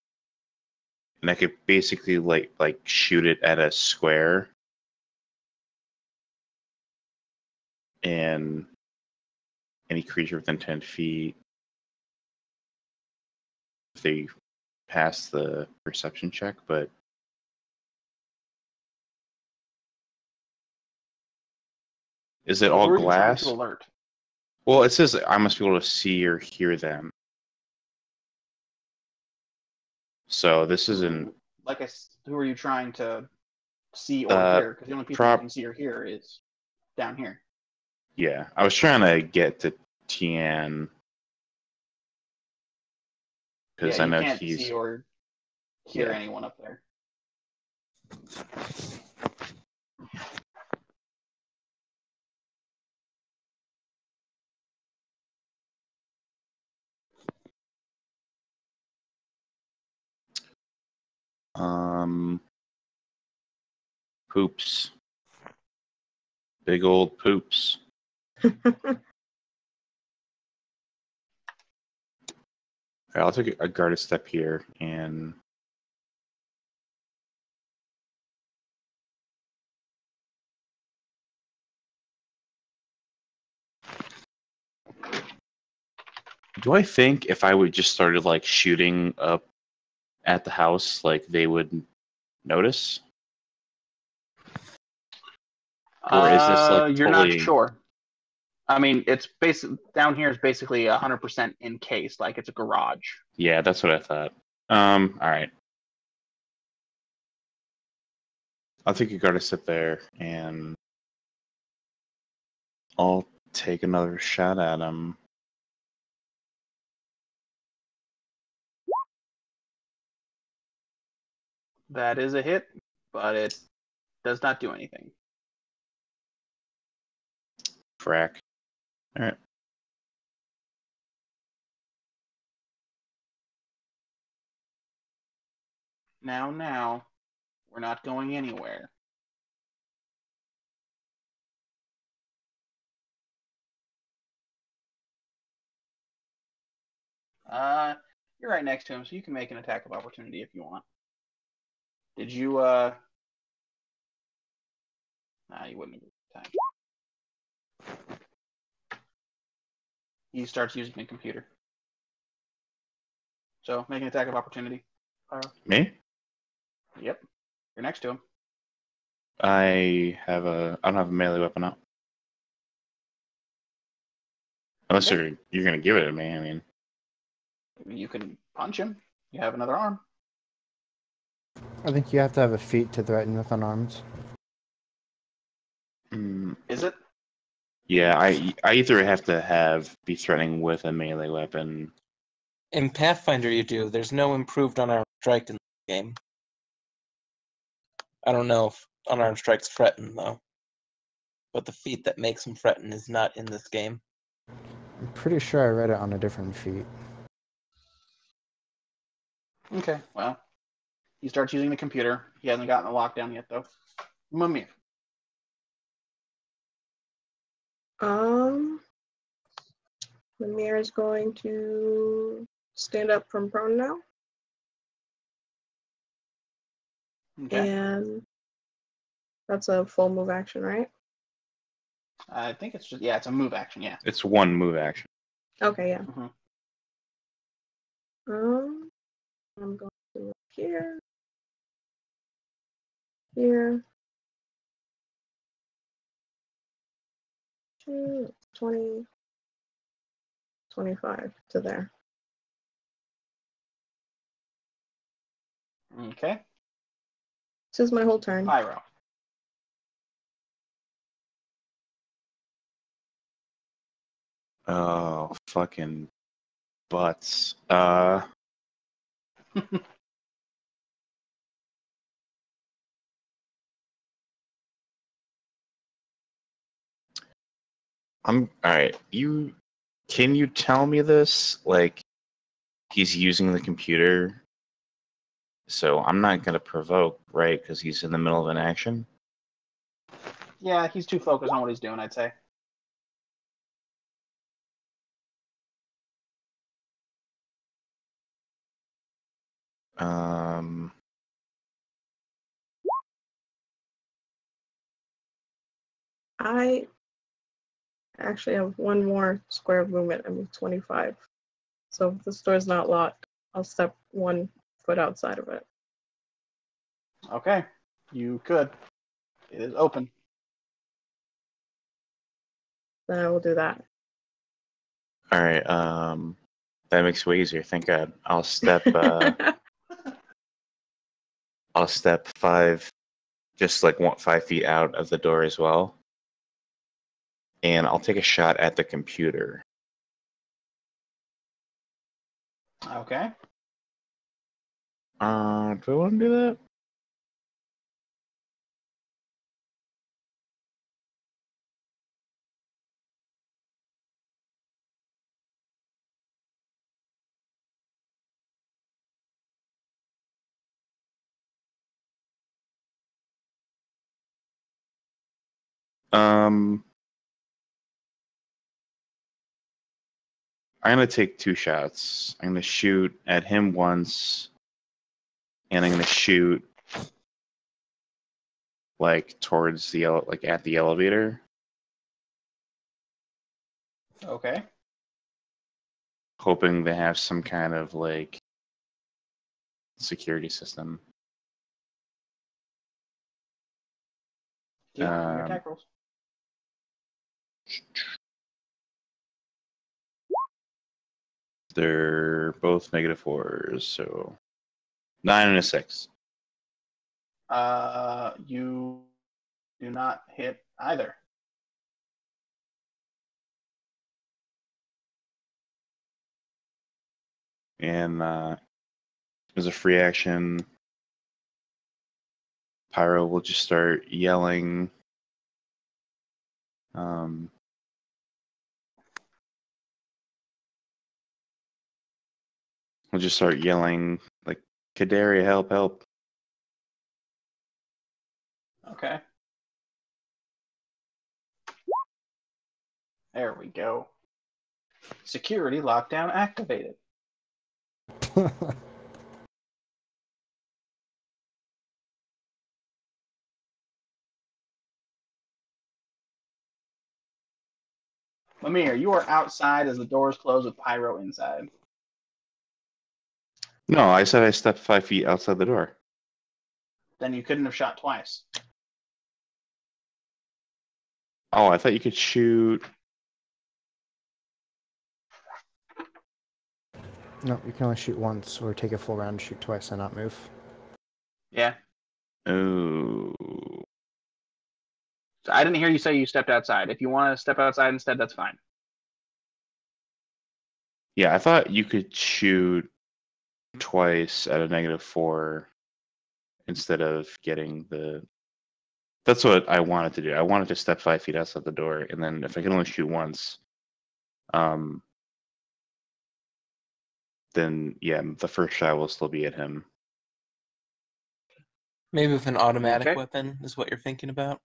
and I could basically like shoot it at a square, and any creature within 10 feet, if they pass the perception check. But is it all Who are you trying glass? to alert? Well, it says I must be able to see or hear them. So this isn't. Who are you trying to see or Uh, hear? Because the only people you can see or hear is down here. Yeah, I was trying to get to Tian because I You know can't he's. see or hear Yeah. anyone up there. Poops. Big old poops. All right, I'll take a guarded step here and. Do I think if I would just started like shooting up at the house, like they would notice? Or is this like You're not totally? sure. I mean, it's down here is basically 100% encased, like it's a garage. Yeah, that's what I thought. All right. I'll take a guarded step there, and I'll take another shot at him. That is a hit, but it does not do anything. Frack. All right. Now, we're not going anywhere. You're right next to him, so you can make an attack of opportunity if you want. Did you, Nah, you wouldn't have time. He starts using the computer. So, make an attack of opportunity. Me? Yep. You're next to him. I don't have a melee weapon out. Unless Okay. you're gonna give it to me. I mean, You can punch him. You have another arm. I think you have to have a feat to threaten with unarmed. Is it? Yeah, I either have to be threatening with a melee weapon. In Pathfinder, you do. There's no improved unarmed strike in the game. I don't know if unarmed strikes threaten, though. But the feat that makes him threaten is not in this game. I'm pretty sure I read it on a different feat. Okay, well, he starts using the computer. He hasn't gotten the lockdown yet, though. Mimir. Mimir is going to stand up from prone now. Okay. And that's a full move action, right? I think it's it's a move action, yeah. It's one move action. Okay, yeah. Mm-hmm. I'm going to look here. Here. 20, 25 to there. Okay. This is my whole turn. Pyro. Oh, fucking butts. All right. Can you tell me this? Like, he's using the computer, so I'm not gonna provoke, right? Because he's in the middle of an action. Yeah, he's too focused on what he's doing, I'd say. Um, I actually have one more square of movement. I move 25. So if the store's not locked, I'll step 1 foot outside of it. Okay, you could. It is open. Then I will do that. all right. That makes it way easier. Thank God. I'll step. I'll step 5, just like 5 feet out of the door as well, and I'll take a shot at the computer. Okay. Do I want to do that? I'm gonna take 2 shots. I'm gonna shoot at him once, and I'm gonna shoot like towards the like at the elevator, Okay. hoping they have some kind of like security system. Yeah, your attack rolls. They're both -4s, so 9 and a 6. You do not hit either. And as a free action, Pyro will just start yelling. We'll just start yelling like, "Kadaria, help, help!" Okay. There we go. Security lockdown activated. Lemire, you are outside as the doors close with Pyro inside. No, I said I stepped 5 feet outside the door. Then you couldn't have shot twice. Oh, I thought you could shoot. No, you can only shoot once, or take a full round, shoot twice, and not move. Yeah. Oh. So I didn't hear you say you stepped outside. If you want to step outside instead, that's fine. Yeah, I thought you could shoot twice at a -4 instead of getting the. That's what I wanted to do. I wanted to step 5 feet outside the door, and then if I can only shoot once, then yeah, the first shot will still be at him. Maybe with an automatic Okay. weapon is what you're thinking about.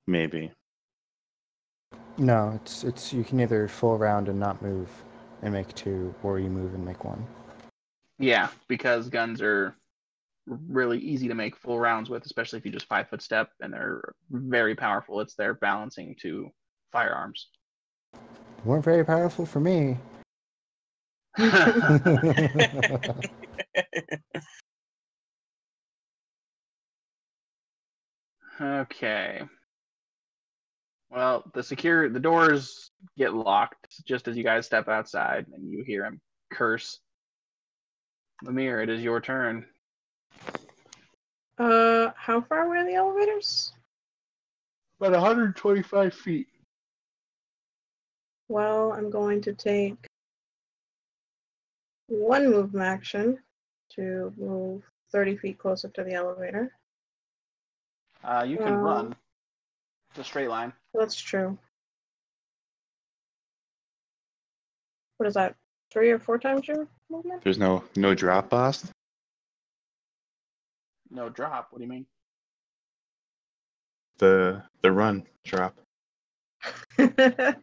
Maybe. No, it's you can either full round and not move and make 2, or you move and make 1. Yeah, because guns are really easy to make full rounds with, especially if you just 5 foot step, and they're very powerful. It's their balancing to firearms. Weren't very powerful for me. Okay. Well, the doors get locked just as you guys step outside, and you hear him curse. Lemire, it is your turn. How far away are the elevators? About 125 feet. Well, I'm going to take 1 movement action to move 30 feet closer to the elevator. You can run. It's a straight line. That's true. What is that? 3 or 4 times your movement? There's no drop, boss. No drop. What do you mean? The run drop. The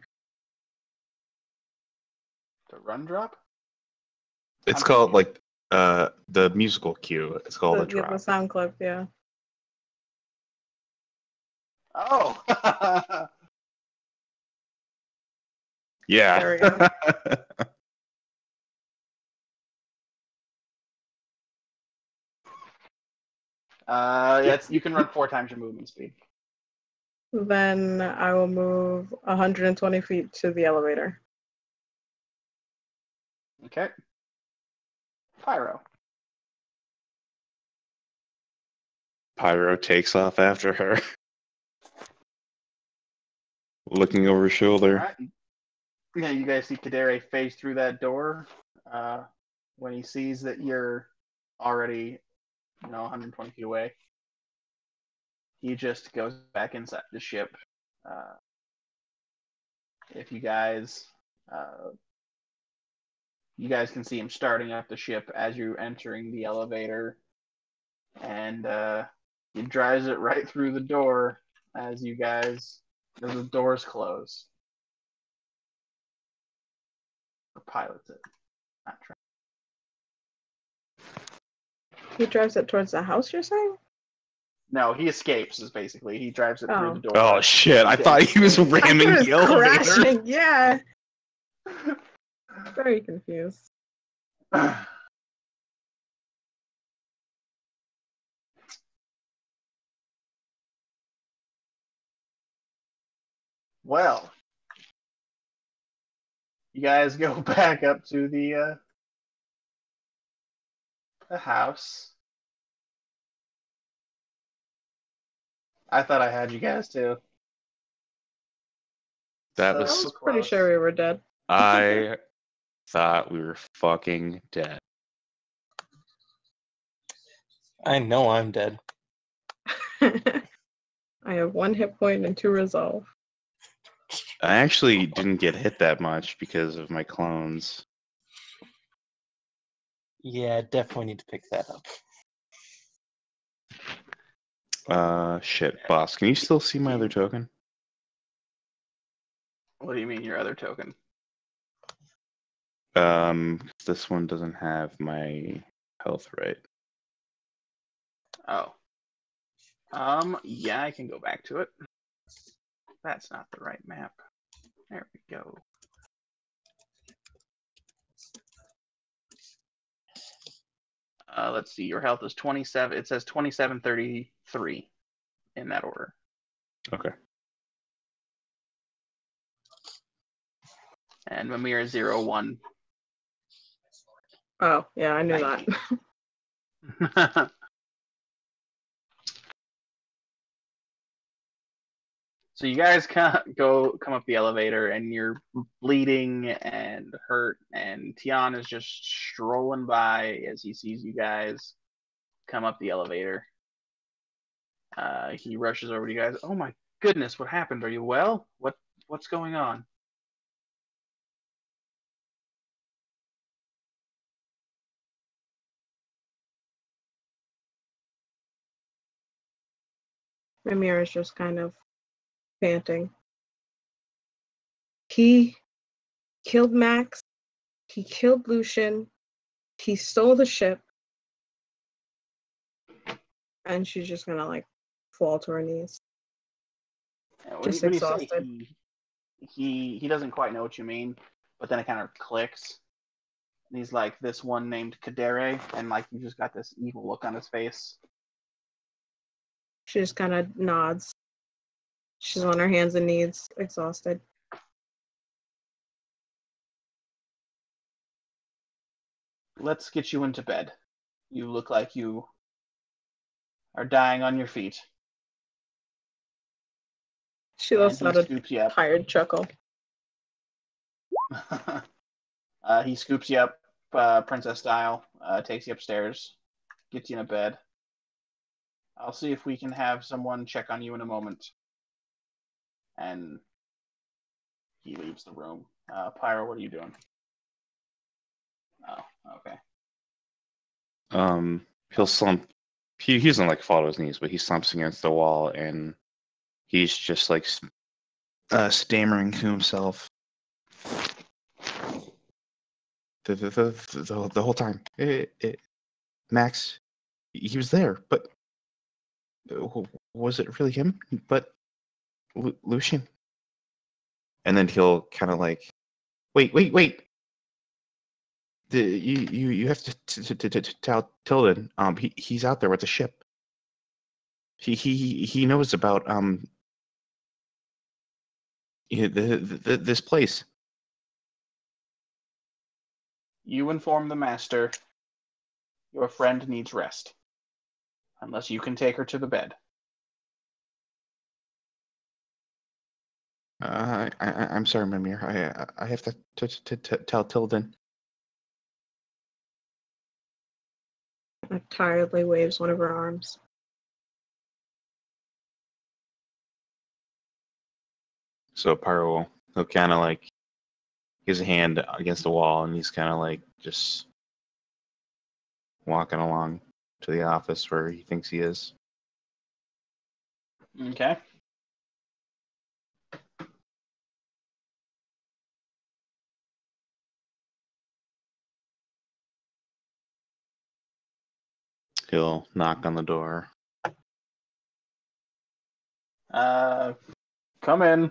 run drop? It's I'm called like The musical cue. It's called a drop. The sound clip, yeah. Oh. Yeah. There we go. You can run 4 times your movement speed. Then I will move 120 feet to the elevator. Okay. Pyro. Pyro takes off after her, looking over his shoulder. All right. Yeah, you guys see Kadere phase through that door. When he sees that you're already, 120 feet away, he just goes back inside the ship. If you guys can see him starting up the ship as you're entering the elevator, and he drives it right through the door as the doors close. Or pilots it. Not trying. He drives it towards the house, you're saying? No, he escapes. Is basically he drives it through the door. Oh shit! I thought he was ramming the elevator. Crashing. Yeah. Very confused. Well, you guys go back up to the house. I thought I had you guys too. That I was was pretty sure we were dead. I thought we were fucking dead. I know I'm dead. I have 1 hit point and 2 resolve. I actually didn't get hit that much because of my clones. Yeah, definitely need to pick that up. Shit, boss. Can you still see my other token? What do you mean your other token? This one doesn't have my health right. Oh. Yeah, I can go back to it. That's not the right map. There we go. Let's see. Your health is 27. It says 2733 in that order. Okay. And Mimir is 01. Oh, yeah, I knew that. So you guys come up the elevator, and you're bleeding and hurt, and Tian is just strolling by as he sees you guys come up the elevator. He rushes over to you guys. Oh my goodness, what happened? Are you well? What's going on? Mimir is just kind of panting. He killed Max. He killed Lucian. He stole the ship. And she's just gonna fall to her knees. Just exhausted. He doesn't quite know what you mean, but then it kind of clicks. And he's like, this one named Kadere, and you just got this evil look on his face. She just kind of nods. She's on her hands and knees, exhausted. Let's get you into bed. You look like you are dying on your feet. She lets out a tired chuckle. He scoops you up, princess style, takes you upstairs, gets you in a bed. I'll see if we can have someone check on you in a moment. And he leaves the room. Pyro, what are you doing? Oh, okay. He'll slump. He doesn't fall to his knees, but he slumps against the wall, and he's just stammering to himself. the whole time. Max, he was there, but was it really him? But Lucian. And then he'll kind of like, wait. You have to tell Tilden. He's out there with the ship. He knows about this place. You inform the master your friend needs rest, unless you can take her to the bed. I'm sorry, Mimir. I have to tell Tilden. Tiredly waves one of her arms. So Pyro, he'll kind of like his hand against the wall, and he's kind of like just walking along to the office where he thinks he is. Okay. He'll knock on the door. Come in.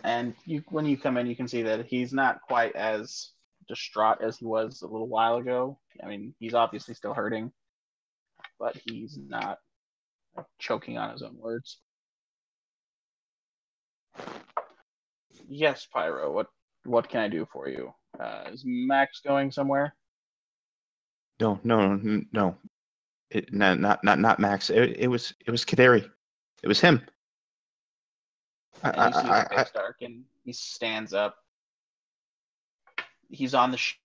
And when you come in, you can see that he's not quite as distraught as he was a little while ago. I mean, he's obviously still hurting, but he's not choking on his own words. Yes, Pyro. What can I do for you? Is Max going somewhere? No. Not Max. It was Kaderi. It was him. And you see his face darken. He stands up. He's on the ship.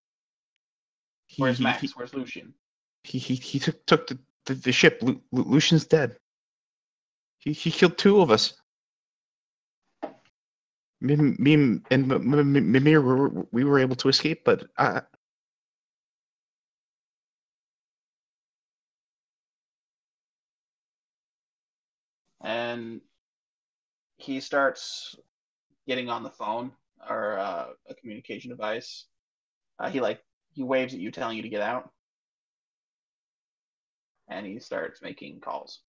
Where's Max? Where's Lucian? He took the ship. Lucian's dead. He killed two of us. Me and Mimir, we were able to escape, but and he starts getting on the phone or a communication device. He waves at you, telling you to get out, and he starts making calls.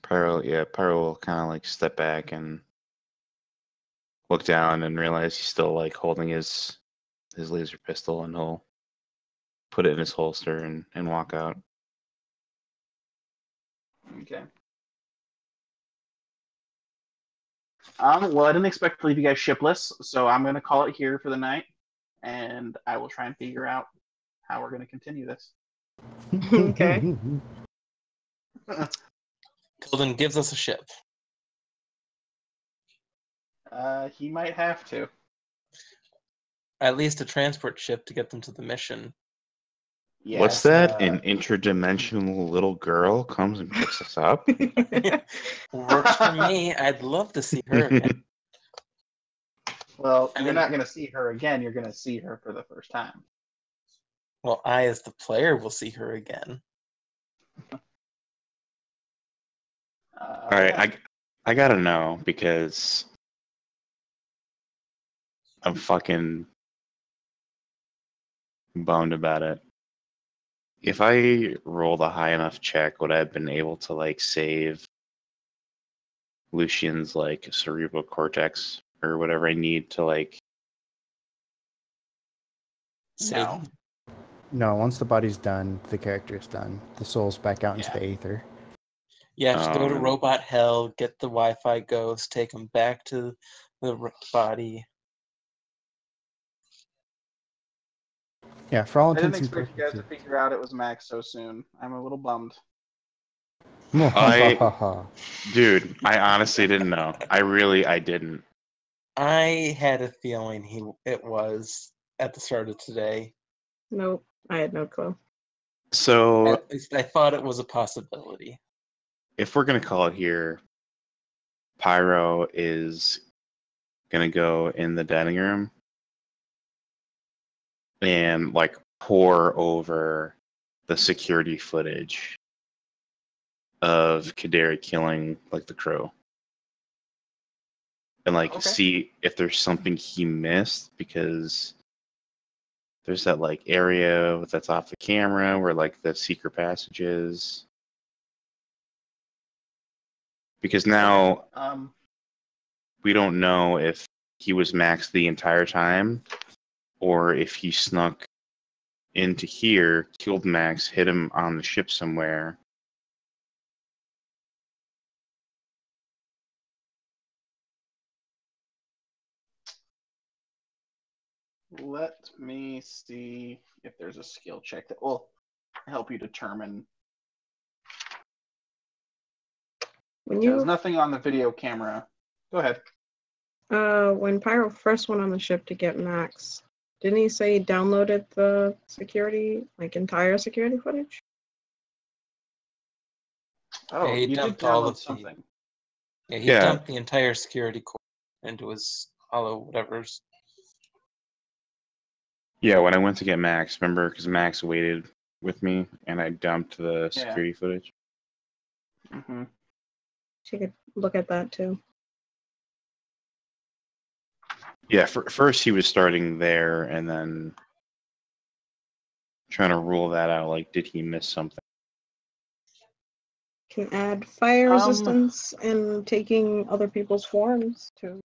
Pyro will kind of like step back and look down and realize he's still like holding his laser pistol, and he'll put it in his holster and walk out. Okay. Well, I didn't expect to leave you guys shipless, so I'm going to call it here for the night, and I will try and figure out how we're going to continue this. Okay. Tilden gives us a ship. He might have to. At least a transport ship to get them to the mission. Yes, What's that? An interdimensional little girl comes and picks us up? Works for me. I'd love to see her again. Well, I you're mean- not going to see her again. You're going to see her for the first time. Well, I, as the player, will see her again. All right, I gotta know, because I'm fucking bummed about it. If I rolled a high enough check, would I have been able to like save Lucian's like cerebral cortex or whatever I need to like? No. No, once the body's done, the character's done. The soul's back out into the aether. You have to go to Um, Robot Hell, get the Wi-Fi ghost, take him back to the body. Yeah, for all I didn't intents and expect you guys to figure out it was Max so soon. I'm a little bummed. purposes. Dude, I honestly didn't know. I didn't. I had a feeling it was at the start of today. Nope. I had no clue. So At least I thought it was a possibility. if we're gonna call it here, Pyro is gonna go in the dining room and like pour over the security footage of Kaderi killing like the crow. And like Okay. see if there's something he missed, because there's that like area that's off the camera where like the secret passage is. Because now we don't know if he was Max the entire time, or if he snuck into here, killed Max, hit him on the ship somewhere. Let me see if there's a skill check that will help you determine. When There's you nothing on the video camera. Go ahead. when Pyro first went on the ship to get Max, didn't he say he downloaded the entire security footage? Oh, Yeah, he you did dumped all download of the- something. Yeah, he Yeah. dumped the entire security core into his hollow whatever's. Yeah, when I went to get Max, remember, because Max waited with me, and I dumped the Yeah. security footage. Mm-hmm. She could look at that too. Yeah, first he was starting there, and then trying to rule that out. Like, did he miss something? Can add fire resistance and taking other people's forms to.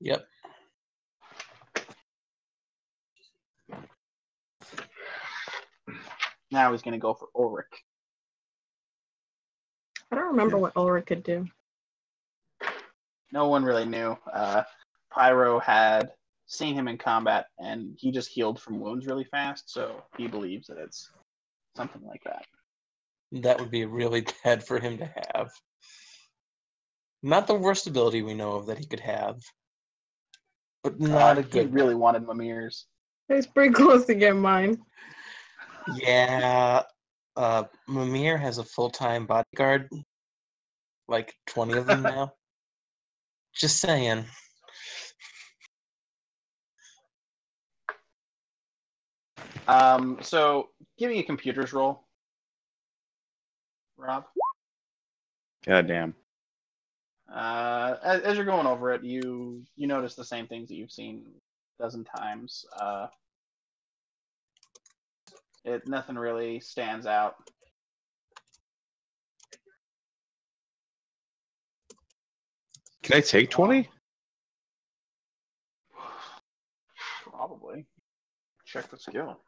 Yep. Now he's going to go for Ulrich. I don't remember Yeah. what Ulrich could do. No one really knew. Pyro had seen him in combat, and he just healed from wounds really fast, so he believes that it's something like that. That would be really bad for him to have. Not the worst ability we know of that he could have, but not a He good really wanted Mimir's. It's pretty close to get mine. Yeah, Mimir has a full-time bodyguard, like 20 of them now. Just saying. So give me a computers roll, Rob. Goddamn. As you're going over it, you notice the same things that you've seen a dozen times. Nothing really stands out. Can I take 20? Probably. Check the skill.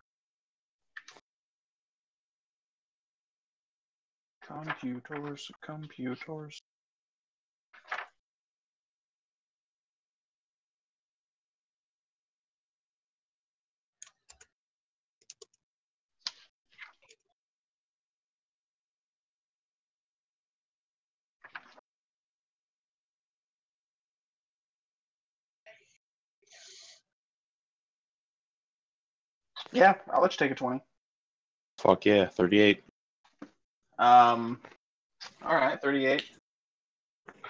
Computers. Yeah, I'll let you take a 20. Fuck yeah, 38. All right, 38.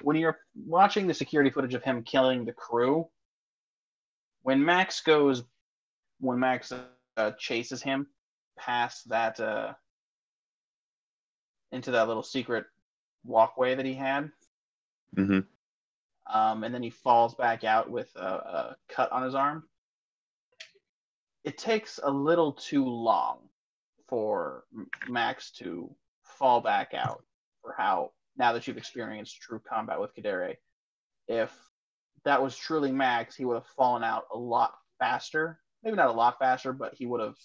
When you're watching the security footage of him killing the crew, when Max chases him past that into that little secret walkway that he had, Mm-hmm. and then he falls back out with a cut on his arm. It takes a little too long for Max to fall back out. For how, now that you've experienced true combat with Kadere, if that was truly Max, he would have fallen out a lot faster. Maybe not a lot faster, but he would have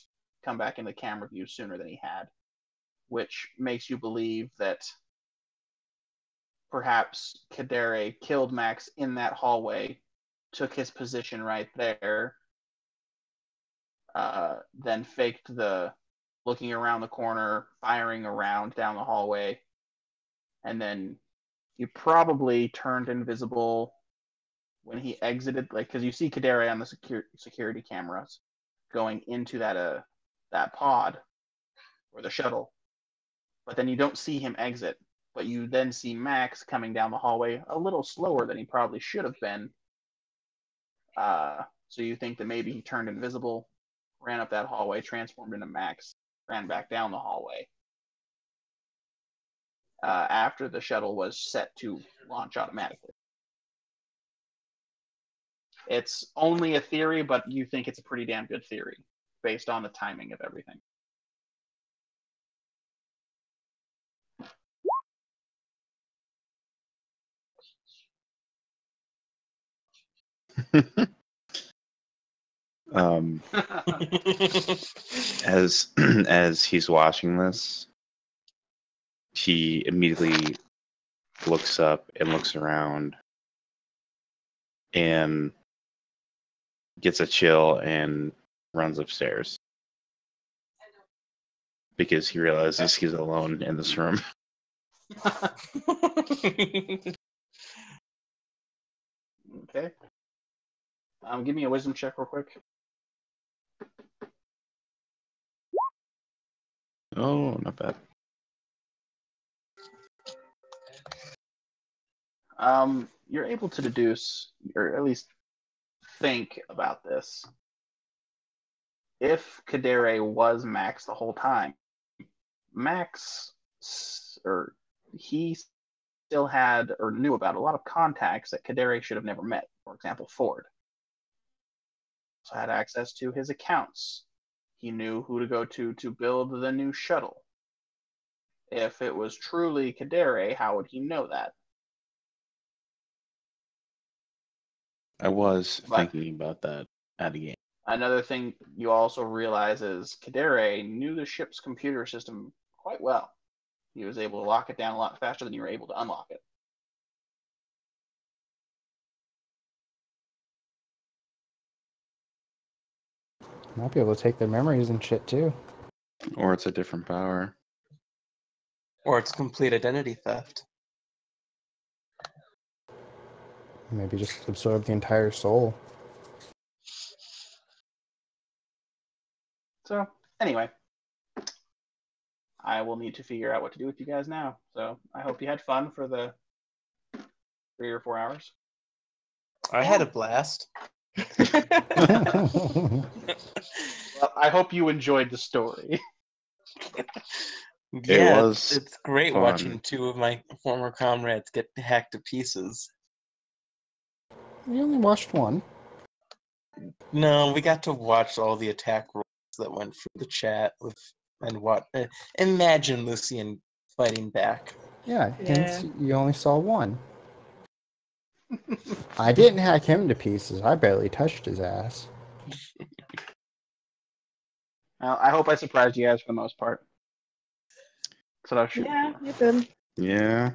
come back into camera view sooner than he had, which makes you believe that perhaps Kadere killed Max in that hallway, took his position right there, then faked the looking around the corner, firing around down the hallway, and then you probably turned invisible when he exited, like, because you see Kadere on the security cameras going into that pod or the shuttle, but then you don't see him exit. But you then see Max coming down the hallway a little slower than he probably should have been. So you think that maybe he turned invisible, ran up that hallway, transformed into Max, ran back down the hallway. after the shuttle was set to launch automatically. It's only a theory, but you think it's a pretty damn good theory based on the timing of everything. As as he's watching this, he immediately looks up and looks around and gets a chill and runs upstairs because he realizes he's alone in this room. Okay. Give me a wisdom check real quick. Oh, not bad. You're able to deduce, or at least think about this. If Kadere was Max the whole time, he still had or knew about a lot of contacts that Kadere should have never met. For example, Ford. Also had access to his accounts. He knew who to go to build the new shuttle. If it was truly Kadere, how would he know that? I was thinking about that at a game. Another thing you also realize is Kadere knew the ship's computer system quite well. He was able to lock it down a lot faster than you were able to unlock it. Might be able to take their memories and shit too. Or it's a different power. Or it's complete identity theft. Maybe just absorb the entire soul. So, anyway, I will need to figure out what to do with you guys now. So, I hope you had fun for the 3 or 4 hours. I had a blast. Well, I hope you enjoyed the story. Yeah, was it's great fun. watching 2 of my former comrades get hacked to pieces. We only watched one. No, we got to watch all the attack rolls that went through the chat with and what. Imagine Lucian fighting back. Yeah, Yeah. hence you only saw one. I didn't hack him to pieces. I barely touched his ass. I hope I surprised you guys for the most part. That's what I was shooting Yeah, for. you did. Yeah.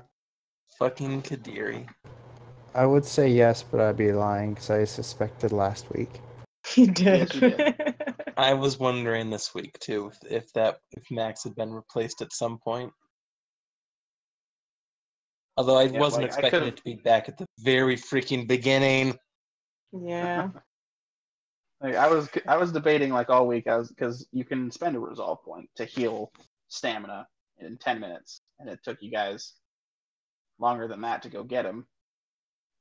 Fucking Kadiri. I would say yes, but I'd be lying because I suspected last week. You did. Yes, you did. I was wondering this week too if Max had been replaced at some point. Although I Yeah, wasn't like, I expecting could've- it to be back at the very freaking beginning. Yeah. Like, I was debating like all week. Because you can spend a resolve point to heal stamina in 10 minutes, and it took you guys longer than that to go get him.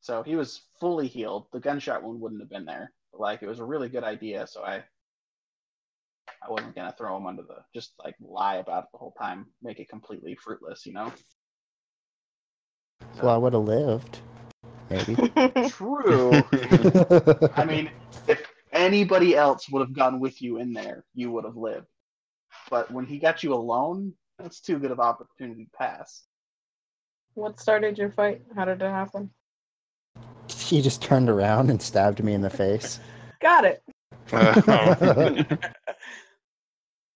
So he was fully healed. The gunshot wound wouldn't have been there. But, like, it was a really good idea. So I wasn't gonna throw him under the just like lie about it the whole time, make it completely fruitless, you know. Well, I would have lived. Maybe. True. I mean, if anybody else would have gone with you in there, you would have lived. But when he got you alone, that's too good of opportunity to pass. What started your fight? How did it happen? He just turned around and stabbed me in the face. Got it.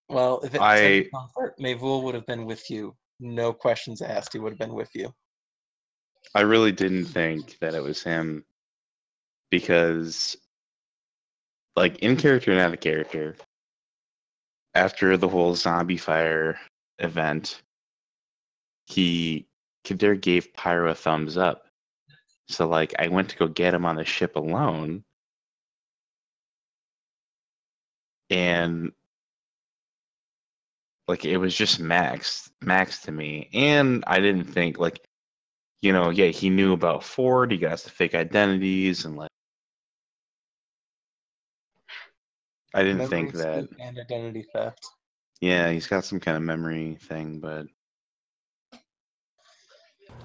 Well, if it I- said comfort, Mavul would have been with you. No questions asked. He would have been with you. I really didn't think that it was him because, like, in character and out of character, after the whole zombie fire event, Kadere gave Pyro a thumbs up. So, like, I went to go get him on the ship alone, and like it was just Max to me, and I didn't think like. Yeah, he knew about Ford. He got the fake identities, and like, I didn't think Memory that. scoop and identity theft. Yeah, he's got some kind of memory thing, but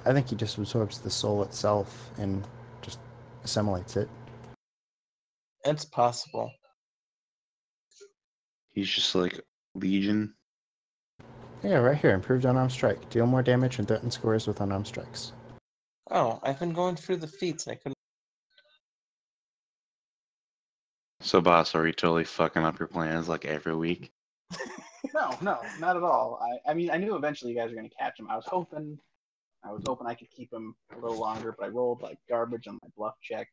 I think he just absorbs the soul itself and just assimilates it. It's possible. He's just like Legion. Yeah, right here. Improved unarmed strike. Deal more damage and threaten scores with unarmed strikes. Oh, I've been going through the feats and I couldn't. So, boss, are you totally fucking up your plans like every week? No, not at all. I mean, I knew eventually you guys were going to catch him. I was hoping I could keep him a little longer, but I rolled like garbage on my bluff check.